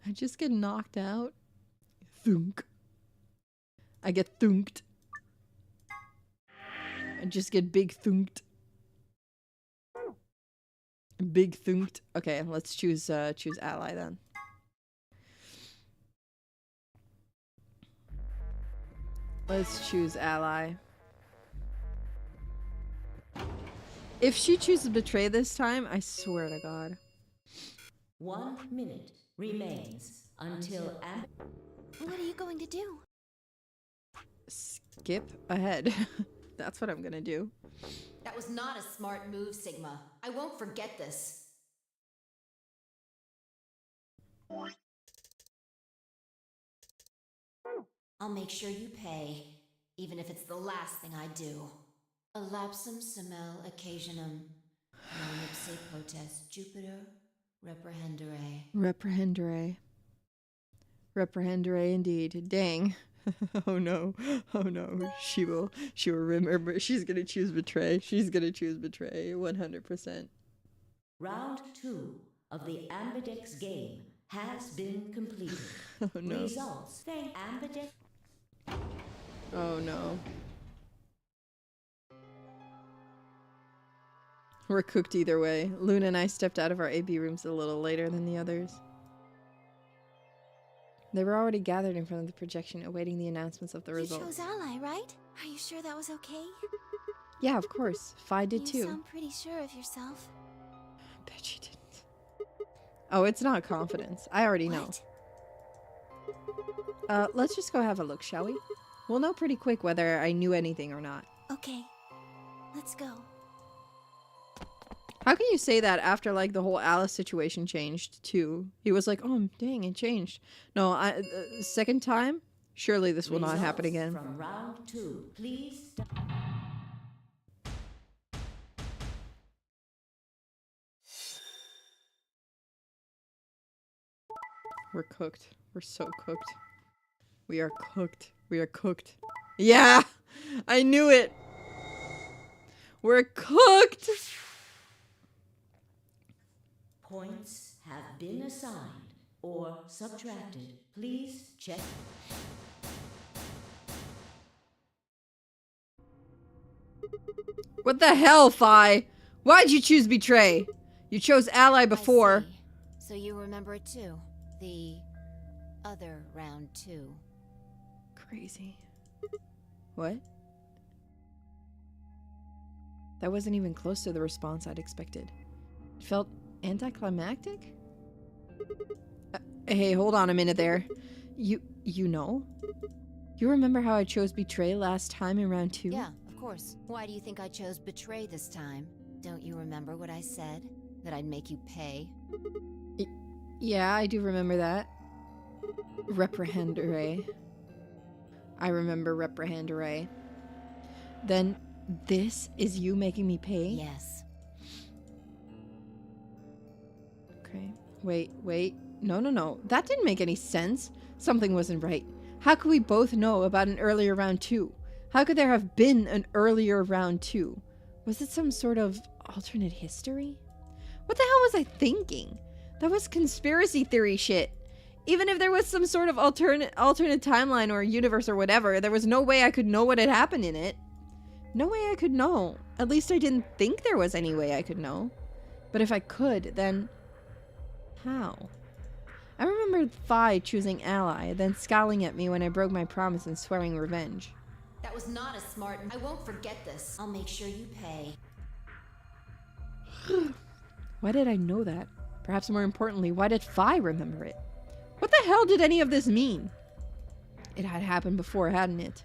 I just get knocked out. Thunk. I get thunked. I just get big thunked. Big thunked. Okay, let's choose ally then. Let's choose ally. If she chooses betray this time, I swear to God. 1 minute remains until What are you going to do? Skip ahead. That's what I'm gonna do. That was not a smart move, Sigma. I won't forget this. I'll make sure you pay, even if it's the last thing I do. A lapsum semel occasionum, non ipse potest Jupiter, reprehendere. Reprehendere. Reprehendere indeed. Dang. Oh no. Oh no. She will remember. She's gonna choose betray. She's gonna choose betray. 100%. Round 2 of the Ambidex game has been completed. Oh no. Results. Thank Ambidex. Oh no. We're cooked either way. Luna and I stepped out of our AB rooms a little later than the others. They were already gathered in front of the projection, awaiting the announcements of the results. You chose Ally, right? Are you sure that was okay? Yeah, of course. Fi did too. You sound pretty sure of yourself. I bet she didn't. Oh, it's not confidence. I already know. Let's just go have a look, shall we? We'll know pretty quick whether I knew anything or not. Okay, let's go. How can you say that after, like, the whole Alice situation changed, too? He was like, oh, dang, it changed. No, second time? Surely this will not happen again. From round 2, please. We're cooked. We're so cooked. We are cooked. We are cooked. Yeah! I knew it! We're cooked! Points have been assigned or subtracted. Please check. What the hell, Fi? Why'd you choose betray? You chose ally before. I see. So you remember it too. The other round 2. Crazy. What? That wasn't even close to the response I'd expected. It felt anticlimactic? Hey, hold on a minute there. You know? You remember how I chose betray last time in round 2? Yeah, of course. Why do you think I chose betray this time? Don't you remember what I said? That I'd make you pay? Yeah, I do remember that. Reprehendere. I remember reprehendere. Then this is you making me pay? Yes. Okay. Wait. No. That didn't make any sense. Something wasn't right. How could we both know about an earlier round 2? How could there have been an earlier round 2? Was it some sort of alternate history? What the hell was I thinking? That was conspiracy theory shit. Even if there was some sort of alternate timeline or universe or whatever, there was no way I could know what had happened in it. No way I could know. At least I didn't think there was any way I could know. But if I could, then how? I remembered Fi choosing ally, then scowling at me when I broke my promise and swearing revenge. That was not a smart... I won't forget this. I'll make sure you pay. Why did I know that? Perhaps more importantly, why did Fi remember it? What the hell did any of this mean? It had happened before, hadn't it?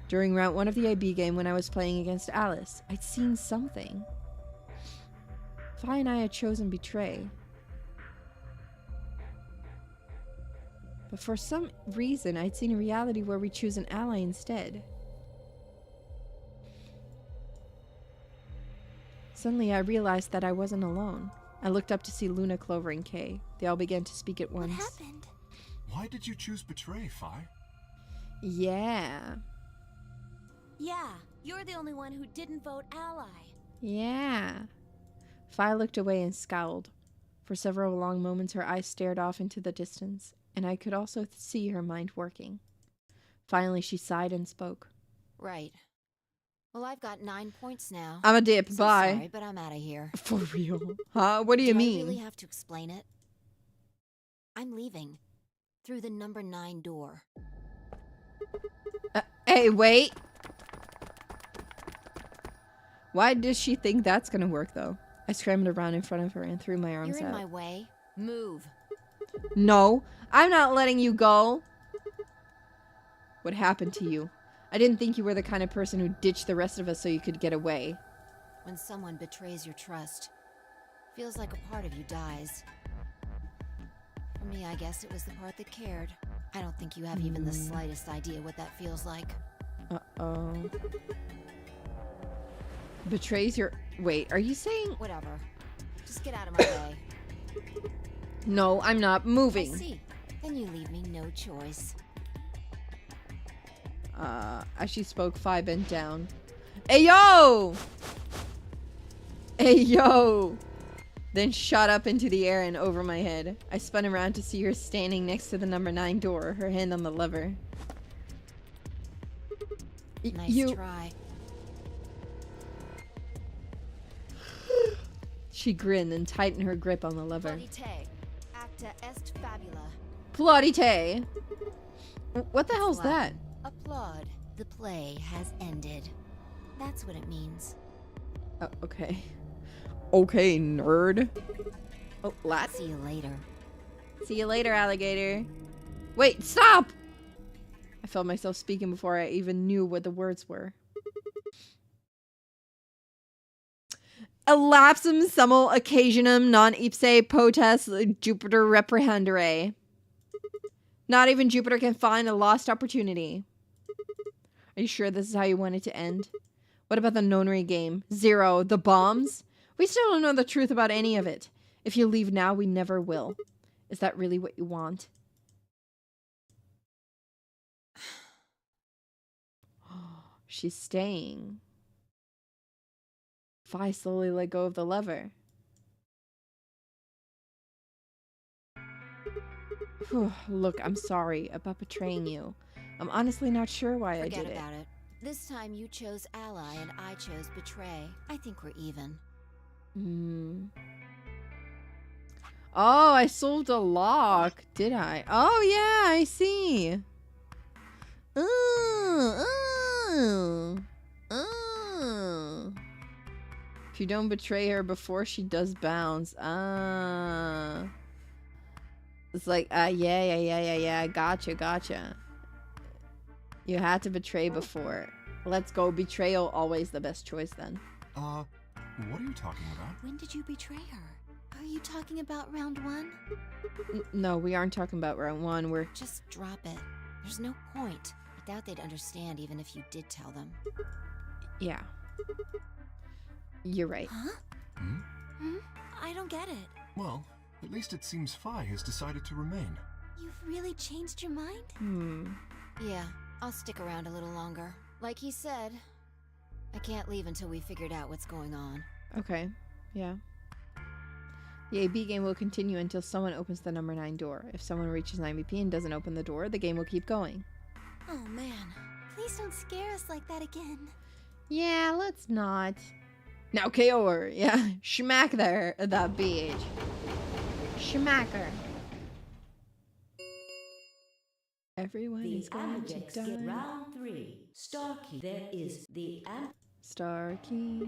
During round 1 of the AB game when I was playing against Alice, I'd seen something. Fi and I had chosen betray. But for some reason, I'd seen a reality where we choose an ally instead. Suddenly, I realized that I wasn't alone. I looked up to see Luna, Clover, and Kay. They all began to speak at once. What happened? Why did you choose betray, Fi? Yeah. Yeah, you're the only one who didn't vote ally. Yeah. Fi looked away and scowled. For several long moments, her eyes stared off into the distance, and I could also see her mind working. Finally, she sighed and spoke. Right. Well, I've got 9 points now. I'm a dip. So Bye. Sorry, but I'm out of here. For real? Huh? What do you mean? I really have to explain it? I'm leaving. Through the number 9 door. Hey, wait. Why does she think that's gonna work, though? I scrambled around in front of her and threw my arms You're in out. my way. Move. No, I'm not letting you go. What happened to you? I didn't think you were the kind of person who ditched the rest of us so you could get away. When someone betrays your trust, feels like a part of you dies. For me, I guess it was the part that cared. I don't think you have even the slightest idea what that feels like. Uh-oh. Betrays your... Wait, are you saying... Whatever. Just get out of my way. No, I'm not moving. I see. Then you leave me no choice. As she spoke, Phi bent down. Hey, yo! Hey, yo! Then shot up into the air and over my head. I spun around to see her standing next to the number 9 door, her hand on the lever. Nice try. She grinned and tightened her grip on the lever. Plaudite. Acta est fabula. Plaudite. What the hell's that? Applaud. The play has ended. That's what it means. Oh, okay. Okay, nerd. Oh, Latin. See you later. See you later, alligator. Wait, stop! I felt myself speaking before I even knew what the words were. Elapsum summum occasionum non ipse potest Jupiter reprehendere. Not even Jupiter can find a lost opportunity. Are you sure this is how you want it to end? What about the nonary game? 0. The bombs? We still don't know the truth about any of it. If you leave now, we never will. Is that really what you want? She's staying. Phi slowly let go of the lever. Look, I'm sorry about betraying you. I'm honestly not sure why I did it. Forget about it. This time you chose ally and I chose betray. I think we're even. Oh, I solved a lock, did I? Oh, yeah, I see. If you don't betray her before she does bounce. It's like, yeah, gotcha. You had to betray before. Let's go. Betrayal, always the best choice then. What are you talking about? When did you betray her? Are you talking about round 1? No, we aren't talking about round 1. We're... Just drop it. There's no point. I doubt they'd understand even if you did tell them. Yeah. You're right. Huh? I don't get it. Well, at least it seems Phi has decided to remain. You've really changed your mind? Yeah, I'll stick around a little longer. Like he said, I can't leave until we figured out what's going on. Okay, yeah. The AB game will continue until someone opens the number 9 door. If someone reaches 9 BP and doesn't open the door, the game will keep going. Oh man, please don't scare us like that again. Yeah, let's not. Now KO her. Yeah, smack there, that bitch. Smack her. Everyone is going to Amadex die. get round 3. Star key. There is the Star keys.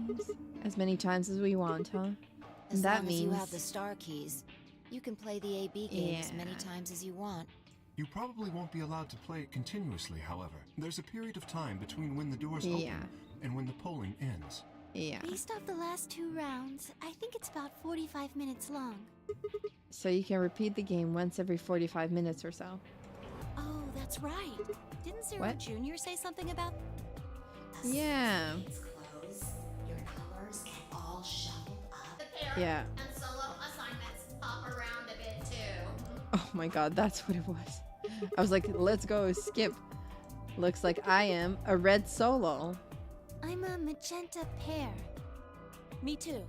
As many times as we want, huh? As that long means as you have the star keys, you can play the AB game as many times as you want. You probably won't be allowed to play it continuously, however. There's a period of time between when the doors open and when the polling ends. Yeah. Based off the last 2 rounds, I think it's about 45 minutes long. So you can repeat the game once every 45 minutes or so. Oh, that's right. Didn't Zero What? Jr. say something about... Yeah. Close. Your colors get all shuffled up. Yeah. And solo assignments hop around a bit too. Oh my god, that's what it was. I was like, let's go, skip. Looks like I am a red solo. I'm a magenta pair. Me too.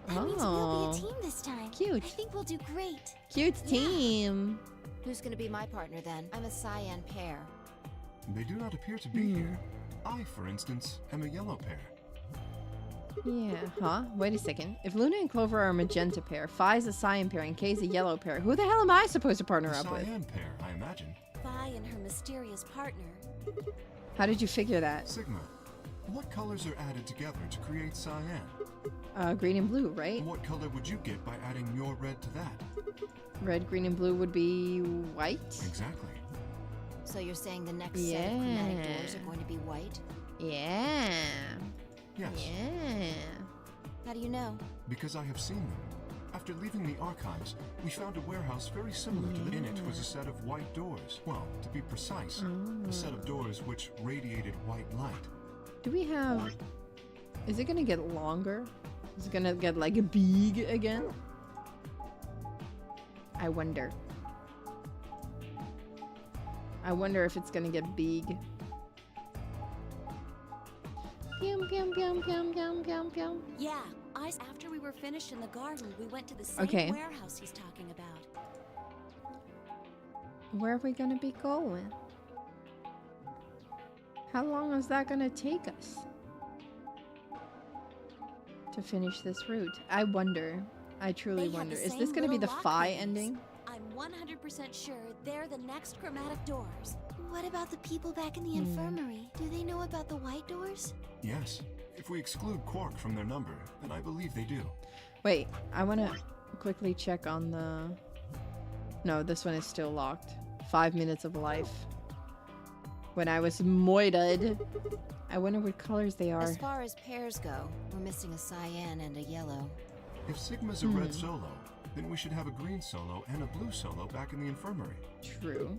That means we'll be a team this time. Cute. I think we'll do great. Cute team. Who's gonna be my partner then? I'm a cyan pair. They do not appear to be here. I, for instance, am a yellow pair. Yeah, huh? Wait a second. If Luna and Clover are a magenta pair, Phi's a cyan pair, and Kay's a yellow pair, who the hell am I supposed to partner up with? Cyan pair, I imagine. Phi and her mysterious partner. How did you figure that? Sigma, what colors are added together to create cyan? Green and blue, right? What color would you get by adding your red to that? Red, green, and blue would be white? Exactly. So you're saying the next set of chromatic doors are going to be white? Yeah. Yes. Yeah. How do you know? Because I have seen them. After leaving the archives, we found a warehouse very similar to the. In it was a set of white doors. Well, to be precise, a set of doors which radiated white light. Do we have... Is it gonna get longer? Is it gonna get like big again? I wonder. I wonder if it's gonna get big. Pew, pew, pew, pew, pew, pew, pew. Yeah, after we were finished in the garden, we went to the same warehouse he's talking about. Where are we gonna be going? How long is that gonna take us to finish this route? I wonder. I truly wonder. Is this gonna be the Phi ending? I'm 100% sure they're the next chromatic doors. What about the people back in the infirmary? Do they know about the white doors? Yes. If we exclude Quark from their number, then I believe they do. Wait, I wanna quickly check on the... No, this one is still locked. 5 minutes of life. When I was moited. I wonder what colors they are. As far as pairs go, we're missing a cyan and a yellow. If Sigma's a red solo, then we should have a green solo and a blue solo back in the infirmary. True.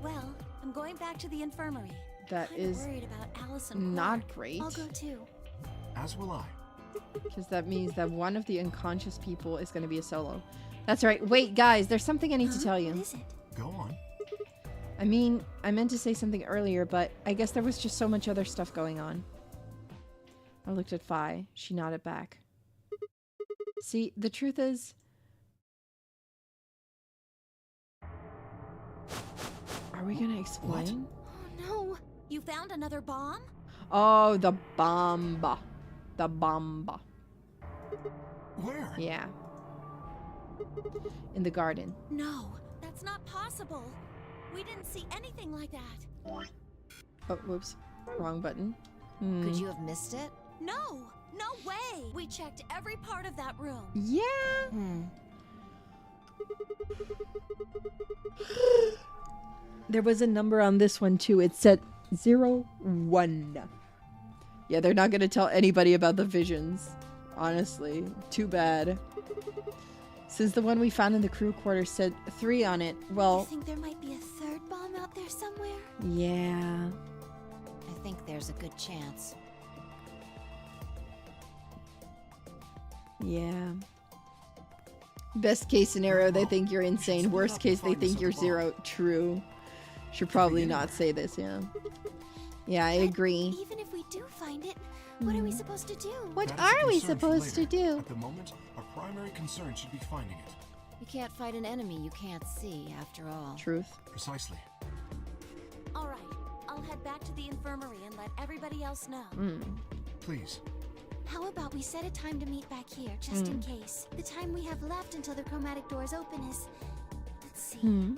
Well, I'm going back to the infirmary. That is worried about Alice and not Quark. great. I'll go too. As will I. Because that means that one of the unconscious people is going to be a solo. That's right. Wait, guys, there's something I need to tell you. What is it? Go on. I mean, I meant to say something earlier, but I guess there was just so much other stuff going on. I looked at Phi. She nodded back. See, the truth is... Are we gonna explain? Oh no! You found another bomb? Oh, the bomba. The bomba. Where? Yeah. In the garden. No, that's not possible. We didn't see anything like that. Oh, whoops. Wrong button. Could you have missed it? No! No way! We checked every part of that room. Yeah. There was a number on this one too. It said 01. Yeah, they're not gonna tell anybody about the visions. Honestly. Too bad. Since the one we found in the crew quarters said 3 on it, well... You think there might be a third bomb out there somewhere? Yeah. I think there's a good chance. Yeah. Best case scenario, they think you're insane. Worst case, they think you're 0. True. Should probably not say this, yeah. Yeah, I agree. Even if we do find it, what are we supposed to do? What are we supposed to do? At the moment, our primary concern should be finding it. You can't fight an enemy you can't see, after all. Truth. Precisely. All right, I'll head back to the infirmary and let everybody else know. Please. How about we set a time to meet back here, just in case? The time we have left until the chromatic doors open is... Let's see.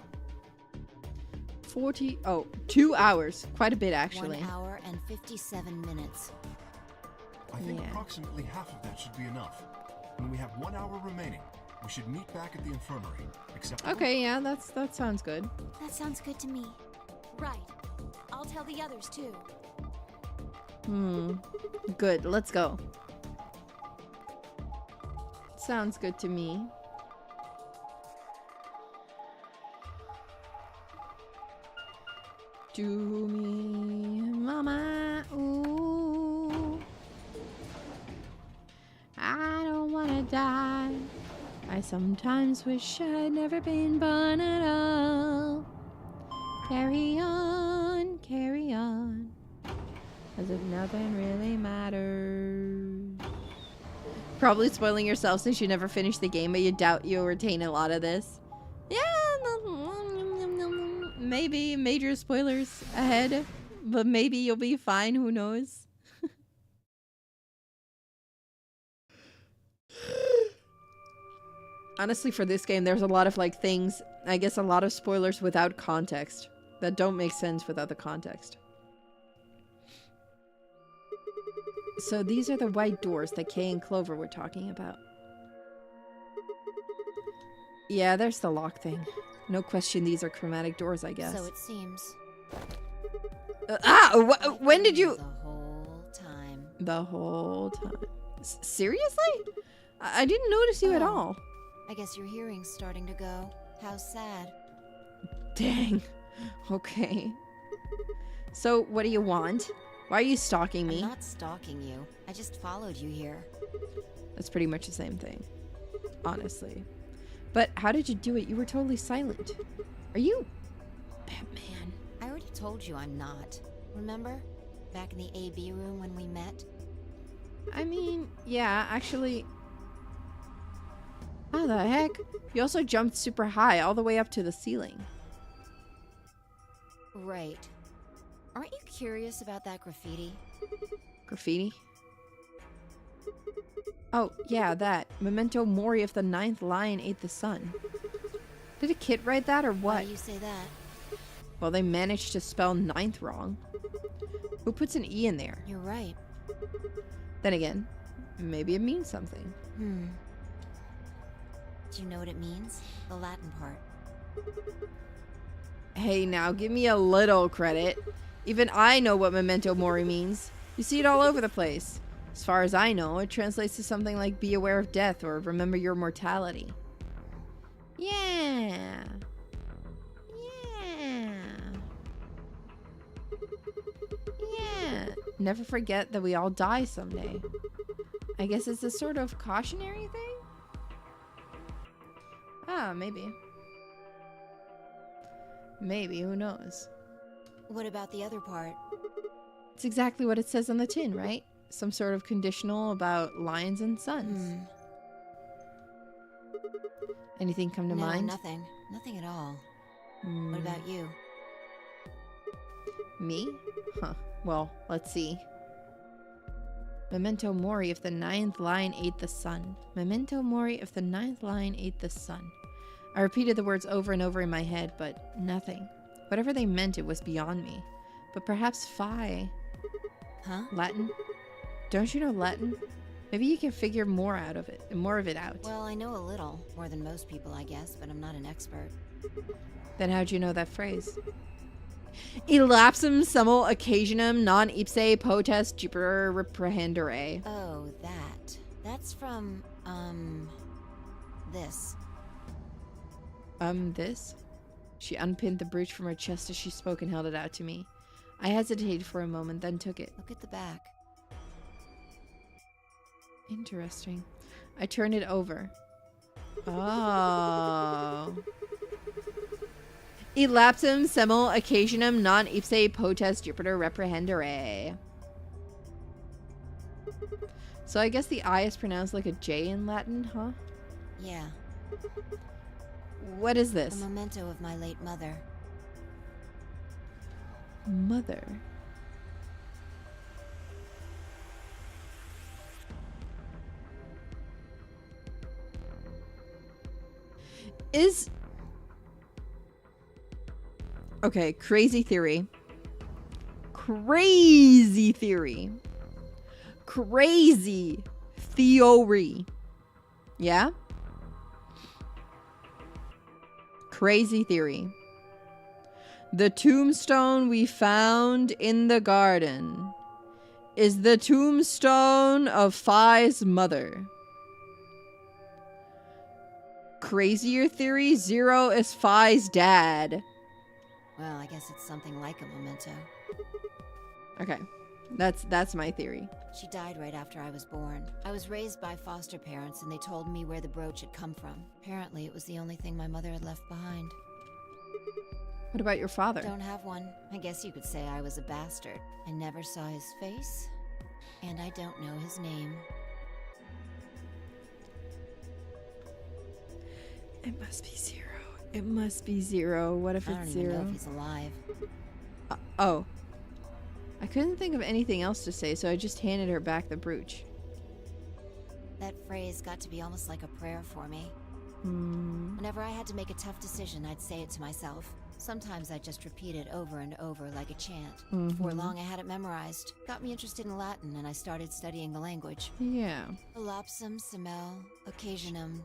2 hours. Quite a bit, actually. 1 hour and 57 minutes. I think approximately half of that should be enough. When we have 1 hour remaining, we should meet back at the infirmary. Acceptable? Okay, yeah, that sounds good. That sounds good to me. Right. I'll tell the others, too. Good, let's go. Sounds good to me. Do me, mama, ooh. I don't wanna die. I sometimes wish I'd never been born at all. Carry on, as if nothing really matters. Probably spoiling yourself since you never finished the game, but you doubt you'll retain a lot of this. Yeah, maybe major spoilers ahead, but maybe you'll be fine, who knows? Honestly, for this game, there's a lot of like things, I guess a lot of spoilers without context that don't make sense without the context. So these are the white doors that Kay and Clover were talking about. Yeah, there's the lock thing. No question these are chromatic doors, I guess. So it seems. When did you... The whole time. The whole time. Seriously? I didn't notice you at all. I guess your hearing's starting to go. How sad. Dang. Okay. So, what do you want? Why are you stalking me? I'm not stalking you. I just followed you here. That's pretty much the same thing. Honestly. But how did you do it? You were totally silent. Are you... Batman? I already told you I'm not. Remember? Back in the AB room when we met? I mean, yeah, actually... How the heck? You also jumped super high, all the way up to the ceiling. Right. Aren't you curious about that graffiti? Graffiti? Oh, yeah, that. Memento mori if the 9th lion ate the sun. Did a kid write that or what? Why do you say that? Well, they managed to spell 9th wrong. Who puts an E in there? You're right. Then again, maybe it means something. Do you know what it means? The Latin part. Hey, now, give me a little credit. Even I know what memento mori means. You see it all over the place. As far as I know, it translates to something like be aware of death or remember your mortality. Yeah. Yeah. Never forget that we all die someday. I guess it's a sort of cautionary thing? Ah, maybe. Maybe, who knows? What about the other part? It's exactly what it says on the tin, right? Some sort of conditional about lions and suns. Anything come to mind? Nothing. Nothing at all. What about you? Me? Huh. Well, let's see. Memento mori if the 9th lion ate the sun. Memento mori if the 9th lion ate the sun. I repeated the words over and over in my head, but nothing. Whatever they meant, it was beyond me. But perhaps phi. Huh? Latin? Don't you know Latin? Maybe you can figure more of it out. Well, I know a little. More than most people, I guess, but I'm not an expert. Then how'd you know that phrase? Elapsum semel occasionum non ipse potest Jupiter reprehendere. Oh, that. That's from, this. This? She unpinned the brooch from her chest as she spoke and held it out to me. I hesitated for a moment, then took it. Look at the back. Interesting. I turned it over. Oh. Elapsum semel occasionum non ipse potest Jupiter reprehendere. So I guess the I is pronounced like a J in Latin, huh? Yeah. What is this? A memento of my late mother. Mother. Okay, crazy theory. Crazy theory. Crazy theory. Yeah? Crazy theory. The tombstone we found in the garden is the tombstone of Phi's mother. Crazier theory, Zero is Phi's dad. Well, I guess it's something like a memento. Okay, that's my theory. She died right after I was born. I was raised by foster parents and they told me where the brooch had come from. Apparently it was the only thing my mother had left behind. What about your father? Don't have one. I guess you could say I was a bastard. I never saw his face, and I don't know his name. It must be Zero. It must be Zero. What if it's Zero? I don't even know if he's alive. Oh. I couldn't think of anything else to say, so I just handed her back the brooch. That phrase got to be almost like a prayer for me. Whenever I had to make a tough decision, I'd say it to myself. Sometimes I'd just repeat it over and over like a chant. Before long, I had it memorized. Got me interested in Latin, and I started studying the language. Yeah. Elapsum semel occasionum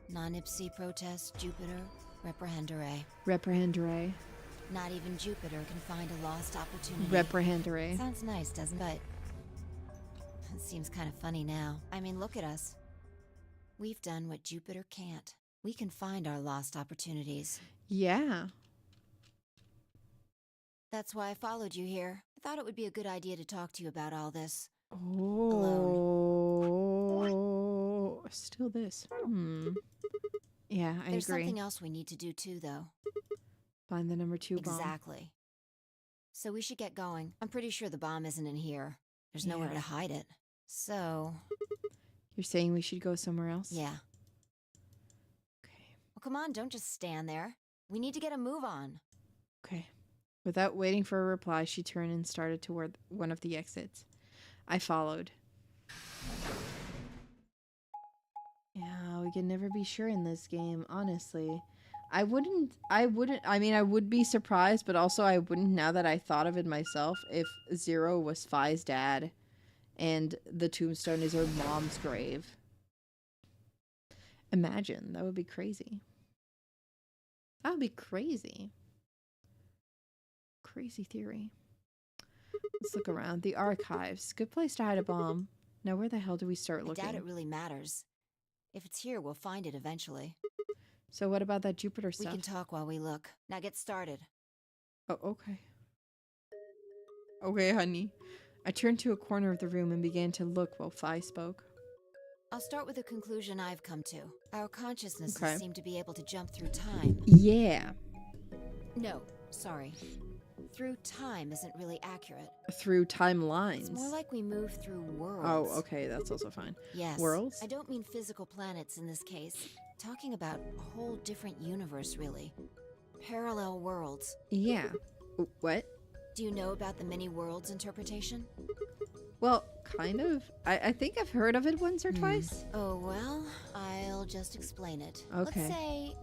non ipse potest Jupiter Reprehendere. Reprehendere. Not even Jupiter can find a lost opportunity. Reprehendere. Sounds nice, doesn't it? But it seems kind of funny now. I mean, look at us. We've done what Jupiter can't. We can find our lost opportunities. Yeah. That's why I followed you here. I thought it would be a good idea to talk to you about all this. Oh. Still this. Yeah, I There's agree. something else we need to do too, though. Find the number 2 bomb. Exactly. So we should get going. I'm pretty sure the bomb isn't in here. There's nowhere to hide it. So... You're saying we should go somewhere else? Yeah. Okay. Well, come on, don't just stand there. We need to get a move on. Okay. Without waiting for a reply, she turned and started toward one of the exits. I followed. Yeah, we can never be sure in this game, honestly. I would be surprised, but also I wouldn't, now that I thought of it myself, if Zero was Phi's dad and the tombstone is her mom's grave. Imagine, that would be crazy. That would be crazy. Crazy theory. Let's look around. The archives. Good place to hide a bomb. Now where the hell do we start looking? I doubt it really matters. If it's here, we'll find it eventually. So what about that Jupiter stuff? We can talk while we look. Now get started. Oh, okay. Okay, honey. I turned to a corner of the room and began to look while Phi spoke. I'll start with a conclusion I've come to. Our consciousnesses seem to be able to jump through time. Yeah. No, sorry. Through time isn't really accurate. Through timelines. It's more like we move through worlds. Oh, okay, that's also fine. Yes. Worlds? I don't mean physical planets in this case. Talking about a whole different universe, really. Parallel worlds. Yeah. What? Do you know about the many worlds interpretation? Well, kind of. I think I've heard of it once or twice. Oh, well, I'll just explain it. Okay. Let's say...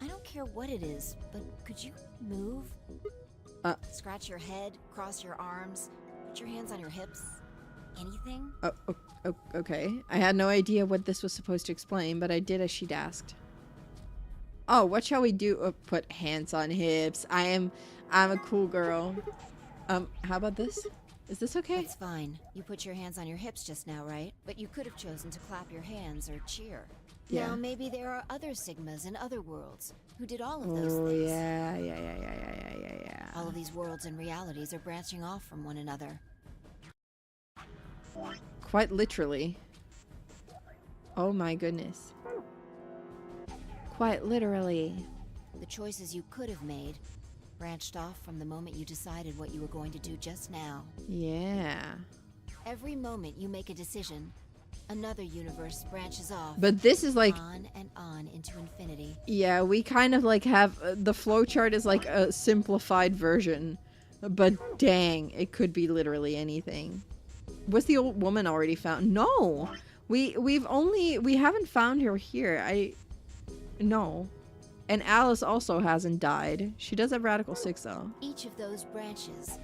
I don't care what it is, but could you move? Scratch your head, cross your arms, put your hands on your hips. Anything? Okay. I had no idea what this was supposed to explain, but I did as she'd asked. Oh, what shall we do? Put hands on hips. I'm a cool girl. How about this? Is this okay? That's fine. You put your hands on your hips just now, right? But you could have chosen to clap your hands or cheer. Yeah. Now maybe there are other Sigmas in other worlds who did all of those things. Yeah. All of these worlds and realities are branching off from one another. Quite literally. Oh my goodness. Quite literally. The choices you could have made branched off from the moment you decided what you were going to do just now. Yeah. Every moment you make a decision, another universe branches off. But this is like on and on into infinity. Yeah, we kind of like have the flowchart is like a simplified version, but dang, it could be literally anything. Was the old woman already found? No, we haven't found her here. No, and Alice also hasn't died. She does have Radical 6 though. Each of those branches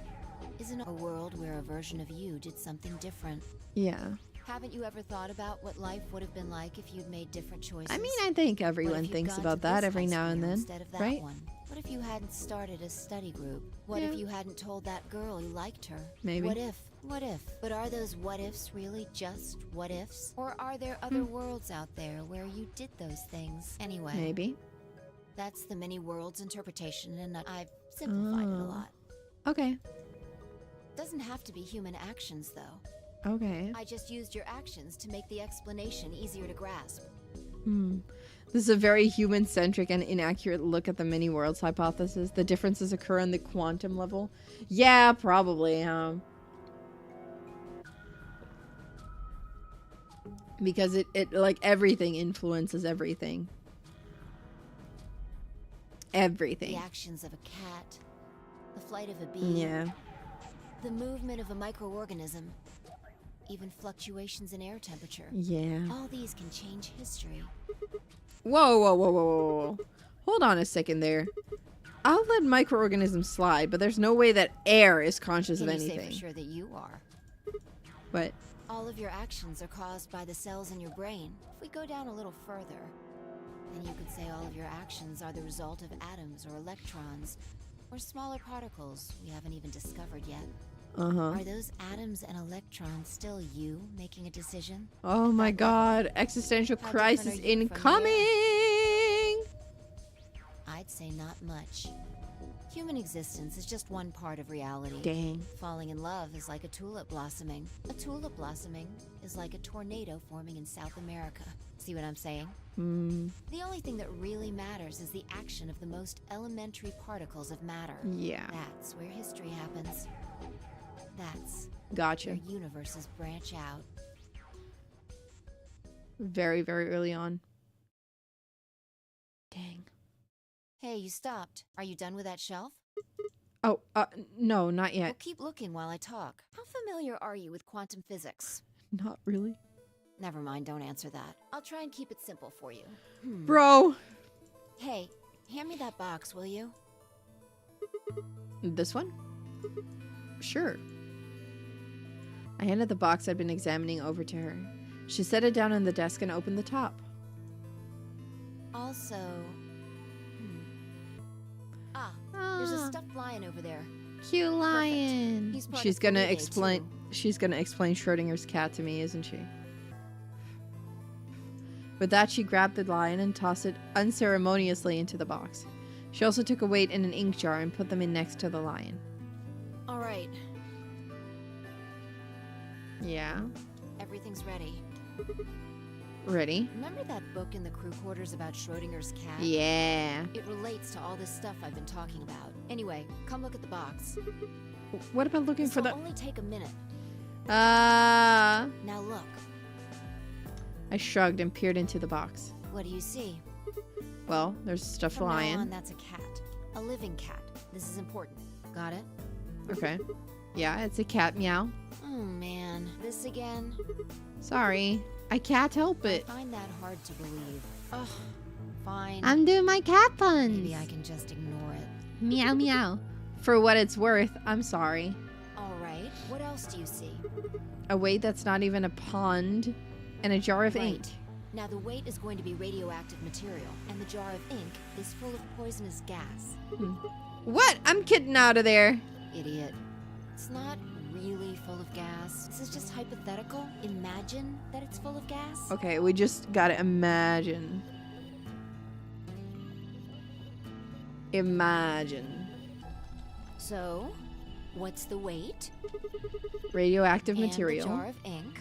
isn't a world where a version of you did something different. Yeah. Haven't you ever thought about what life would have been like if you'd made different choices? I mean, I think everyone thinks about that every now and then, instead of that right? one? What if you hadn't started a study group? What if you hadn't told that girl you liked her? Maybe. What if? What if? But are those what ifs really just what ifs? Or are there other worlds out there where you did those things? Anyway. Maybe. That's the many worlds interpretation, and I've simplified it a lot. Okay. Doesn't have to be human actions, though. Okay. I just used your actions to make the explanation easier to grasp. This is a very human-centric and inaccurate look at the many worlds hypothesis. The differences occur on the quantum level. Yeah, probably, because it like everything influences everything. Everything. The actions of a cat, the flight of a bee, the movement of a microorganism, even fluctuations in air temperature. Yeah. All these can change history. Whoa. Hold on a second there. I'll let microorganisms slide, but there's no way that air is conscious of anything. Can you say for sure that you are? What? All of your actions are caused by the cells in your brain. If we go down a little further, then you could say all of your actions are the result of atoms or electrons, or smaller particles we haven't even discovered yet. Are those atoms and electrons still you making a decision? Oh my god, existential crisis incoming! I'd say not much. Human existence is just one part of reality. Dang. Falling in love is like a tulip blossoming. A tulip blossoming is like a tornado forming in South America. See what I'm saying? The only thing that really matters is the action of the most elementary particles of matter. Yeah. That's where history happens. That's Gotcha. where universes branch out. Very, very early on. Dang. Hey, you stopped. Are you done with that shelf? Oh, no, not Well, yet. keep looking while I talk. How familiar are you with quantum physics? Not really. Never mind, don't answer that. I'll try and keep it simple for you. Bro! Hey, hand me that box, will you? This one? Sure. I handed the box I'd been examining over to her. She set it down on the desk and opened the top. Also... there's a stuffed lion over there. Cute lion. He's part She's of gonna Holiday, explain. too. She's gonna explain Schrodinger's cat to me, isn't she? With that, she grabbed the lion and tossed it unceremoniously into the box. She also took a weight and an ink jar and put them in next to the lion. All right, Yeah. everything's ready. Ready? Remember that book in the crew quarters about Schrodinger's cat? Yeah. It relates to all this stuff I've been talking about. Anyway, come look at the box. What about looking for This'll the... only take a minute. Now look. I shrugged and peered into the box. What do you see? Well, there's a stuffed From now lion. on, that's a cat. A living cat. This is important. Got it? Okay. Yeah, it's a cat. Meow. Oh man, this again? Sorry. I can't help it. I find that hard to believe. Ugh. Fine. I'm doing my cat puns. Maybe I can just ignore it. Meow meow. For what it's worth, I'm sorry. All right. What else do you see? A weight that's not even a pond, and a jar of ink. Now the weight is going to be radioactive material, and the jar of ink is full of poisonous gas. What? I'm kidding out of there. Idiot. It's not really full of gas. This is just hypothetical. Imagine that it's full of gas. Okay, we just gotta imagine. Imagine. So, what's the weight? Radioactive And material. the jar of ink.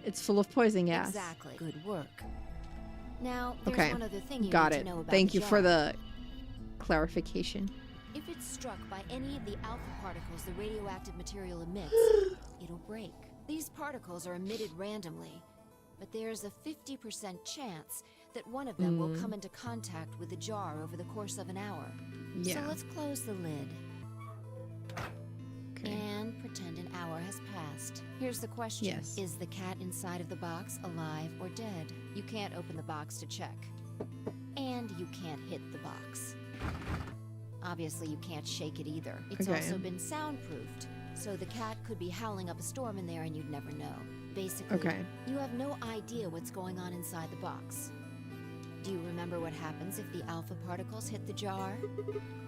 It's full of poison gas. Exactly. Good work. Now, there's Okay. one other thing you Got need it. to know about Thank the you for jar. the clarification. If it's struck by any of the alpha particles the radioactive material emits, it'll break. These particles are emitted randomly, but there's a 50% chance that one of them will come into contact with the jar over the course of an hour. Yeah. So let's close the lid. Okay. And pretend an hour has passed. Here's the question. Yes. Is the cat inside of the box alive or dead? You can't open the box to check. And you can't hit the box. Obviously, you can't shake it either. It's Okay. also been soundproofed, so the cat could be howling up a storm in there and you'd never know. Basically, Okay. you have no idea what's going on inside the box. Do you remember what happens if the alpha particles hit the jar?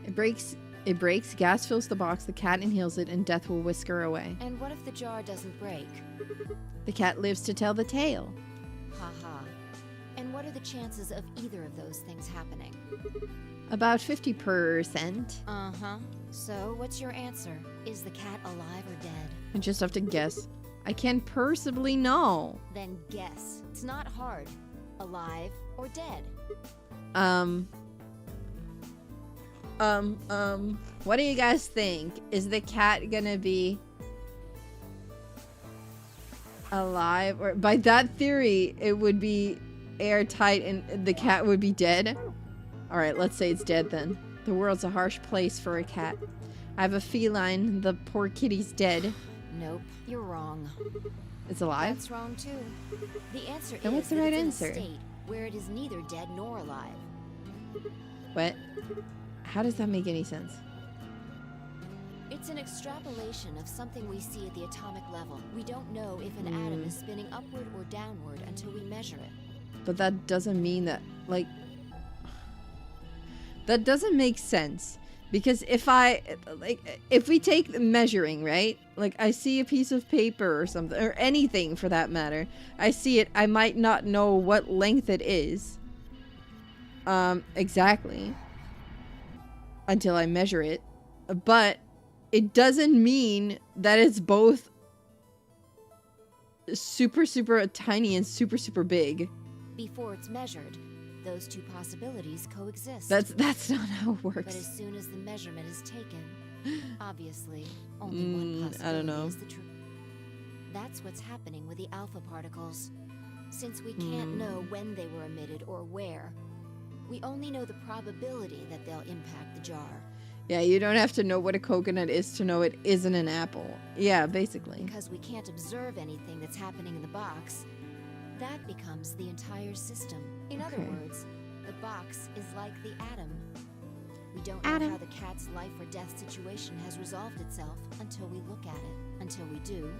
It breaks, gas fills the box, the cat inhales it, and death will whisk her away. And what if the jar doesn't break? The cat lives to tell the tale. Haha. And what are the chances of either of those things happening? About 50%. Uh-huh. So, what's your answer? Is the cat alive or dead? I just have to guess. I can't possibly know. Then guess. It's not hard. Alive or dead? What do you guys think? Is the cat gonna be alive? Or by that theory, it would be airtight and the cat would be dead? Alright, let's say it's dead then. The world's a harsh place for a cat. I have a feline. The poor kitty's dead. Nope, you're wrong. It's alive? That's wrong too. The answer Then is what's the that right it's answer? in a state where it is neither dead nor alive. What? How does that make any sense? It's an extrapolation of something we see at the atomic level. We don't know if an atom is spinning upward or downward until we measure it. But that doesn't mean that, like, That doesn't make sense. Because if we take the measuring, right? Like, I see a piece of paper or something, or anything for that matter. I see it, I might not know what length it is. Exactly. Until I measure it. But it doesn't mean that it's both super, super tiny and super, super big. Before it's measured, those two possibilities coexist. That's not how it works. But as soon as the measurement is taken, obviously, only one possibility I don't know. is the truth. That's what's happening with the alpha particles. Since we can't know when they were emitted or where, we only know the probability that they'll impact the jar. Yeah, you don't have to know what a coconut is to know it isn't an apple. Yeah, basically. Because we can't observe anything that's happening in the box, that becomes the entire system. In other words, the box is like the atom. We don't know how the cat's life or death situation has resolved itself until we look at it. Until we do,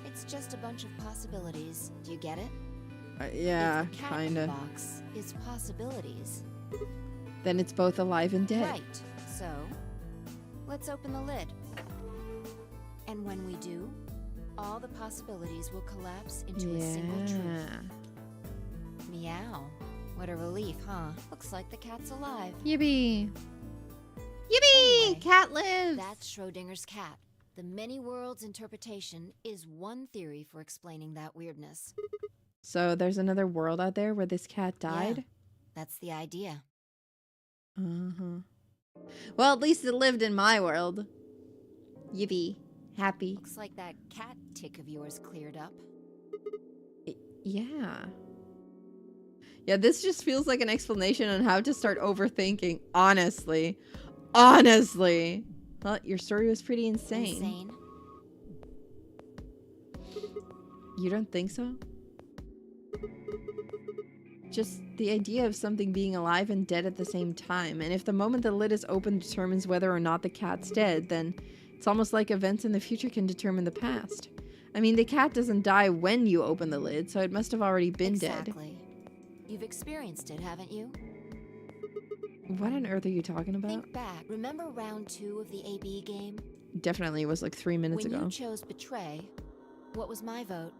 it's just a bunch of possibilities. Do you get it? Yeah, if the cat kinda. in the box is possibilities, Then it's both alive and dead. right? So, let's open the lid. And when we do, all the possibilities will collapse into a single truth. Meow. What a relief, huh? Looks like the cat's alive. Yippee! Yippee! Anyway, Cat lives! That's Schrodinger's cat. The many worlds interpretation is one theory for explaining that weirdness. So there's another world out there where this cat died? Yeah, that's the idea. Uh-huh. Well, at least it lived in my world. Yippee. Happy. Looks like that cat tick of yours cleared up. Yeah. Yeah, this just feels like an explanation on how to start overthinking. Honestly. Honestly. Well, your story was pretty insane. You don't think so? Just the idea of something being alive and dead at the same time. And if the moment the lid is open determines whether or not the cat's dead, then it's almost like events in the future can determine the past. I mean, the cat doesn't die when you open the lid, so it must have already been dead. Exactly. You've experienced it, haven't you? What on earth are you talking about? Think back. Remember round 2 of the AB game? Definitely was like 3 minutes When ago. you chose betray, what was my vote?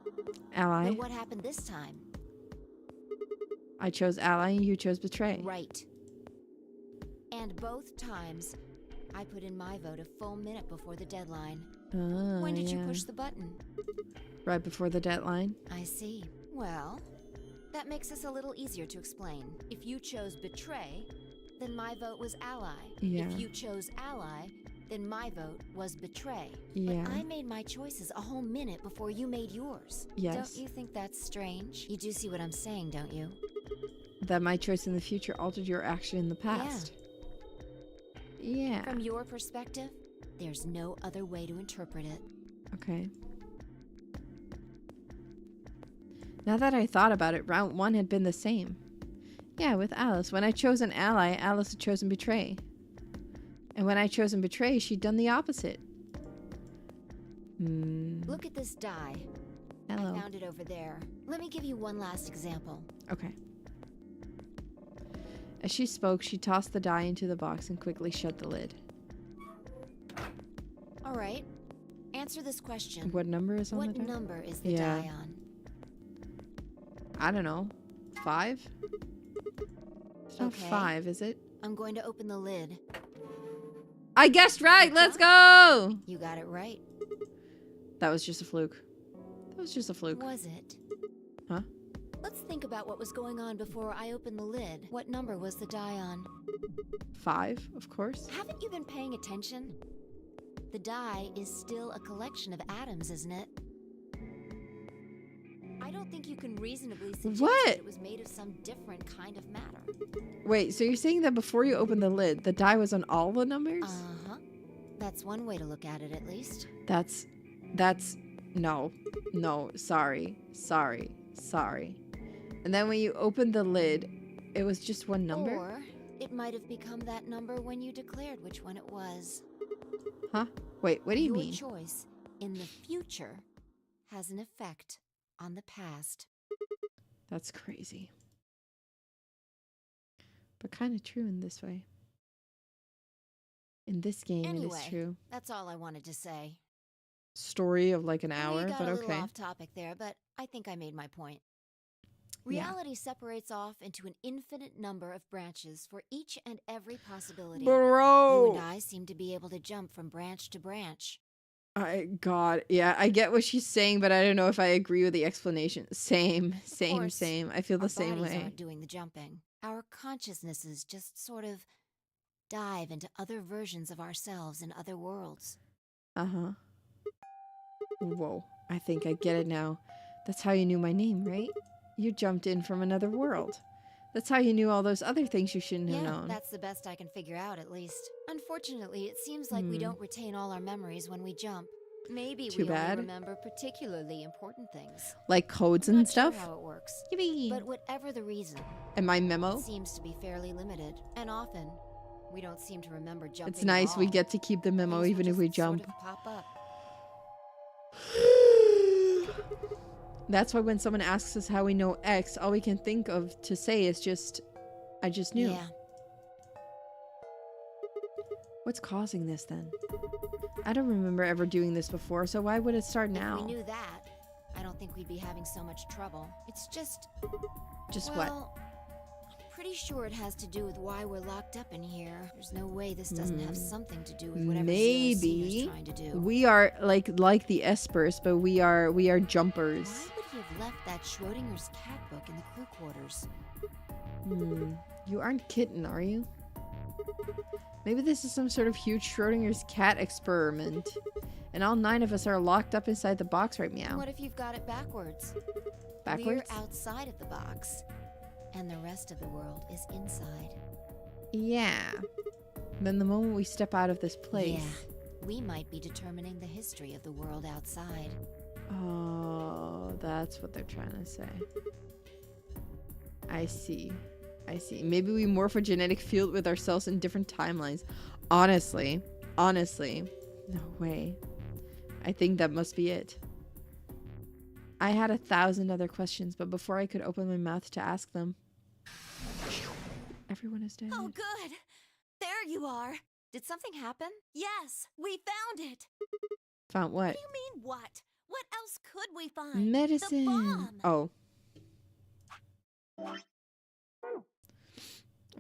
Ally. But what happened this time? I chose ally and you chose betray. Right. And both times, I put in my vote a full minute before the deadline. When did you push the button? Right before the deadline. I see. Well, that makes this a little easier to explain. If you chose betray, then my vote was ally. Yeah. If you chose ally, then my vote was betray. Yeah. But I made my choices a whole minute before you made yours. Yes. Don't you think that's strange? You do see what I'm saying, don't you? That my choice in the future altered your action in the past. Yeah. From your perspective, there's no other way to interpret it. Okay. Now that I thought about it, round 1 had been the same. Yeah, with Alice. When I chose an ally, Alice had chosen betray. And when I chosen betray, she'd done the opposite. Look at this die. Hello. I found it over there. Let me give you one last example. Okay. As she spoke, she tossed the die into the box and quickly shut the lid. All right. Answer this question. What number is on the die? What number is the die on? I don't know. 5? It's not 5, is it? I'm going to open the lid. I guessed right! Let's go! You got it right. That was just a fluke. That was just a fluke. Was it? Huh? Let's think about what was going on before I opened the lid. What number was the die on? 5, of course. Haven't you been paying attention? The die is still a collection of atoms, isn't it? I don't think you can reasonably suggest that it was made of some different kind of matter. Wait, so you're saying that before you opened the lid, the die was on all the numbers? Uh-huh. That's one way to look at it, at least. That's, no, sorry. And then when you opened the lid, it was just one number? Or it might have become that number when you declared which one it was. Huh? Wait, what do you mean? Your choice in the future has an effect on the past. That's crazy. But kind of true in this way. In this game, it Anyway, is true. that's all I wanted to say. Story of like an I know hour, you got but a little okay. off topic there, but I think I made my point. Yeah. Reality separates off into an infinite number of branches for each and every possibility. Bro! You and I seem to be able to jump from branch to branch. God, yeah, I get what she's saying, but I don't know if I agree with the explanation. Same. Course, I feel the our same bodies way. aren't doing the jumping. Our consciousnesses just sort of dive into other versions of ourselves in other worlds. Uh-huh. Whoa, I think I get it now. That's how you knew my name, right? You jumped in from another world. That's how you knew all those other things you shouldn't have known. That's the best I can figure out, at least. Unfortunately, it seems like we don't retain all our memories when we jump. Maybe Too we bad. only remember particularly important things. Like codes I'm and not sure stuff? how it works. Yippee. But whatever the reason, And my memo? it seems to be fairly limited. And often, we don't seem to remember jumping It's nice at we all. get to keep the memo Things even will if we just sort jump. of pop up. That's why when someone asks us how we know X, all we can think of to say is just, I just knew. Yeah. What's causing this then? I don't remember ever doing this before, so why would it start now? If we knew that, I don't think we'd be having so much trouble. It's just... Just well, I'm pretty sure it has to do with why we're locked up in here. There's no way this doesn't have something to do with whatever Zero's Maybe trying to do. we are like the espers, but we are jumpers. Why would he have left that Schrodinger's cat book in the crew quarters? You aren't kitten, are you? Maybe this is some sort of huge Schrodinger's cat experiment, and all 9 of us are locked up inside the box right meow. What if you've got it backwards? Backwards? We're outside of the box, and the rest of the world is inside. Yeah. Then the moment we step out of this place. Yeah, we might be determining the history of the world outside. Oh, that's what they're trying to say. I see. Maybe we morph a genetic field with ourselves in different timelines. Honestly, no way. I think that must be it. I had 1,000 other questions, but before I could open my mouth to ask them, everyone is dead. Oh, good. There you are. Did something happen? Yes, we found it. Found what? What do you mean, what? What else could we find? Medicine. The bomb. Oh.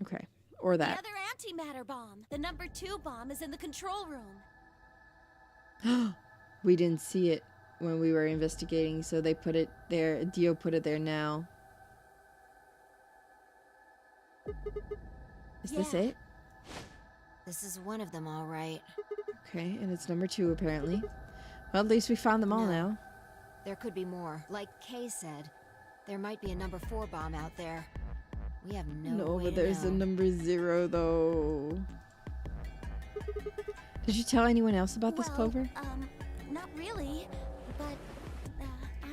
Okay. Or that. The other antimatter bomb. The number 2 bomb is in the control room. We didn't see it when we were investigating, so they put it there. Dio put it there now. Is this it? This is one of them, all right. Okay, and it's number 2 apparently. Well, at least we found them all now. There could be more. Like Kay said, there might be a number 4 bomb out there. We have no way but to there's know. a number 0 though. Did you tell anyone else about this, Clover? Not really, but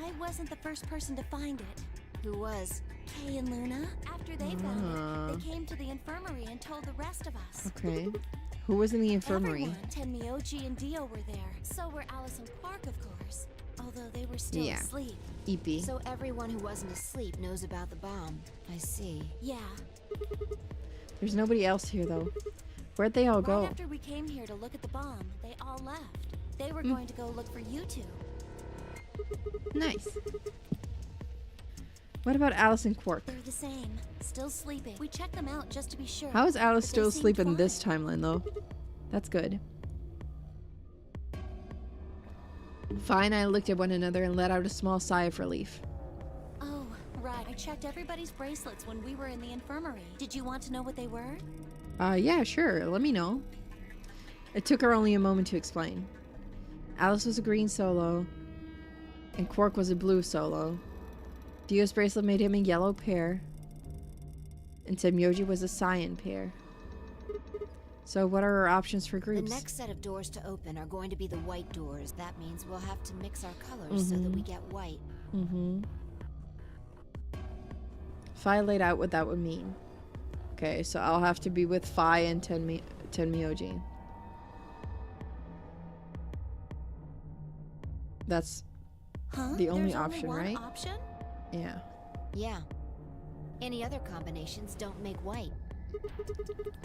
I wasn't the first person to find it. Who was? Kay and Luna. After they found it, they came to the infirmary and told the rest of us. Okay. Who was in the infirmary? Everyone. Tenmyoji and Dio were there. So were Alice and Quark, of course. Although they were still asleep. EP. So everyone who wasn't asleep knows about the bomb. I see. Yeah. There's nobody else here though. Where'd they all go? Right after we came here to look at the bomb, they all left. They were going to go look for you two. Nice. What about Alice and Quark? They're the same. Still sleeping. We checked them out just to be sure. How is Alice but still they seemed asleep in fine. this timeline though? That's good. Vi and I looked at one another and let out a small sigh of relief. Oh, right. I checked everybody's bracelets when we were in the infirmary. Did you want to know what they were? Yeah, sure. Let me know. It took her only a moment to explain. Alice was a green solo, and Quark was a blue solo. Dio's bracelet made him a yellow pair, and Tenmyoji was a cyan pair. So what are our options for groups? The next set of doors to open are going to be the white doors. That means we'll have to mix our colors so that we get white. Fi laid out what that would mean. Okay, so I'll have to be with Fi and Tenmyoji. That's the only option, right? Option? Yeah. Yeah. Any other combinations don't make white.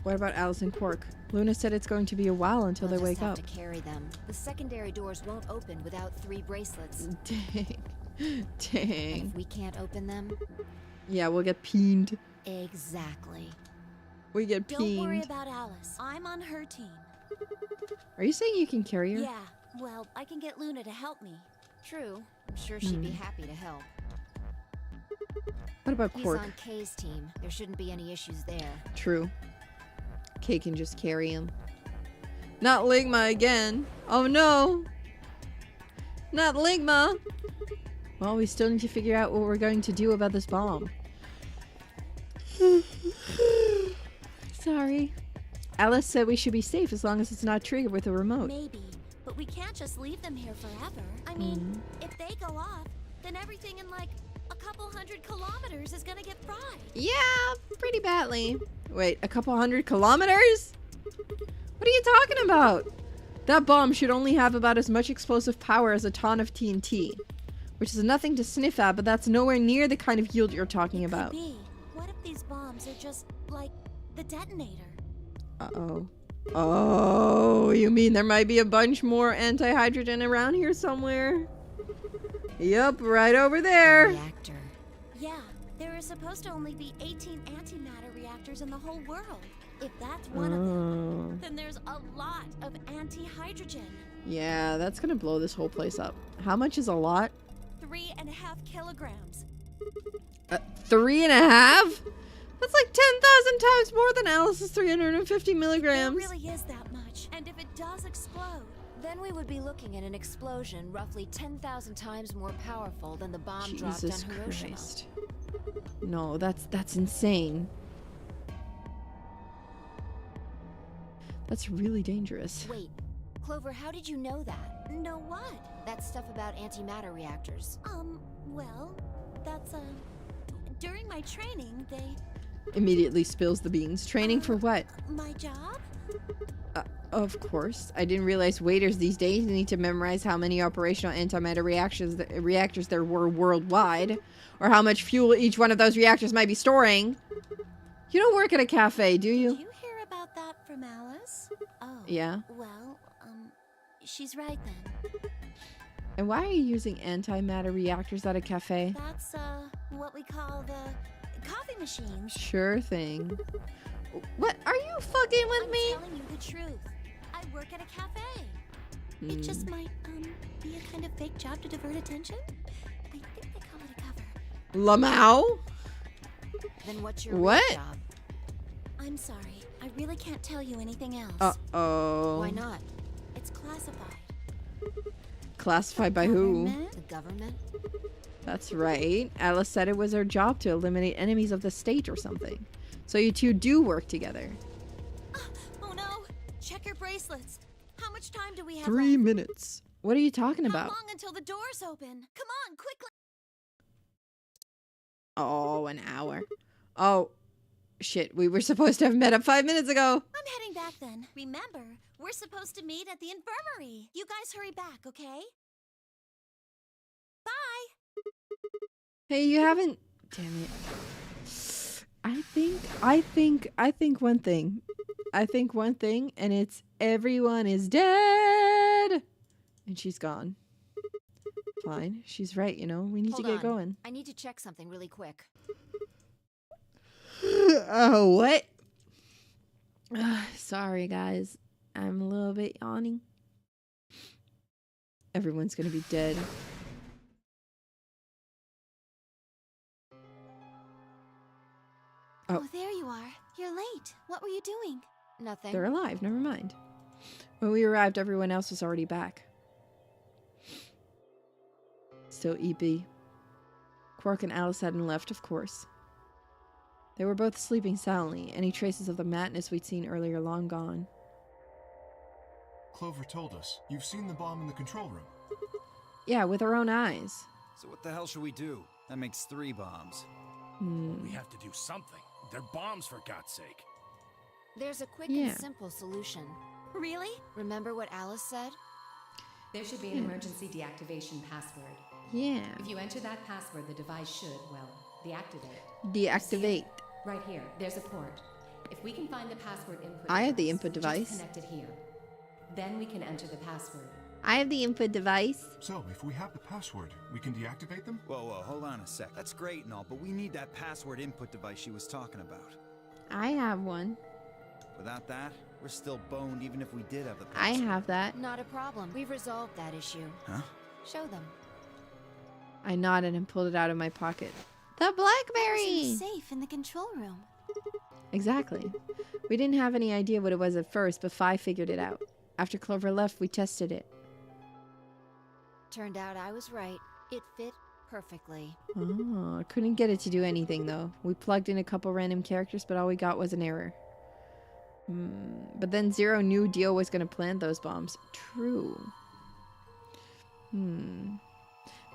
What about Alice and Quark? Luna said it's going to be a while until they We'll wake just have up. to carry them. The secondary doors won't open without 3 bracelets. Dang. And Dang. if we can't open them, Yeah, we'll get peened. exactly. We get Don't worry peened. about Alice. I'm on her team. Are you saying you can carry her? Yeah, well, I can get Luna to help me. True. I'm sure she'd be happy to help. What about He's Quark? on Kay's team. There shouldn't be any issues there. True. Kay can just carry him. Not Ligma again. Oh no. Not Ligma. Well, we still need to figure out what we're going to do about this bomb. Sorry. Alice said we should be safe as long as it's not triggered with a remote. Maybe, but we can't just leave them here forever. I mean, if they go off, then everything in like a couple 100 kilometers is gonna get fried. Yeah, pretty badly. Wait, a couple 100 kilometers? What are you talking about? That bomb should only have about as much explosive power as a ton of TNT. Which is nothing to sniff at, but that's nowhere near the kind of yield you're talking about. Could be. What if these bombs are just like the detonator? Uh-oh. Oh, you mean there might be a bunch more anti-hydrogen around here somewhere? Yup, right over there. Reactor. Yeah, there are supposed to only be 18 antimatter reactors in the whole world. If that's one of them, then there's a lot of anti-hydrogen. Yeah, that's gonna blow this whole place up. How much is a lot? 3.5 kilograms. 3.5? That's like 10,000 times more than Alice's 350 milligrams. It really is that much. And if it does explode, Then we would be looking at an explosion roughly 10,000 times more powerful than the bomb dropped Jesus on Hiroshima. Christ. No, that's insane. That's really dangerous. Wait, Clover, how did you know that? know what? That stuff about antimatter reactors. Well, that's, during my training, they... Immediately spills the beans. Training for what? My job? Of course. I didn't realize waiters these days need to memorize how many operational antimatter reactors there were worldwide, or how much fuel each one of those reactors might be storing. You don't work at a cafe, do you? Did you hear about that from Alice? Oh. Yeah. Well, she's right then. And why are you using antimatter reactors at a cafe? That's, what we call the coffee machines. Sure thing. What? Are you fucking with me? I'm telling you the truth. I work at a cafe. It just might, be a kind of fake job to divert attention. I think they call it a cover. Lamau? Then what's your What? real job? I'm sorry. I really can't tell you anything else. Uh-oh. Why not? It's classified. Classified by who? Government? The government? That's right. Alice said it was her job to eliminate enemies of the state or something. So you two do work together. Oh no! Check your bracelets. How much time do we have 3 left? minutes. What are you talking How about? long until the doors open? Come on, quickly! Oh, an hour. Oh, shit. We were supposed to have met up 5 minutes ago. I'm heading back then. Remember, we're supposed to meet at the infirmary. You guys hurry back, okay? Bye! Hey, you haven't... Damn it. I think one thing. I think one thing, and it's everyone is dead. And she's gone. Fine. She's right, you know. We need Hold to get on. going. I need to check something really quick. Oh, what? Sorry, guys. I'm a little bit yawning. Everyone's gonna be dead. Oh, there you are. You're late. What were you doing? Nothing. They're alive. Never mind. When we arrived, everyone else was already back. Still EP. Quark and Alice hadn't left, of course. They were both sleeping soundly, any traces of the madness we'd seen earlier long gone. Clover told us. You've seen the bomb in the control room. Yeah, with our own eyes. So what the hell should we do? That makes 3 bombs. We have to do something. They're bombs, for God's sake. There's a quick Yeah. and simple solution. Really? Remember what Alice said? There should be an emergency deactivation password. Yeah. If you enter that password, the device should, well, deactivate. Deactivate. Right here, there's a port. If we can find the password input I have the device, input device. just connect it here. Then we can enter the password. I have the input device. So, if we have the password, we can deactivate them? Whoa, hold on a sec. That's great and all, but we need that password input device she was talking about. I have one. Without that, we're still boned even if we did have the I password. have that. Not a problem. We've resolved that issue. Huh? Show them. I nodded and pulled it out of my pocket. The It was BlackBerry! in the safe in the control room. Exactly. We didn't have any idea what it was at first, but Fi figured it out. After Clover left, we tested it. Turned out I was right. It fit perfectly. Oh, couldn't get it to do anything though. We plugged in a couple random characters, but all we got was an error. But then Zero knew Dio was going to plant those bombs. True.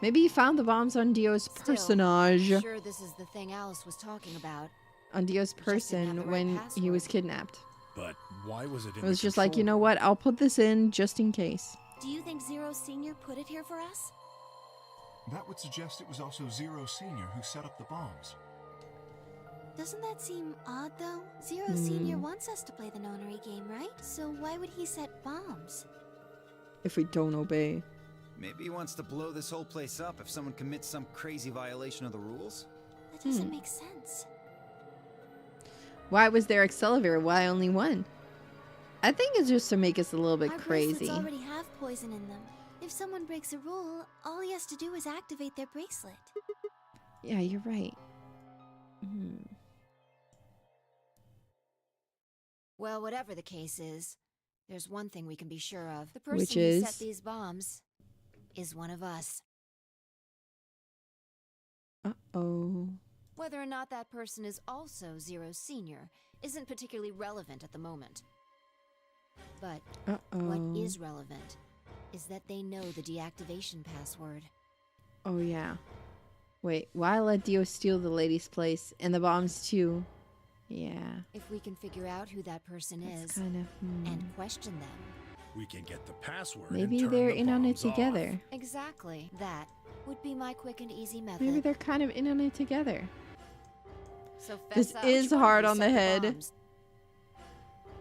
Maybe he found the bombs on Dio's personage. I'm sure this is the thing Alice was talking about. On Dio's Just didn't have person the right when he password. was kidnapped. But why was it in It was the just like, you control know what? I'll put this in just in case. Do you think Zero Senior put it here for us? That would suggest it was also Zero Senior who set up the bombs. Doesn't that seem odd, though? Zero Senior wants us to play the nonary game, right? So why would he set bombs? If we don't obey. Maybe he wants to blow this whole place up if someone commits some crazy violation of the rules? That doesn't make sense. Why was there Accelerator? Why only one? I think it's just to make us a little bit Our crazy. bracelets already have poison in them. If someone breaks a rule, all he has to do is activate their bracelet. Yeah, you're right. Well, whatever the case is, there's one thing we can be sure of. The person Which who is? set these bombs is one of us. Uh-oh. Whether or not that person is also Zero Senior isn't particularly relevant at the moment. But what Uh-oh. is relevant is that they know the deactivation password. Oh, yeah. Wait, why let Dio steal the lady's place and the bombs too? Yeah. If we can figure out who that person That's is kind of... and question them. we can get the password Maybe and turn they're the in on it bombs off. together. Exactly. That would be my quick and easy method. Maybe they're kind of in on it together. So This fess up. is Which one of hard you on the set head. bombs?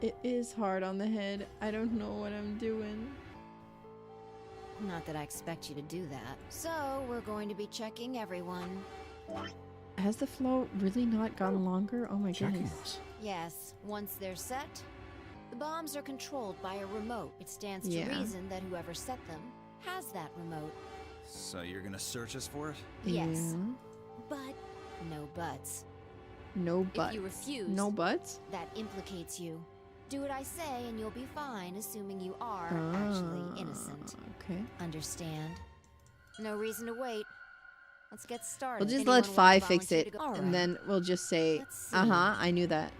It is hard on the head. I don't know what I'm doing. Not that I expect you to do that. So, we're going to be checking everyone. Has the flow really not gotten longer? Oh my Checking goodness. us. Yes, once they're set, the bombs are controlled by a remote. It stands to Yeah. reason that whoever set them has that remote. So you're gonna search us for it? Yes. Yeah. But no buts. No buts. If you refuse, No buts? that implicates you. Do what I say and you'll be fine, assuming you are actually innocent. Okay. Understand? No reason to wait. Let's get started. We'll just Anyone let want Fi to fix volunteer it, to go? All and right. then we'll just say, Let's see. I knew that.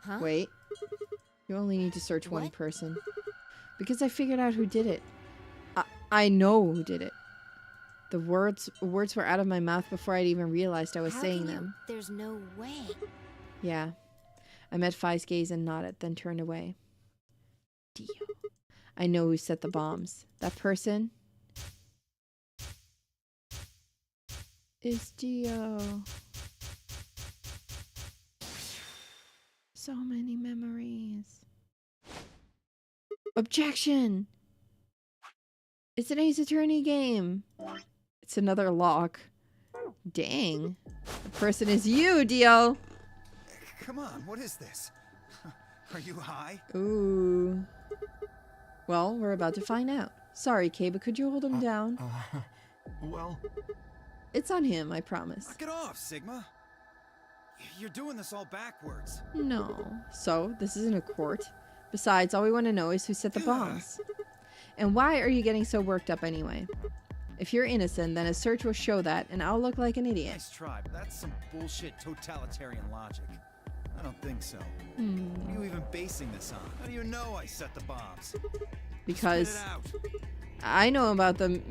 Huh? Wait. You only need to search one What? person. Because I figured out who did it. I know who did it. The words were out of my mouth before I'd even realized I was How saying can you- them. There's no way. Yeah. I met Fi's gaze and nodded, then turned away. Dio. I know who set the bombs. That person is Dio. So many memories. Objection! It's an Ace Attorney game. It's another lock. Dang. The person is you, Dio. Come on, what is this? Are you high? Ooh. Well, we're about to find out. Sorry, Kay, but could you hold him down? Well, It's on him, I promise. Knock it off, Sigma. You're doing this all backwards. No. So, this isn't a court. Besides, all we want to know is who set the bombs. And why are you getting so worked up anyway? If you're innocent, then a search will show that, and I'll look like an idiot. Nice try, but that's some bullshit totalitarian logic. I don't think so. What are you even basing this on? How do you know I set the bombs? Because Spit it out. I know about the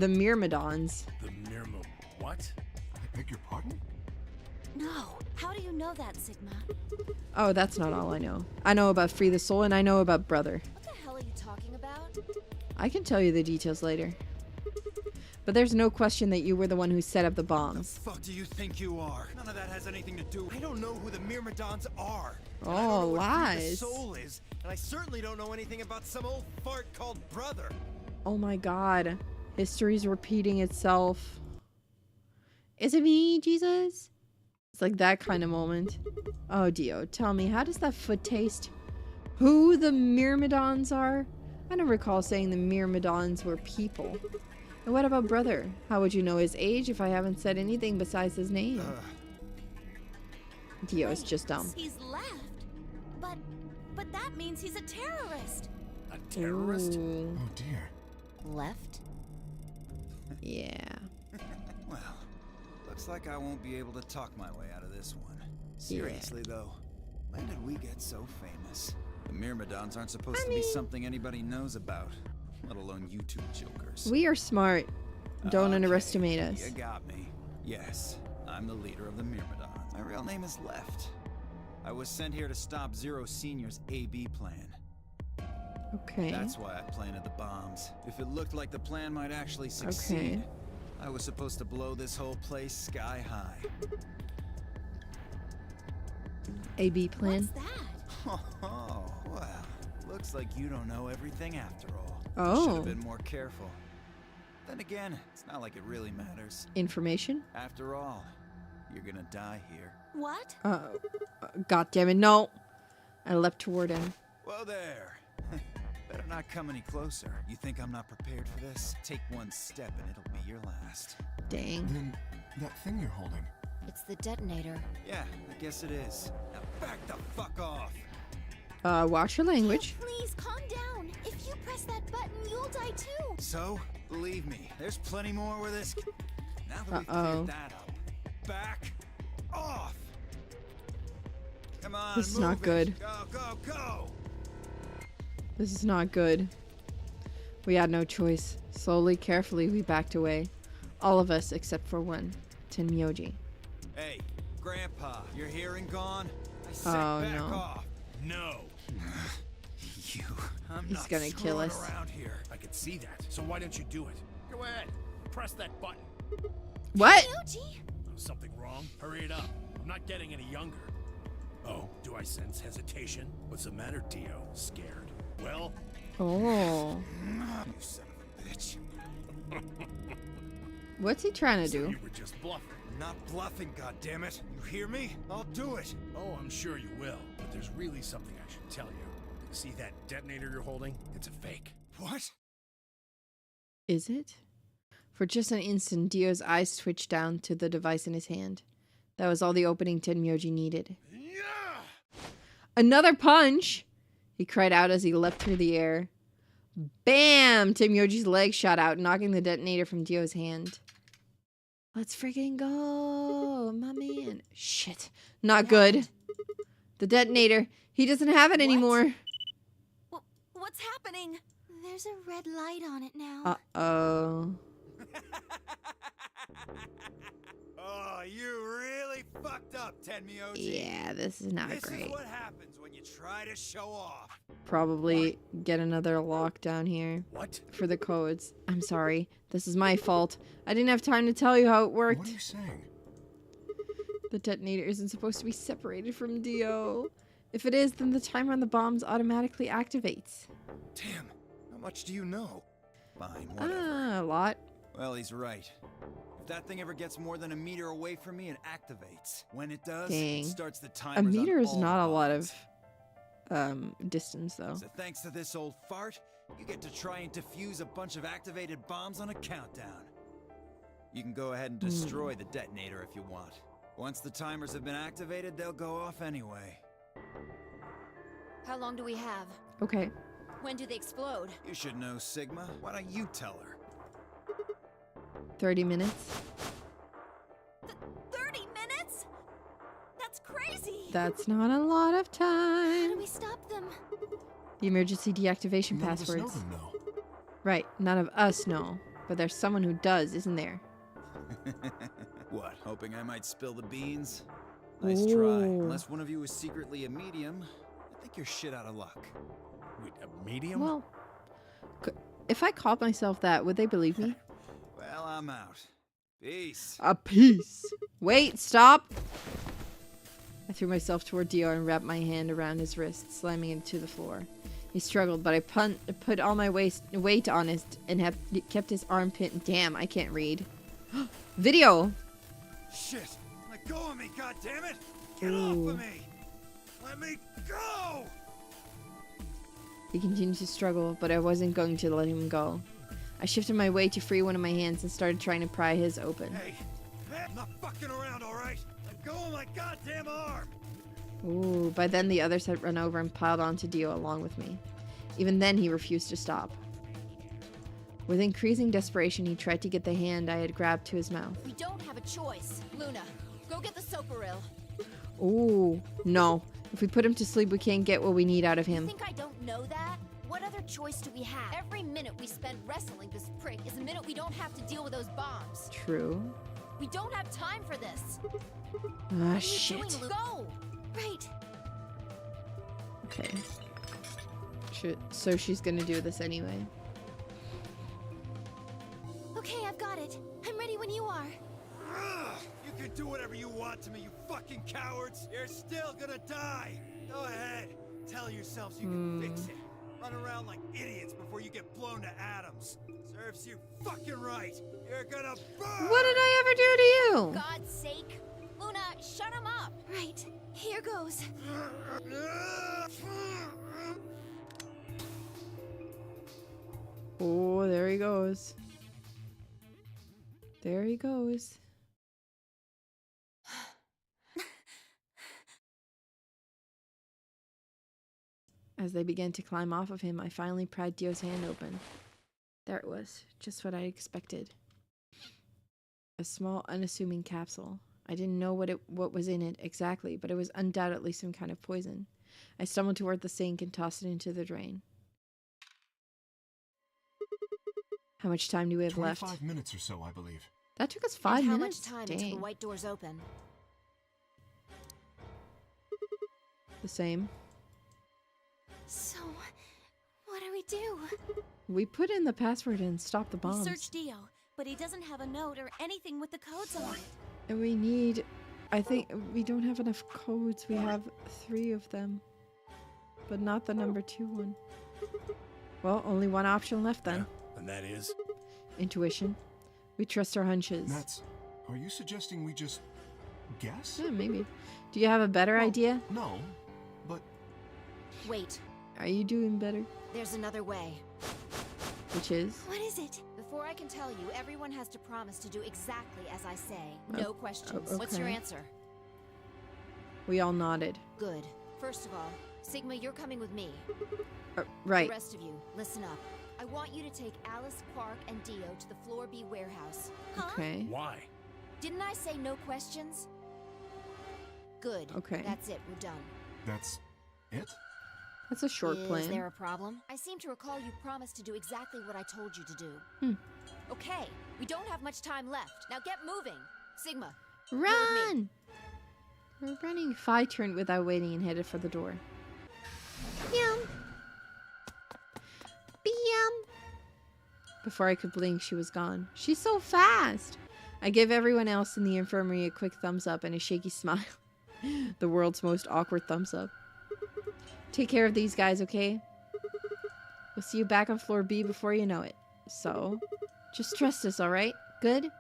Myrmidons. The Mirmo... What? I beg your pardon? No. How do you know that, Sigma? Oh, that's not all I know. I know about Free the Soul and I know about Brother. What the hell are you talking about? I can tell you the details later. But there's no question that you were the one who set up the bombs. The fuck do you think you are? None of that has anything to do. I don't know who the Myrmidons are. Oh, I don't know what Free the lies. Soul is, and I certainly don't know anything about some old fart called Brother. Oh my god. History's repeating itself. Is it me, Jesus? It's like that kind of moment. Oh, Dio, tell me, how does that foot taste? Who the Myrmidons are? I don't recall saying the Myrmidons were people. And what about Brother? How would you know his age if I haven't said anything besides his name? Dio is just dumb. He's left. But that means he's a terrorist. A terrorist? Ooh. Oh dear. Left? Yeah. Well, looks like I won't be able to talk my way out of this one. Seriously though, when did we get so famous? The Myrmidons aren't supposed to be something anybody knows about, let alone YouTube jokers. We are smart. Don't underestimate us. You got me. Yes, I'm the leader of the Myrmidons. My real name is Left. I was sent here to stop Zero Senior's AB plan. Okay. That's why I planted the bombs. If it looked like the plan might actually succeed, Okay. I was supposed to blow this whole place sky high. AB plan. What's that? Oh, well, looks like you don't know everything after all. Oh. Should have been more careful. Then again, it's not like it really matters. Information? After all, you're gonna die here. What? God damn it, no. I leapt toward him. Whoa there. Better not come any closer. You think I'm not prepared for this? Take one step and it'll be your last. Dang. Then that thing you're holding. It's the detonator. Yeah, I guess it is. Now back the fuck off. Watch your language. Please calm down. If you press that button, you'll die too. So, believe me, there's plenty more where this... Now that we've Uh-oh. cleared that up, back off. Come on, This is move not it. good. Go, go, go. This is not good. We had no choice. Slowly, carefully, we backed away. All of us except for one. Tenmyoji. Hey, Grandpa, your hearing gone? I said Oh, back no. off. No. You, I'm He's not gonna kill screwing us. around here. I can see that. So why don't you do it? Go ahead. Press that button. What? Yuji! Oh, something wrong? Hurry it up. I'm not getting any younger. Oh, do I sense hesitation? What's the matter, Dio? Scared? Well, Oh. You son of a bitch. What's he trying to so do? you were just bluffing. Not bluffing, goddammit. You hear me? I'll do it. Oh, I'm sure you will. But there's really something I should tell you. See that detonator you're holding? It's a fake. What? Is it? For just an instant, Dio's eyes twitched down to the device in his hand. That was all the opening Tenmyoji needed. Yeah! Another punch! He cried out as he leapt through the air. Bam! Tenmyoji's leg shot out, knocking the detonator from Dio's hand. Let's freaking go, my man. Shit. Not good. The detonator. He doesn't have it anymore. What's happening? There's a red light on it now. Uh-oh. Oh, you really fucked up, Tenmyoji. Yeah, this is not This great. is what happens when you try to show off. Probably get another lockdown here. What? For the codes. I'm sorry. This is my fault. I didn't have time to tell you how it worked. What are you saying? The detonator isn't supposed to be separated from Dio. If it is, then the timer on the bombs automatically activates. Damn, how much do you know? Fine, whatever. A lot. Well, he's right. If that thing ever gets more than a meter away from me, it activates. When it does, Dang. it starts the A timers on meter is all not the a lot bombs. of distance though. So thanks to this old fart, you get to try and defuse a bunch of activated bombs on a countdown. You can go ahead and destroy the detonator if you want. Once the timers have been activated, they'll go off anyway. How long do we have? Okay. When do they explode? You should know, Sigma. Why don't you tell her? 30 minutes. 30 minutes? That's crazy! That's not a lot of How do time. we stop them? The emergency deactivation None of us know passwords. them, though. Right, none of us know. But there's someone who does, isn't there? What, hoping I might spill the beans? Nice try. Ooh. Unless one of you is secretly a medium, I think you're shit out of luck. Wait, a medium? Well, if I called myself that, would they believe me? Well, I'm out. Peace. A piece. Wait, stop. I threw myself toward Dio and wrapped my hand around his wrist, slamming it to the floor. He struggled, but I put all my weight on it and have kept his armpit. Damn, I can't read. Video. Shit! Let go of me, goddammit! Get off of me! Let me go! He continued to struggle, but I wasn't going to let him go. I shifted my weight to free one of my hands and started trying to pry his open. Hey, I'm not fucking around, alright? Let go of my goddamn arm! Ooh, by then the others had run over and piled onto Dio along with me. Even then he refused to stop. With increasing desperation, he tried to get the hand I had grabbed to his mouth. We don't have a choice. Luna, go get the soparil. Ooh, no. If we put him to sleep, we can't get what we need out of him. You think I don't know that? What other choice do we have? Every minute we spend wrestling this prick is a minute we don't have to deal with those bombs. True. We don't have time for this. Ah, shit. Go! Right. Okay. So she's gonna do this anyway. Okay, I've got it. I'm ready when you are. You can do whatever you want to me, you fucking cowards! You're still gonna die! Go ahead, tell yourselves you can fix it. Run around like idiots before you get blown to atoms. Serves you fucking right! You're gonna burn! What did I ever do to you? For God's sake. Luna, shut him up! Right. Here goes. Oh, there he goes. There he goes. As they began to climb off of him, I finally pried Dio's hand open. There it was, just what I expected. A small, unassuming capsule. I didn't know what was in it exactly, but it was undoubtedly some kind of poison. I stumbled toward the sink and tossed it into the drain. How much time do we have left? 25 minutes or so, I believe. That took us 5 and minutes? How much time Dang. until the white doors open? The same. So, what do we do? We put in the password and stopped the We bombs. searched Dio, but he doesn't have a note or anything with the codes on it. And we need... I think we don't have enough codes. We have 3 of them. But not the number 2 one. Well, only one option left then. And that is? Intuition. We trust our hunches. Are you suggesting we just guess? Yeah, maybe. Do you have a better idea? No, but... Wait. Are you doing better? There's another way. Which is? What is it? Before I can tell you, everyone has to promise to do exactly as I say. Oh, No questions. okay. What's your answer? We all nodded. Good. First of all, Sigma, you're coming with me. Right. The rest of you, listen up. I want you to take Alice, Quark, and Dio to the Floor B warehouse. Huh? Okay. Why? Didn't I say no questions? Good. Okay. That's it. We're done. That's it? That's a short plan. Is there a problem? I seem to recall you promised to do exactly what I told you to do. Okay, we don't have much time left. Now get moving. Sigma, you're with me. Run! We're running. Phi turned without waiting and headed for the door. Yum. Before I could blink, she was gone. She's so fast! I gave everyone else in the infirmary a quick thumbs up and a shaky smile. The world's most awkward thumbs up. Take care of these guys, okay? We'll see you back on floor B before you know it. So, just trust us, alright? Good?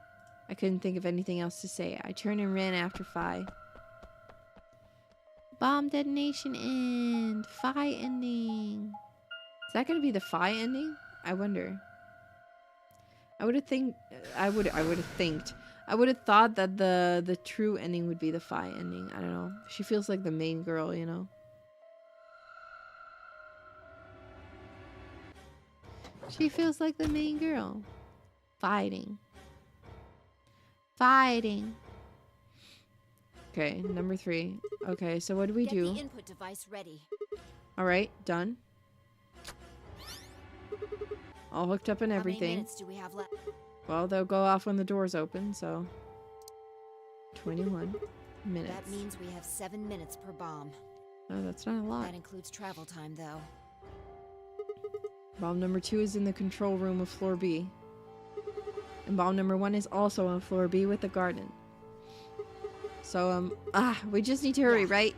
I couldn't think of anything else to say. I turned and ran after Phi. Bomb detonation end. Phi ending. Is that gonna be the Phi ending? I wonder. I would have thought that the true ending would be the Phi ending. I don't know. She feels like the main girl, you know. She feels like the main girl. Fighting. Okay, number 3. Okay, so what do we Get do? the input device ready. Alright, done. All hooked up and How many everything. minutes do we have left? Well, they'll go off when the doors open, so... 21. minutes. That means we have 7 minutes per bomb. Oh, that's not a lot. That includes travel time, though. Bomb number 2 is in the control room of floor B. And bomb number 1 is also on floor B with the garden. So, we just need to hurry, right?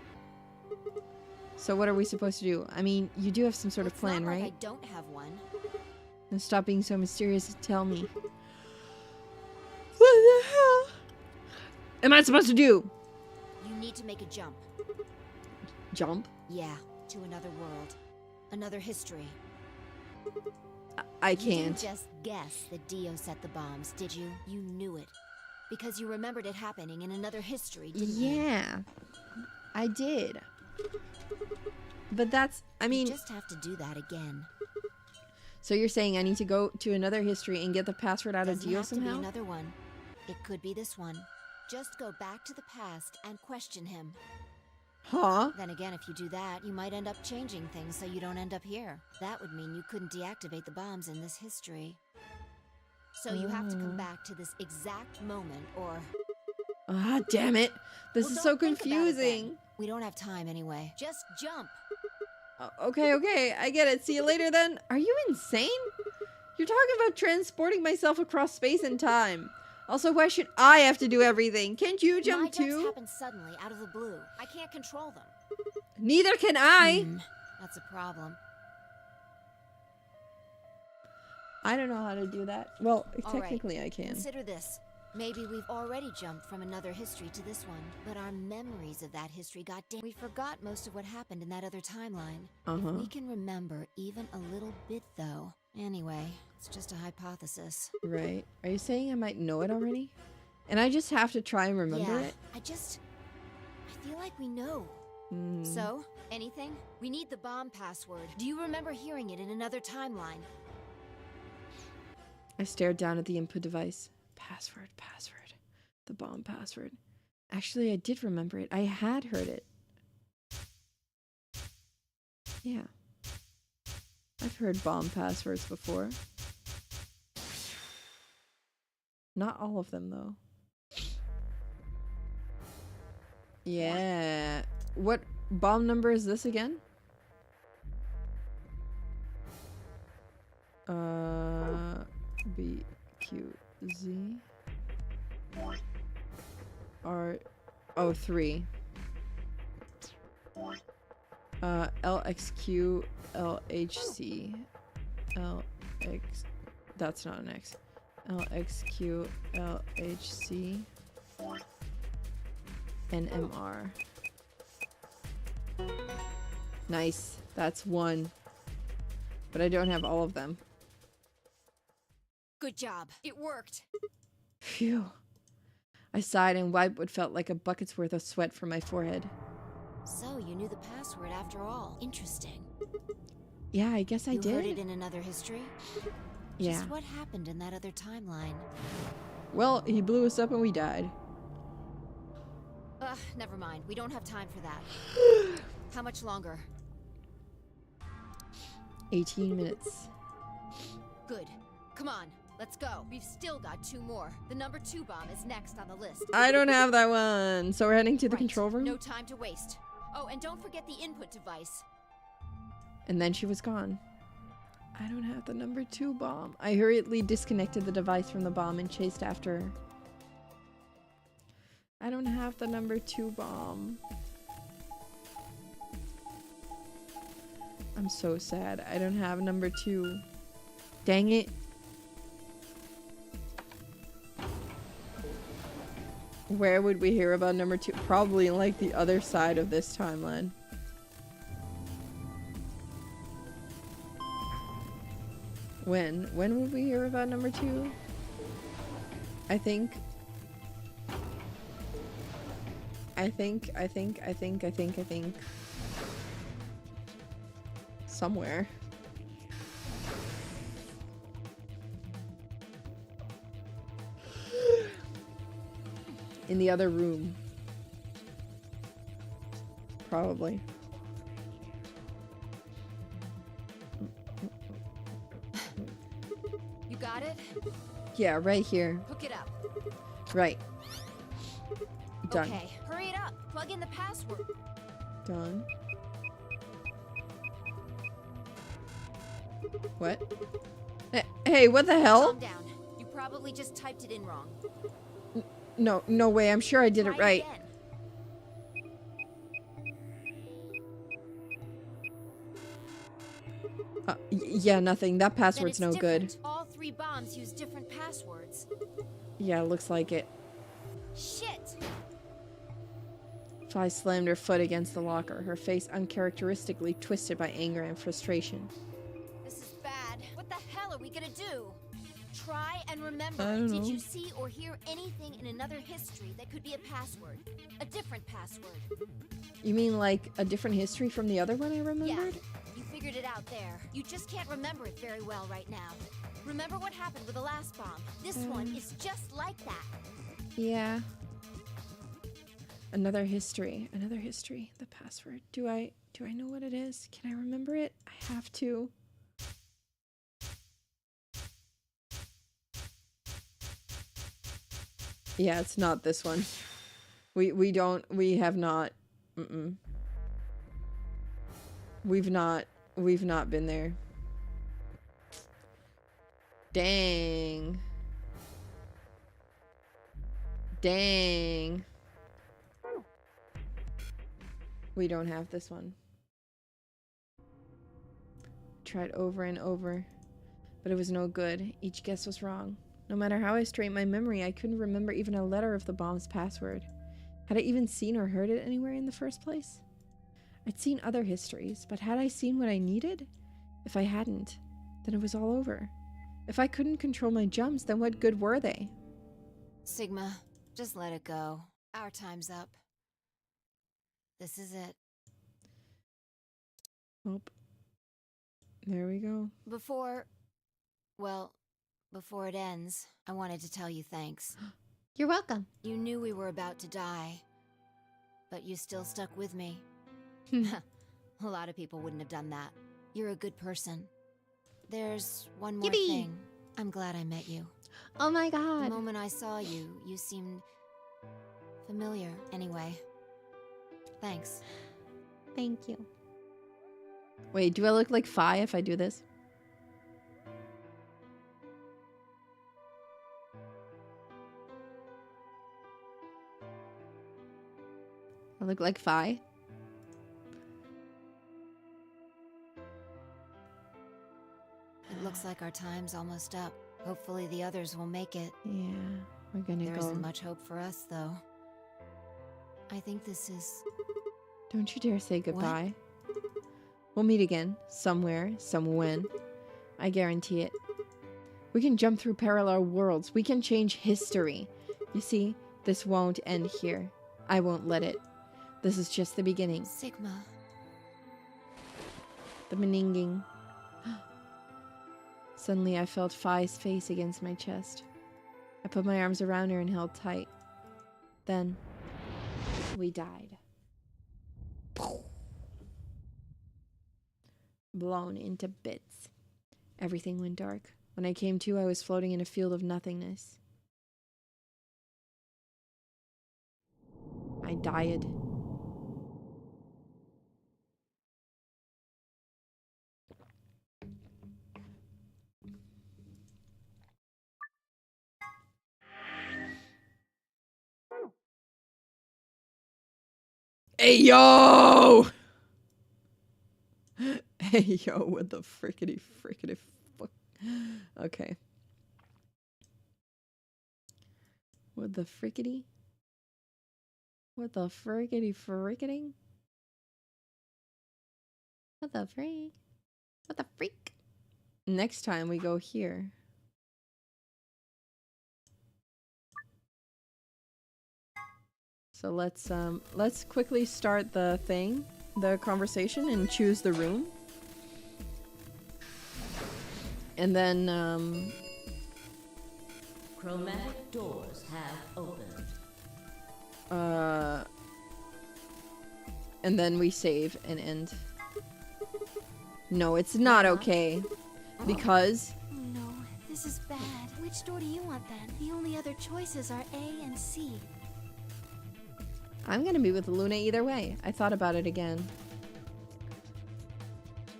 So what are we supposed to do? I mean, you do have some sort of plan, right? I don't have one. Then stop being so mysterious and tell me. What the hell am I supposed to do? You need to make a jump. Jump? Yeah, to another world. Another history. I You can't. didn't just guess that Dio set the bombs, did you? You knew it. Because you remembered it happening in another history, didn't you? Yeah, I did. But that's, I mean... You just have to do that again. So you're saying I need to go to another history and get the password out of Doesn't Dio have to somehow? be another one. It could be this one. Just go back to the past and question him. Huh? Then again, if you do that, you might end up changing things so you don't end up here. That would mean you couldn't deactivate the bombs in this history. So you have to come back to this exact moment, or... Ah, damn it. This Well, is so don't think about it confusing. then. We don't have time anyway. Just jump. Okay, I get it. See you later then. Are you insane? You're talking about transporting myself across space and time. Also, why should I have to do everything? Can't you jump My jumps too? happen suddenly, out of the blue. I can't control them. Neither can I. That's a problem. I don't know how to do that. Well, All right, technically I can. Consider this. Maybe we've already jumped from another history to this one, but our memories of that history got dim. We forgot most of what happened in that other timeline. Uh-huh. We can remember even a little bit, though. Anyway, it's just a hypothesis. Right. Are you saying I might know it already? And I just have to try and remember Yeah, it? I feel like we know. So, anything? We need the bomb password. Do you remember hearing it in another timeline? I stared down at the input device. Password. The bomb password. Actually, I did remember it. I had heard it. Yeah. I've heard bomb passwords before. Not all of them, though. Yeah. What bomb number is this again? B, Q, Z. R, oh, 3. LXQ, LHC. LX, that's not an X. LXQ, LHC. And MR. Nice. That's 1. But I don't have all of them. Good job. It worked. Phew. I sighed and wiped what felt like a bucket's worth of sweat from my forehead. So, you knew the password after all. Interesting. Yeah, I guess I did. You heard it in another history? Yeah. Just what happened in that other timeline? Well, he blew us up and we died. Never mind. We don't have time for that. How much longer? 18 minutes. Good. Come on. Let's go. We've still got 2 more. The number 2 bomb is next on the list. I don't have that one. So we're heading to the Right. control room? No time to waste. Oh, and don't forget the input device. And then she was gone. I don't have the number 2 bomb. I hurriedly disconnected the device from the bomb and chased after her. I don't have the number 2 bomb. I'm so sad. I don't have number 2. Dang it. Where would we hear about number 2? Probably in like the other side of this timeline. When would we hear about number 2? I think somewhere. In the other room. Probably. You got it? Yeah, right here. Hook it up. Right. Done. Okay, hurry it Plug in the password. Done. What? Hey, what the hell? Calm down. You probably just typed it in wrong. No, no way. I'm sure I did it right. Again. Yeah, nothing. That Then password's it's no good. different. All 3 bombs use different passwords. Yeah, looks like it. Shit! Fi slammed her foot against the locker, her face uncharacteristically twisted by anger and frustration. This is bad. What the hell are we gonna do? Try and remember. I don't Did know. you see or hear anything in another history that could be a password? A different password. You mean like a different history from the other one I remembered? Yeah, you figured it out there. You just can't remember it very well right now. Remember what happened with the last bomb? This one is just like that. Yeah. Another history. Another history. The password. Do I know what it is? Can I remember it? I have to. Yeah, it's not this one. We have not. We've not been there. Dang. Dang. We don't have this one. Tried over and over, but it was no good. Each guess was wrong. No matter how I strained my memory, I couldn't remember even a letter of the bomb's password. Had I even seen or heard it anywhere in the first place? I'd seen other histories, but had I seen what I needed? If I hadn't, then it was all over. If I couldn't control my jumps, then what good were they? Sigma, just let it go. Our time's up. This is it. Oh. There we go. Before it ends, I wanted to tell you thanks. You're welcome. You knew we were about to die, but you still stuck with me. A lot of people wouldn't have done that. You're a good person. There's one more Yippee! thing. I'm glad I met you. Oh my The god. moment I saw you, you seemed familiar. Anyway, thanks. Thank you. Wait, do I look like Fi if I do this? I look like Fi? It looks like our time's almost up. Hopefully the others will make it. Yeah, we're gonna There go. isn't much hope for us, though. I think this is... Don't you dare say goodbye. We'll meet again, somewhere, when. I guarantee it. We can jump through parallel worlds. We can change history. You see, this won't end here. I won't let it. This is just the beginning. Sigma. The meninging. Suddenly I felt Fi's face against my chest. I put my arms around her and held tight. Then, we died. Blown into bits. Everything went dark. When I came to, I was floating in a field of nothingness. I died. Hey, yo! Hey, yo, what the frickety fuck? Okay. What the frickety? What the frickety fricketing? What the freak? What the freak? Next time we go here. So let's quickly start the conversation and choose the room. And then Chromatic doors have opened. and then we save and end. No, it's not okay. Because Oh no, this is bad. Which door do you want then? The only other choices are A and C. I'm gonna be with Luna either way. I thought about it again.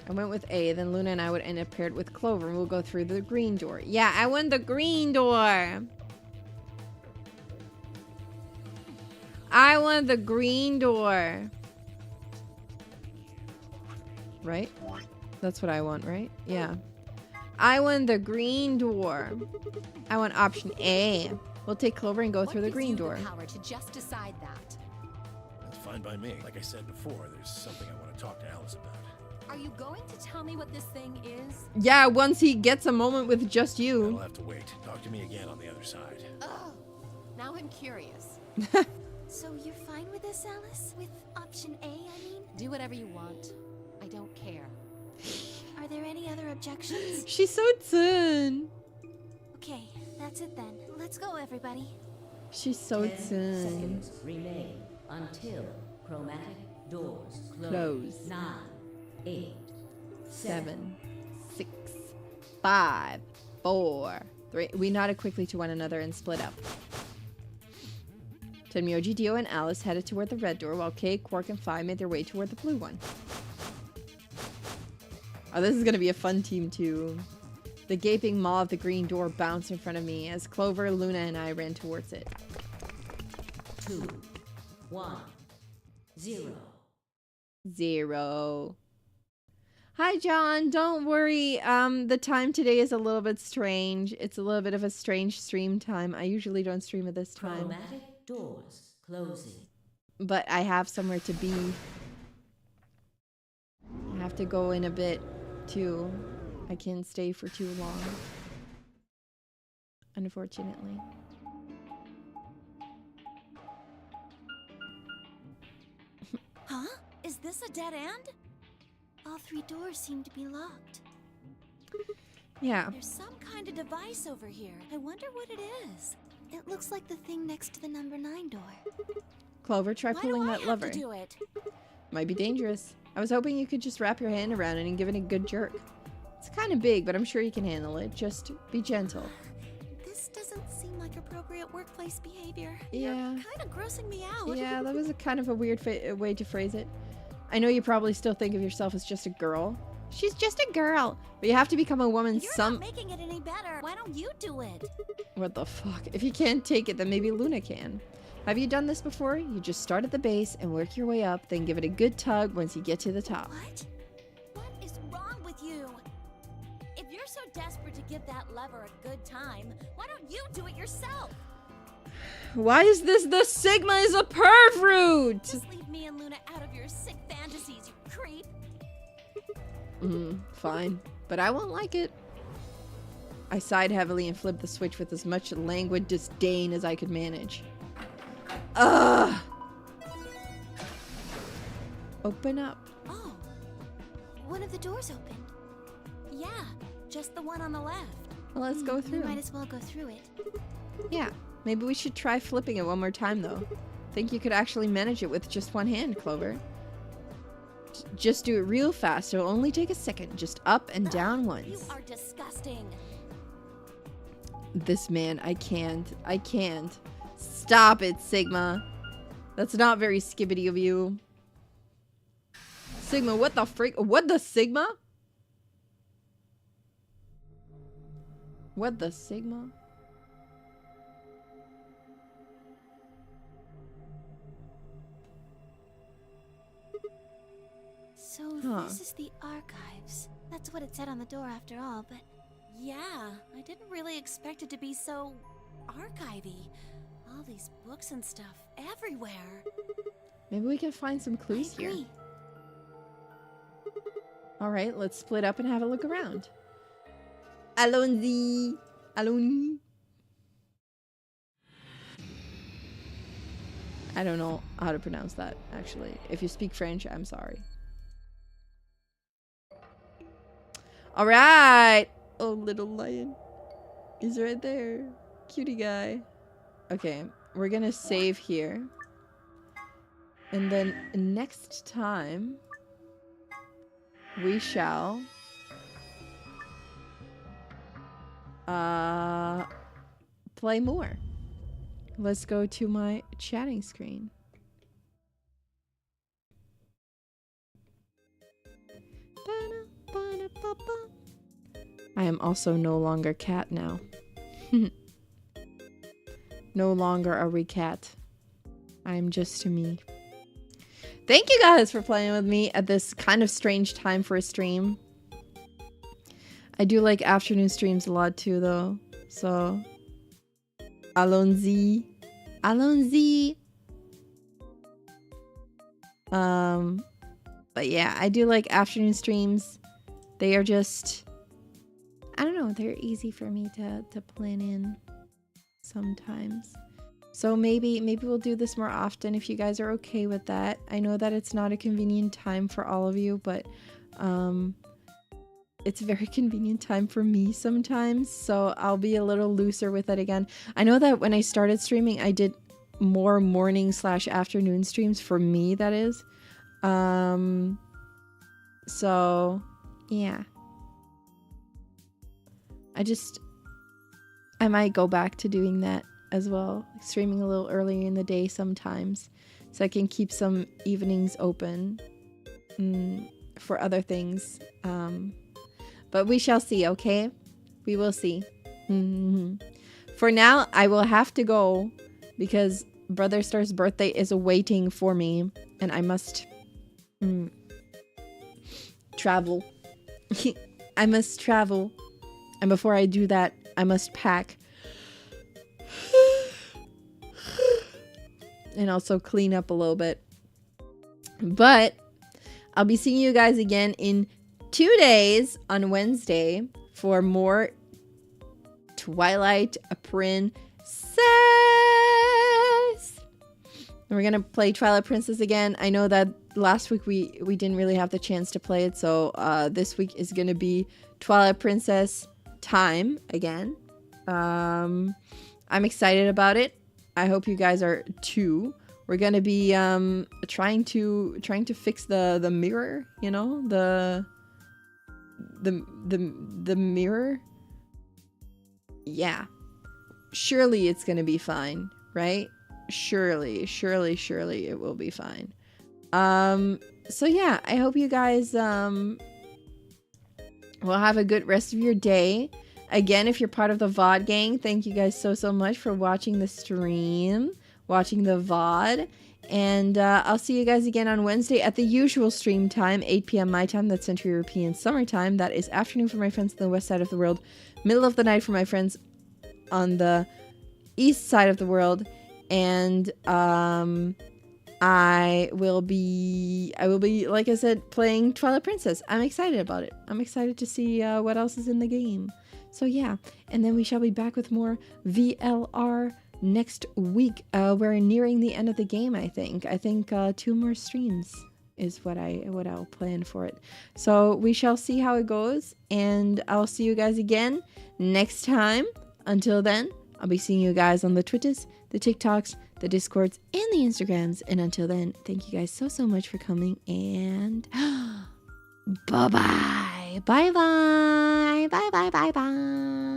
I went with A, then Luna and I would end up paired with Clover, and we'll go through the green door. Yeah, I won the green door. I want the green door. Right? That's what I want, right? Yeah. I want the green door. I want option A. We'll take Clover and go through the green door. The power to just decide that. That's fine by me. Like I said before, there's something I want to talk to Alice about. Are you going to tell me what this thing is? Yeah, once he gets a moment with just I'll you. have to wait. Talk to me again on the other side. Oh, now I'm curious. So you're fine with this, Alice? With option A, I mean? Do whatever you want. I don't care. Are there any other objections? She's so zen. Okay, that's it then. Let's go, everybody. She's so 10 zen. seconds remain until chromatic doors Close. 9, 8, 7, 6, 5, 4, 3. We nodded quickly to one another and split up. Tenmyoji, Dio, and Alice headed toward the red door, while Kay, Quark, and Phi made their way toward the blue one. Oh, this is gonna be a fun team, too. The gaping maw of the green door bounced in front of me as Clover, Luna, and I ran towards it. 2, 1, 0. 0. Hi, John. Don't worry. The time today is a little bit strange. It's a little bit of a strange stream time. I usually don't stream at this time. Chromatic doors closing. But I have somewhere to be. I have to go in a bit, too. I can't stay for too long. Unfortunately. Huh? Is this a dead end? All 3 doors seem to be locked. Yeah. There's some kind of device over here. I wonder what it is. It looks like the thing next to the number 9 door. Clover, try Why pulling do I that have lever. to do it? Might be dangerous. I was hoping you could just wrap your hand around it and give it a good jerk. It's kind of big, but I'm sure you can handle it. Just be gentle. This doesn't seem like appropriate workplace behavior. Yeah. You're kind of grossing me out. Yeah, that was a kind of a weird way to phrase it. I know you probably still think of yourself as just a girl. She's just a girl. But you have to become a woman You're not making it any better. Why don't you do it? What the fuck? If you can't take it, then maybe Luna can. Have you done this before? You just start at the base and work your way up, then give it a good tug once you get to the top. What? What is wrong with you? If you're so desperate to give that lever a good time, why don't you do it yourself? Why is this the Sigma is a pervert? Just leave me and Luna out of your sick fantasies, you creep. Fine. But I won't like it. I sighed heavily and flipped the switch with as much languid disdain as I could manage. Ugh! Open up. Oh, one of the doors opened. Yeah, just the one on the left. Well, let's go through. We might as well go through it. Yeah, maybe we should try flipping it one more time, though. Think you could actually manage it with just one hand, Clover. Just do it real fast. It'll only take a second. Just up and down once. You are disgusting. This man, I can't. I can't. Stop it, Sigma. That's not very skibbity of you. Sigma, what the freak? What the Sigma? What the Sigma? So this is the archives. That's what it said on the door after all, but yeah, I didn't really expect it to be so archivy. All these books and stuff everywhere. Maybe we can find some clues here. Alright, let's split up and have a look around. Allons-y. Allons-y. I don't know how to pronounce that, actually. If you speak French, I'm sorry. Alright! Oh, little lion. He's right there. Cutie guy. Okay, we're gonna save here. And then next time, we shall play more. Let's go to my chatting screen. I am also no longer cat now. No longer are we cat. I'm just me. Thank you guys for playing with me at this kind of strange time for a stream. I do like afternoon streams a lot too, though. So, allons-y. Allons-y. But yeah, I do like afternoon streams. They are just, I don't know, they're easy for me to plan in sometimes. So maybe we'll do this more often if you guys are okay with that. I know that it's not a convenient time for all of you, but it's a very convenient time for me sometimes. So I'll be a little looser with it again. I know that when I started streaming, I did more morning/afternoon streams for me, that is. So yeah. I might go back to doing that as well, streaming a little earlier in the day sometimes, so I can keep some evenings open for other things. But we shall see, okay? We will see. For now, I will have to go because Brother Star's birthday is awaiting for me, and I must travel. I must travel. And before I do that, I must pack. And also clean up a little bit. But I'll be seeing you guys again in 2 days on Wednesday for more Twilight Princess. We're gonna play Twilight Princess again. I know that last week we didn't really have the chance to play it, so this week is gonna be Twilight Princess time again. I'm excited about it. I hope you guys are too. We're gonna be trying to fix the mirror, you know, the mirror. Yeah, surely it's gonna be fine, right? Surely it will be fine. So yeah, I hope you guys will have a good rest of your day. Again, if you're part of the VOD gang, thank you guys so much for watching the stream, watching the VOD. And I'll see you guys again on Wednesday at the usual stream time, 8 p.m. my time. That's Central European Summer Time. That is afternoon for my friends on the west side of the world, middle of the night for my friends on the east side of the world. And I will be, like I said, playing Twilight Princess. I'm excited about it. I'm excited to see what else is in the game. So yeah, and then we shall be back with more VLR next week. We're nearing the end of the game, I think. 2 more streams is what I'll plan for it. So we shall see how it goes, and I'll see you guys again next time. Until then, I'll be seeing you guys on the Twitters, the TikToks, the Discords, and the Instagrams. And until then, thank you guys so much for coming, and bye-bye. Bye-bye. Bye-bye. Bye-bye.